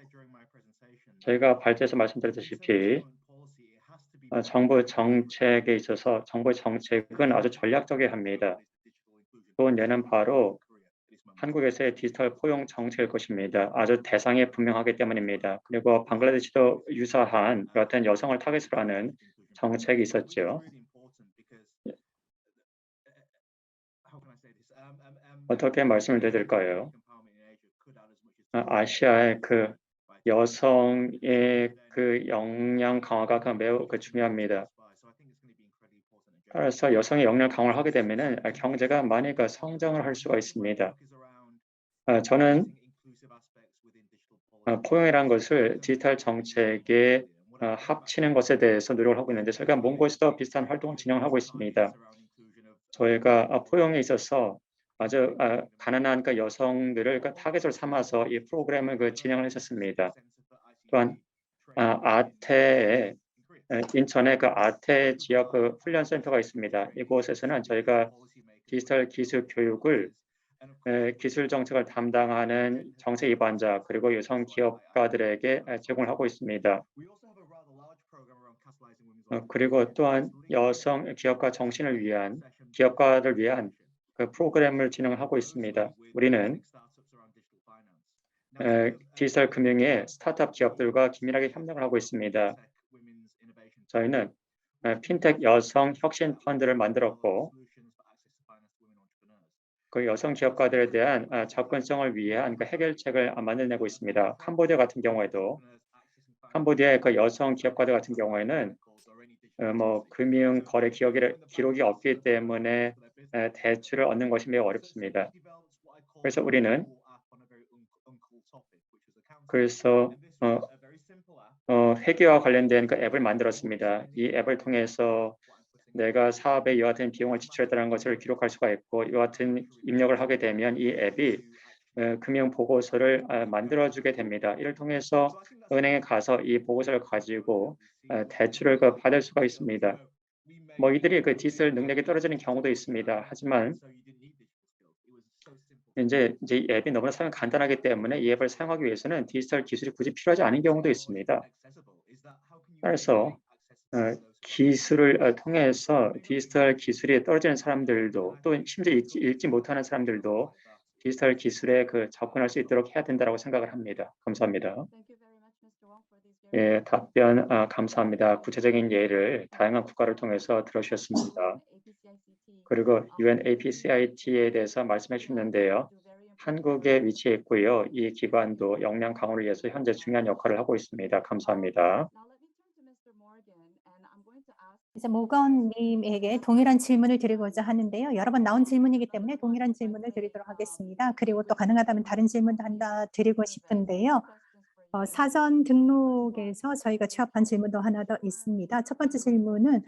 S3: 제가 발제에서 말씀드렸다시피 정부 정책에 있어서 정부 정책은 아주 전략적이어야 합니다. 또 얘는 바로 한국에서의 디지털 포용 정책일 것입니다. 아주 대상이 분명하기 때문입니다. 그리고 방글라데시도 유사한 어떤 여성을 타겟으로 하는 정책이 있었죠. 어떻게 말씀을 드릴까요? 아시아의 그 여성의 그 역량 강화가 매우 중요합니다. 따라서 여성의 역량 강화를 하게 되면은 경제가 많이 성장을 할 수가 있습니다. 저는 포용이라는 것을 디지털 정책에 합치는 것에 대해서 노력을 하고 있는데 저희가 몽고에서도 비슷한 활동을 진행하고 있습니다. 저희가 포용에 있어서 아주 가난한 여성들을 타겟으로 삼아서 이 프로그램을 진행을 했었습니다. 또한 아태에 인천에 아태 지역 훈련센터가 있습니다. 이곳에서는 저희가 디지털 기술 교육을 기술 정책을 담당하는 정책 입안자 그리고 여성 기업가들에게 제공을 하고 있습니다. 그리고 또한 여성 기업가 정신을 위한 기업가를 위한 그 프로그램을 진행하고 있습니다. 우리는 디지털 금융의 스타트업 기업들과 긴밀하게 협력을 하고 있습니다. 저희는 핀텍 여성 혁신 펀드를 만들었고 그 여성 기업가들에 대한 접근성을 위한 해결책을 만들어내고 있습니다. 캄보디아 같은 경우에도 캄보디아의 여성 기업가들 같은 경우에는 금융 거래 기록이 없기 때문에 대출을 얻는 것이 매우 어렵습니다. 그래서 우리는 회계와 관련된 앱을 만들었습니다. 이 앱을 통해서 내가 사업에 이와 같은 비용을 지출했다는 것을 기록할 수가 있고 이와 같은 입력을 하게 되면 이 앱이 금융 보고서를 만들어주게 됩니다. 이를 통해서 은행에 가서 이 보고서를 가지고 대출을 받을 수가 있습니다. 이들이 디지털 능력이 떨어지는 경우도 있습니다. 하지만 이제 이 앱이 너무나 사용 간단하기 때문에 이 앱을 사용하기 위해서는 디지털 기술이 굳이 필요하지 않은 경우도 있습니다. 따라서 기술을 통해서 디지털 기술이 떨어지는 사람들도 또 심지어 읽지 못하는 사람들도 디지털 기술에 접근할 수 있도록 해야 된다고 생각을 합니다. 감사합니다. 예, 답변 감사합니다. 구체적인 예를 다양한 국가를 통해서 들어주셨습니다. 그리고 UNAPCIT에 대해서 말씀해 주셨는데요. 한국에 위치해 있고요. 이 기관도 역량 강화를 위해서 현재 중요한 역할을 하고 있습니다. 감사합니다.
S2: 이제 모건님에게 동일한 질문을 드리고자 하는데요. 여러 번 나온 질문이기 때문에 동일한 질문을 드리도록 하겠습니다. 그리고 또 가능하다면 다른 질문도 하나 드리고 싶은데요. 사전 등록에서 저희가 취합한 질문도 하나 더 있습니다. 첫 번째 질문은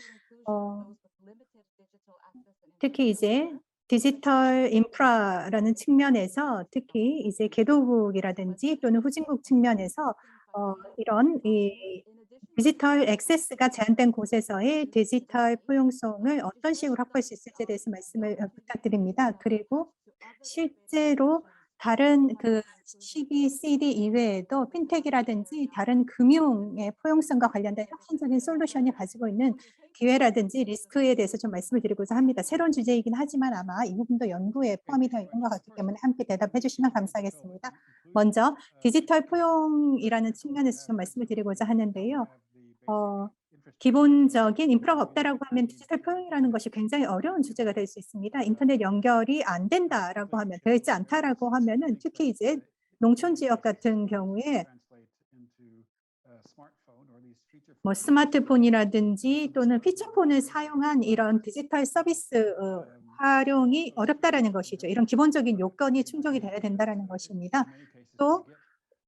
S2: 특히 이제 디지털 인프라라는 측면에서 특히 이제 개도국이라든지 또는 후진국 측면에서 이런 디지털 액세스가 제한된 곳에서의 디지털 포용성을 어떤 식으로 확보할 수 있을지에 대해서 말씀을 부탁드립니다. 그리고 실제로 다른 CBCD 이외에도 핀텍이라든지 다른 금융의 포용성과 관련된 혁신적인 솔루션이 가지고 있는 기회라든지 리스크에 대해서 좀 말씀을 드리고자 합니다. 새로운 주제이긴 하지만 아마 이 부분도 연구에 포함이 되어 있는 것 같기 때문에 함께 대답해 주시면 감사하겠습니다. 먼저 디지털 포용이라는 측면에서 좀 말씀을 드리고자 하는데요. 기본적인 인프라가 없다라고 하면 디지털 포용이라는 것이 굉장히 어려운 주제가 될 수 있습니다. 인터넷 연결이 안 된다라고 하면, 되어 있지 않다라고 하면은 특히 이제 농촌 지역 같은 경우에 스마트폰이라든지 또는 피처폰을 사용한 이런 디지털 서비스 활용이 어렵다라는 것이죠. 이런 기본적인 요건이 충족이 돼야 된다라는 것입니다. 또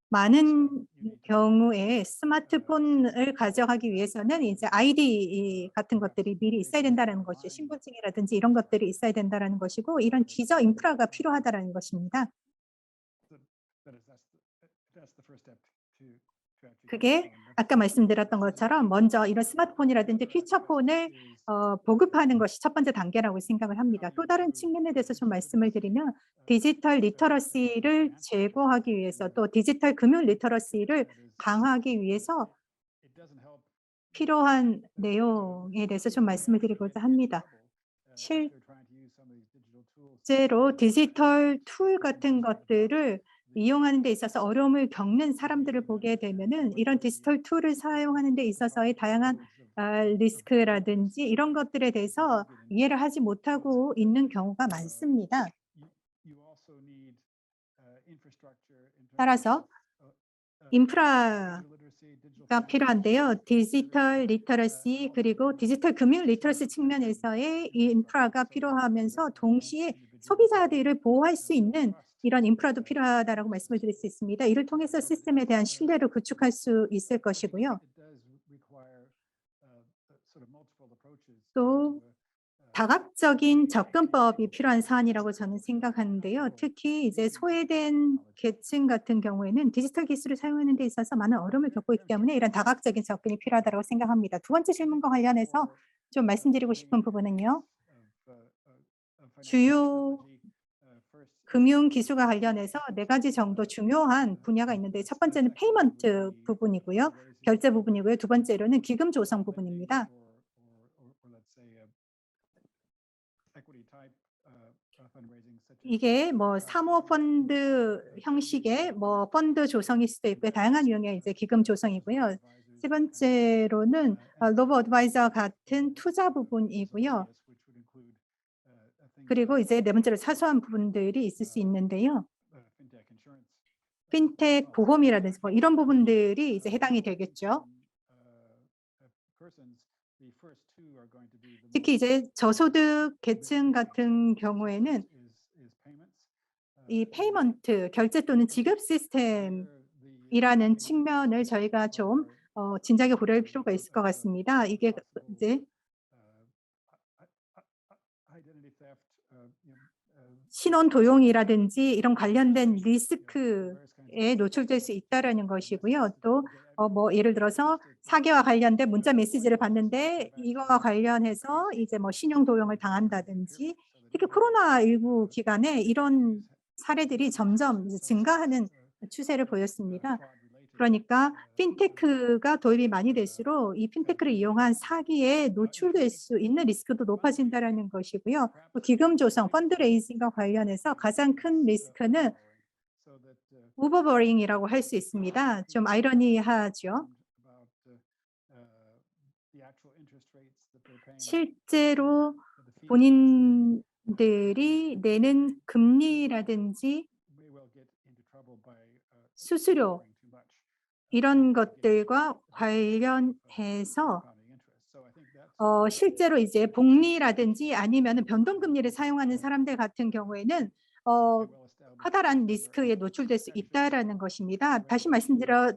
S2: 많은 경우에 스마트폰을 가져가기 위해서는 이제 아이디 같은 것들이 미리 있어야 된다는 것이죠. 신분증이라든지 이런 것들이 있어야 된다는 것이고 이런 기저 인프라가 필요하다는 것입니다. 그게 아까 말씀드렸던 것처럼 먼저 이런 스마트폰이라든지 피처폰을 보급하는 것이 첫 번째 단계라고 생각을 합니다. 또 다른 측면에 대해서 좀 말씀을 드리면 디지털 리터러시를 제고하기 위해서 또 디지털 금융 리터러시를 강화하기 위해서 필요한 내용에 대해서 좀 말씀을 드리고자 합니다. 실제로 디지털 툴 같은 것들을 이용하는 데 있어서 어려움을 겪는 사람들을 보게 되면은 이런 디지털 툴을 사용하는 데 있어서의 다양한 리스크라든지 이런 것들에 대해서 이해를 하지 못하고 있는 경우가 많습니다. 따라서 인프라가 필요한데요. 디지털 리터러시 그리고 디지털 금융 리터러시 측면에서의 이 인프라가 필요하면서 동시에 소비자들을 보호할 수 있는 이런 인프라도 필요하다라고 말씀을 드릴 수 있습니다. 이를 통해서 시스템에 대한 신뢰를 구축할 수 있을 것이고요. 또 다각적인 접근법이 필요한 사안이라고 저는 생각하는데요. 특히 이제 소외된 계층 같은 경우에는 디지털 기술을 사용하는 데 있어서 많은 어려움을 겪고 있기 때문에 이런 다각적인 접근이 필요하다고 생각합니다. 두 번째 질문과 관련해서 좀 말씀드리고 싶은 부분은요. 주요 금융 기술과 관련해서 4가지 정도 중요한 분야가 있는데 첫 번째는 페이먼트 부분이고요. 결제 부분이고요. 두 번째로는 기금 조성 부분입니다. 이게 뭐 사모펀드 형식의 뭐 펀드 조성일 수도 있고요. 다양한 유형의 이제 기금 조성이고요. 세 번째로는 로보 어드바이저 같은 투자 부분이고요. 그리고 이제 네 번째로 사소한 부분들이 있을 수 있는데요. 핀텍 보험이라든지 뭐 이런 부분들이 이제 해당이 되겠죠. 특히 이제 저소득 계층 같은 경우에는 이 페이먼트, 결제 또는 지급 시스템이라는 측면을 저희가 좀 진작에 고려할 필요가 있을 것 같습니다. 이게 이제 신원 도용이라든지 이런 관련된 리스크에 노출될 수 있다라는 것이고요. 또 뭐 예를 들어서 사기와 관련된 문자 메시지를 받는데 이거와 관련해서 이제 뭐 신용 도용을 당한다든지 특히 코로나19 기간에 이런 사례들이 점점 이제 증가하는 추세를 보였습니다. 그러니까 핀테크가 도입이 많이 될수록 이 핀테크를 이용한 사기에 노출될 수 있는 리스크도 높아진다라는 것이고요. 또 기금 조성, 펀드레이징과 관련해서 가장 큰 리스크는 오버버링이라고 할 수 있습니다. 좀 아이러니하죠. 실제로 본인들이 내는 금리라든지 수수료 이런 것들과 관련해서 실제로 이제 복리라든지 아니면 변동금리를 사용하는 사람들 같은 경우에는 커다란 리스크에 노출될 수 있다라는 것입니다. 다시 말씀드리지만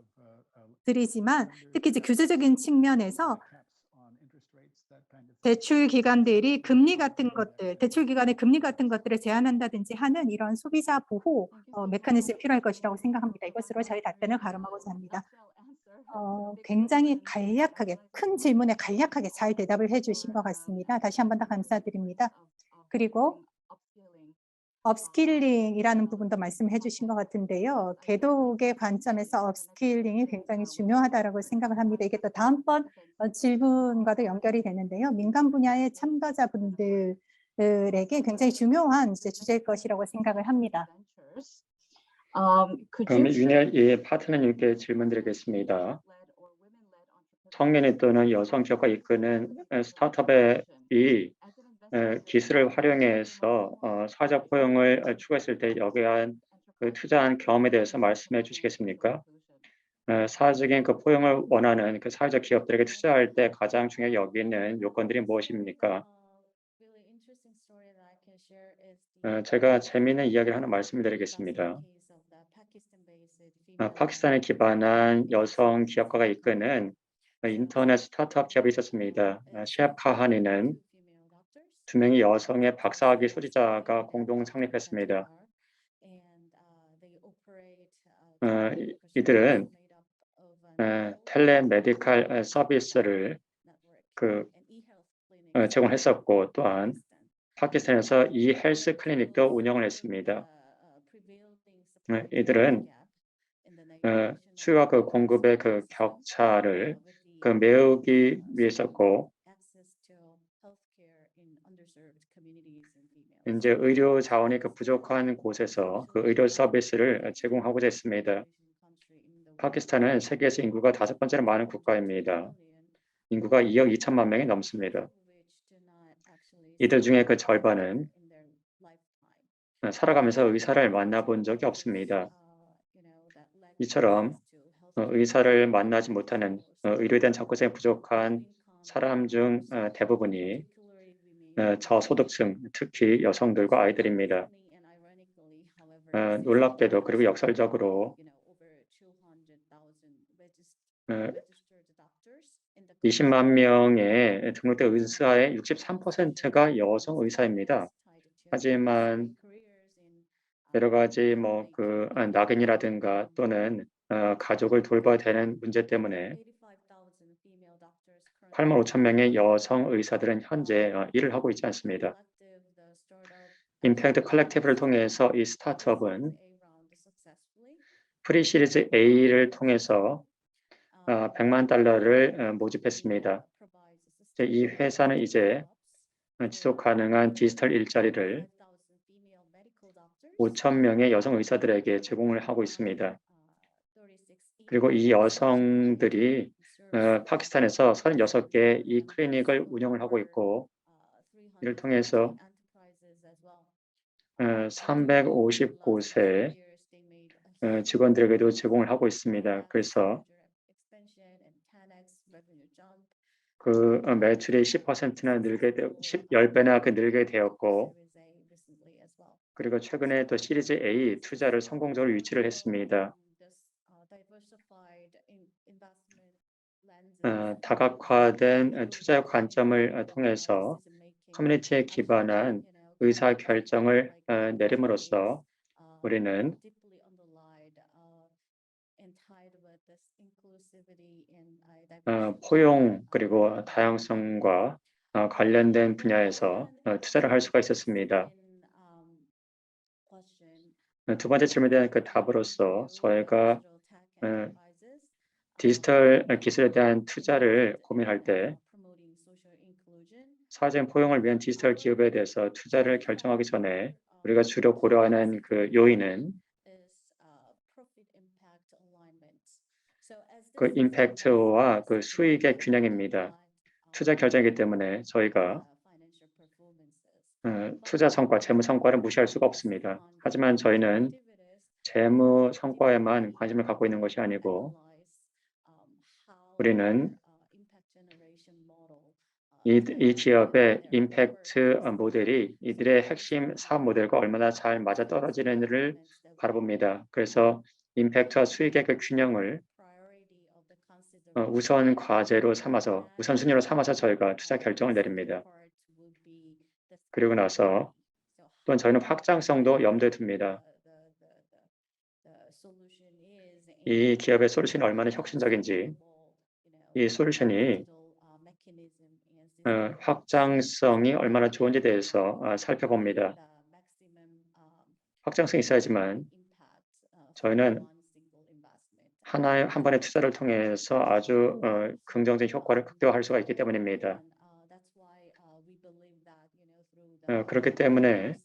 S2: 특히 이제 규제적인 측면에서 대출 기관들이 금리 같은 것들, 대출 기관의 금리 같은 것들을 제한한다든지 하는 이런 소비자 보호 메커니즘이 필요할 것이라고 생각합니다. 이것으로 저희 답변을 가름하고자 합니다. 굉장히 간략하게 큰 질문에 간략하게 잘 대답을 해주신 것 같습니다. 다시 한 번 더 감사드립니다. 그리고 업스킬링이라는 부분도 말씀해 주신 것 같은데요. 개독의 관점에서 업스킬링이 굉장히 중요하다고 생각을 합니다. 이게 또 다음번 질문과도 연결이 되는데요. 민간 분야의 참가자분들에게 굉장히 중요한 주제일 것이라고 생각을 합니다.
S3: 그럼 윤열 파트너님께 질문드리겠습니다. 청년이 또는 여성 기업가 이끄는 스타트업이 기술을 활용해서 사회적 포용을 추구했을 때 여기에 그 투자한 경험에 대해서 말씀해 주시겠습니까? 사회적인 그 포용을 원하는 그 사회적 기업들에게 투자할 때 가장 중요하게 여기는 요건들이 무엇입니까? 제가 재미있는 이야기를 하나 말씀드리겠습니다. 파키스탄에 기반한 여성 기업가가 이끄는 인터넷 스타트업 기업이 있었습니다. 셰프 카하니는 2명의 여성의 박사학위 소지자가 공동 창립했습니다. 이들은 텔레메디칼 서비스를 제공했었고, 또한 파키스탄에서 이 헬스 클리닉도 운영을 했습니다. 이들은 수요와 공급의 격차를 메우기 위해서고, 이제 의료 자원이 부족한 곳에서 의료 서비스를 제공하고자 했습니다. 파키스탄은 세계에서 인구가 5번째로 많은 국가입니다. 인구가 2억 2천만 명이 넘습니다. 이들 중에 절반은 살아가면서 의사를 만나본 적이 없습니다. 이처럼 의사를 만나지 못하는 의료에 대한 접근성이 부족한 사람 중 대부분이 저소득층, 특히 여성들과 아이들입니다. 놀랍게도 그리고 역설적으로 20만 명의 등록된 의사의 63%가 여성 의사입니다. 하지만 여러 가지 낙인이라든가 또는 가족을 돌봐야 되는 문제 때문에 8만 5천 명의 여성 의사들은 현재 일을 하고 있지 않습니다. 임팩트 컬렉티브를 통해서 이 스타트업은 프리 시리즈 A를 통해서 100만 달러를 모집했습니다. 이 회사는 이제 지속 가능한 디지털 일자리를 5천 명의 여성 의사들에게 제공을 하고 있습니다. 그리고 이 여성들이 파키스탄에서 36개 이 클리닉을 운영을 하고 있고, 이를 통해서 350곳의 직원들에게도 제공을 하고 있습니다. 그래서 매출이 10%나 10배나 늘게 되었고, 그리고 최근에 또 시리즈 A 투자를 성공적으로 유치를 했습니다. 다각화된 투자의 관점을 통해서 커뮤니티에 기반한 의사 결정을 내림으로써 우리는 포용 그리고 다양성과 관련된 분야에서 투자를 할 수가 있었습니다. 두 번째 질문에 대한 답으로서 저희가 디지털 기술에 대한 투자를 고민할 때 사회적인 포용을 위한 디지털 기업에 대해서 투자를 결정하기 전에 우리가 주로 고려하는 요인은 임팩트와 수익의 균형입니다. 투자 결정이기 때문에 저희가 투자 성과, 재무 성과를 무시할 수가 없습니다. 하지만 저희는 재무 성과에만 관심을 갖고 있는 것이 아니고, 우리는 이 기업의 임팩트 모델이 이들의 핵심 사업 모델과 얼마나 잘 맞아떨어지는지를 바라봅니다. 그래서 임팩트와 수익의 균형을 우선 과제로 삼아서, 우선순위로 삼아서 저희가 투자 결정을 내립니다. 그리고 나서 또한 저희는 확장성도 염두에 둡니다. 이 기업의 솔루션이 얼마나 혁신적인지, 이 솔루션이 확장성이 얼마나 좋은지에 대해서 살펴봅니다. 확장성이 있어야지만 저희는 한 번의 투자를 통해서 아주 긍정적인 효과를 극대화할 수가 있기 때문입니다. 그렇기 때문에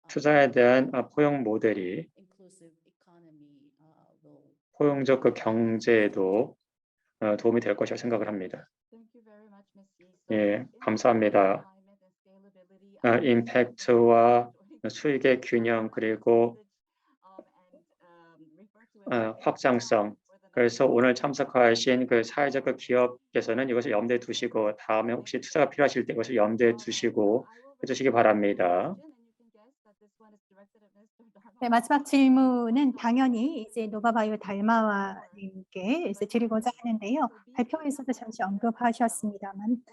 S3: 투자에 대한 포용 모델이 포용적 경제에도 도움이 될 것이라고 생각을 합니다. 예, 감사합니다. 임팩트와 수익의 균형 그리고 확장성. 그래서 오늘 참석하신 사회적 기업께서는 이것을 염두에 두시고 다음에 혹시 투자가 필요하실 때 이것을 염두에 두시고 해주시기 바랍니다.
S2: 네, 마지막 질문은 당연히 이제 노바바이오 달마와님께 드리고자 하는데요. 발표에서도 잠시 언급하셨습니다만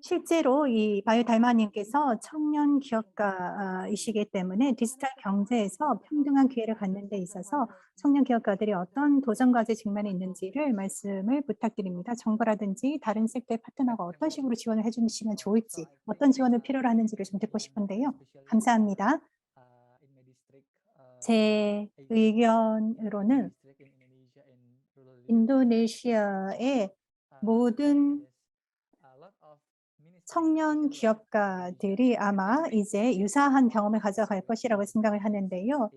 S2: 실제로 이 바이오달마님께서 청년 기업가이시기 때문에 디지털 경제에서 평등한 기회를 갖는 데 있어서 청년 기업가들이 어떤 도전 과제 직면에 있는지를 말씀을 부탁드립니다. 정부라든지 다른 섹터의 파트너가 어떤 식으로 지원을 해주시면 좋을지, 어떤 지원을 필요로 하는지를 좀 듣고 싶은데요. 감사합니다. 제 의견으로는 인도네시아의 모든 청년 기업가들이 아마 이제 유사한 경험을 가져갈 것이라고 생각을 하는데요.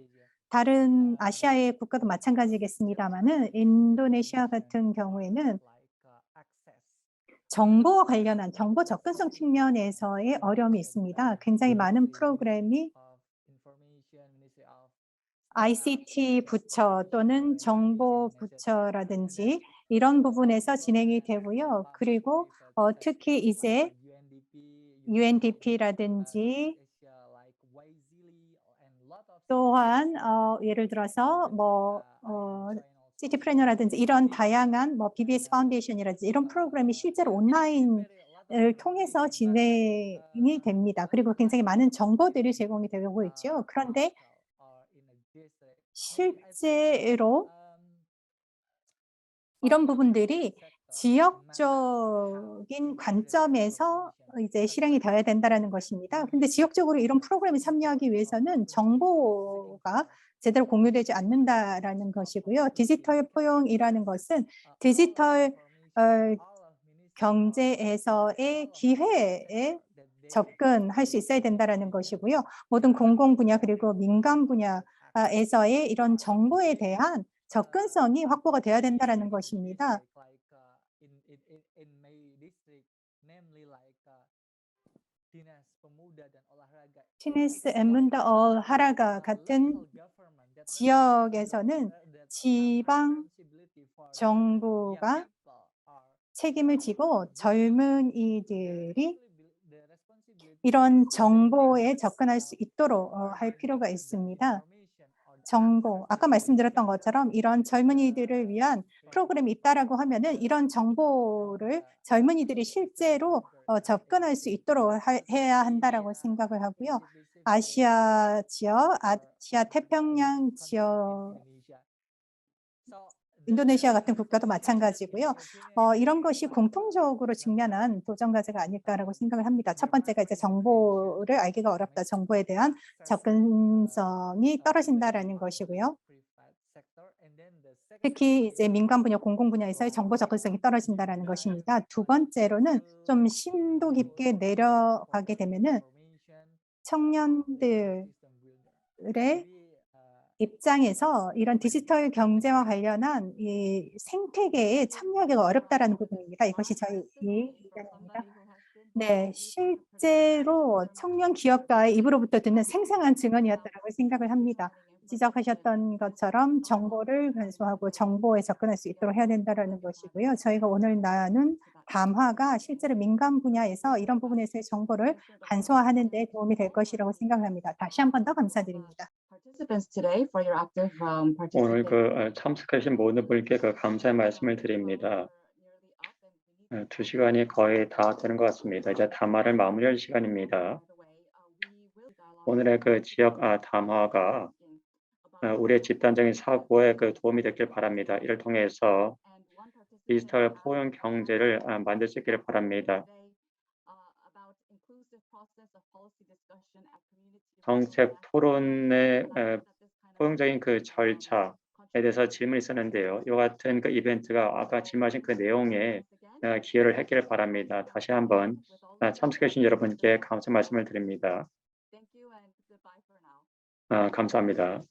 S2: 다른 아시아의 국가도 마찬가지겠습니다만은 인도네시아 같은 경우에는 정보와 관련한 정보 접근성 측면에서의 어려움이 있습니다. 굉장히 많은 프로그램이 ICT 부처 또는 정보 부처라든지 이런 부분에서 진행이 되고요. 그리고 특히 이제 UNDP라든지 또한 예를 들어서 시티 플래너라든지 이런 다양한 BBS 파운데이션이라든지 이런 프로그램이 실제로 온라인을 통해서 진행이 됩니다. 그리고 굉장히 많은 정보들이 제공이 되고 있죠. 그런데 실제로 이런 부분들이 지역적인 관점에서 이제 실행이 되어야 된다는 것입니다. 근데 지역적으로 이런 프로그램에 참여하기 위해서는 정보가 제대로 공유되지 않는다라는 것이고요. 디지털 포용이라는 것은 디지털 경제에서의 기회에 접근할 수 있어야 된다는 것이고요. 모든 공공 분야 그리고 민간 분야에서의 이런 정보에 대한 접근성이 확보가 되어야 된다는 것입니다. 티네스 엠문다 얼 하라가 같은 지역에서는 지방 정부가 책임을 지고 젊은이들이 이런 정보에 접근할 수 있도록 할 필요가 있습니다. 정보, 아까 말씀드렸던 것처럼 이런 젊은이들을 위한 프로그램이 있다라고 하면은 이런 정보를 젊은이들이 실제로 접근할 수 있도록 해야 한다라고 생각을 하고요. 아시아 지역, 아시아 태평양 지역, 인도네시아 같은 국가도 마찬가지고요. 이런 것이 공통적으로 직면한 도전 과제가 아닐까라고 생각을 합니다. 첫 번째가 이제 정보를 알기가 어렵다. 정보에 대한 접근성이 떨어진다라는 것이고요. 특히 이제 민간 분야, 공공 분야에서의 정보 접근성이 떨어진다라는 것입니다. 두 번째로는 좀 심도 깊게 내려가게 되면은 청년들의 입장에서 이런 디지털 경제와 관련한 이 생태계에 참여하기가 어렵다라는 부분입니다. 이것이 저희 의견입니다. 네, 실제로 청년 기업가의 입으로부터 듣는 생생한 증언이었다고 생각을 합니다. 지적하셨던 것처럼 정보를 간소화하고 정보에 접근할 수 있도록 해야 된다는 것이고요. 저희가 오늘 나눈 담화가 실제로 민간 분야에서 이런 부분에서의 정보를 간소화하는 데 도움이 될 것이라고 생각합니다. 다시 한 번 더 감사드립니다.
S3: 오늘 참석하신 모든 분께 감사의 말씀을 드립니다. 2시간이 거의 다 되는 것 같습니다. 이제 담화를 마무리할 시간입니다. 오늘의 지역 담화가 우리의 집단적인 사고에 도움이 됐길 바랍니다. 이를 통해서 디지털 포용 경제를 만들 수 있기를 바랍니다. 정책 토론의 포용적인 절차에 대해서 질문이 있었는데요. 이와 같은 이벤트가 아까 질문하신 내용에 기여를 했기를 바랍니다. 다시 한번 참석해 주신 여러분께 감사 말씀을 드립니다. 감사합니다.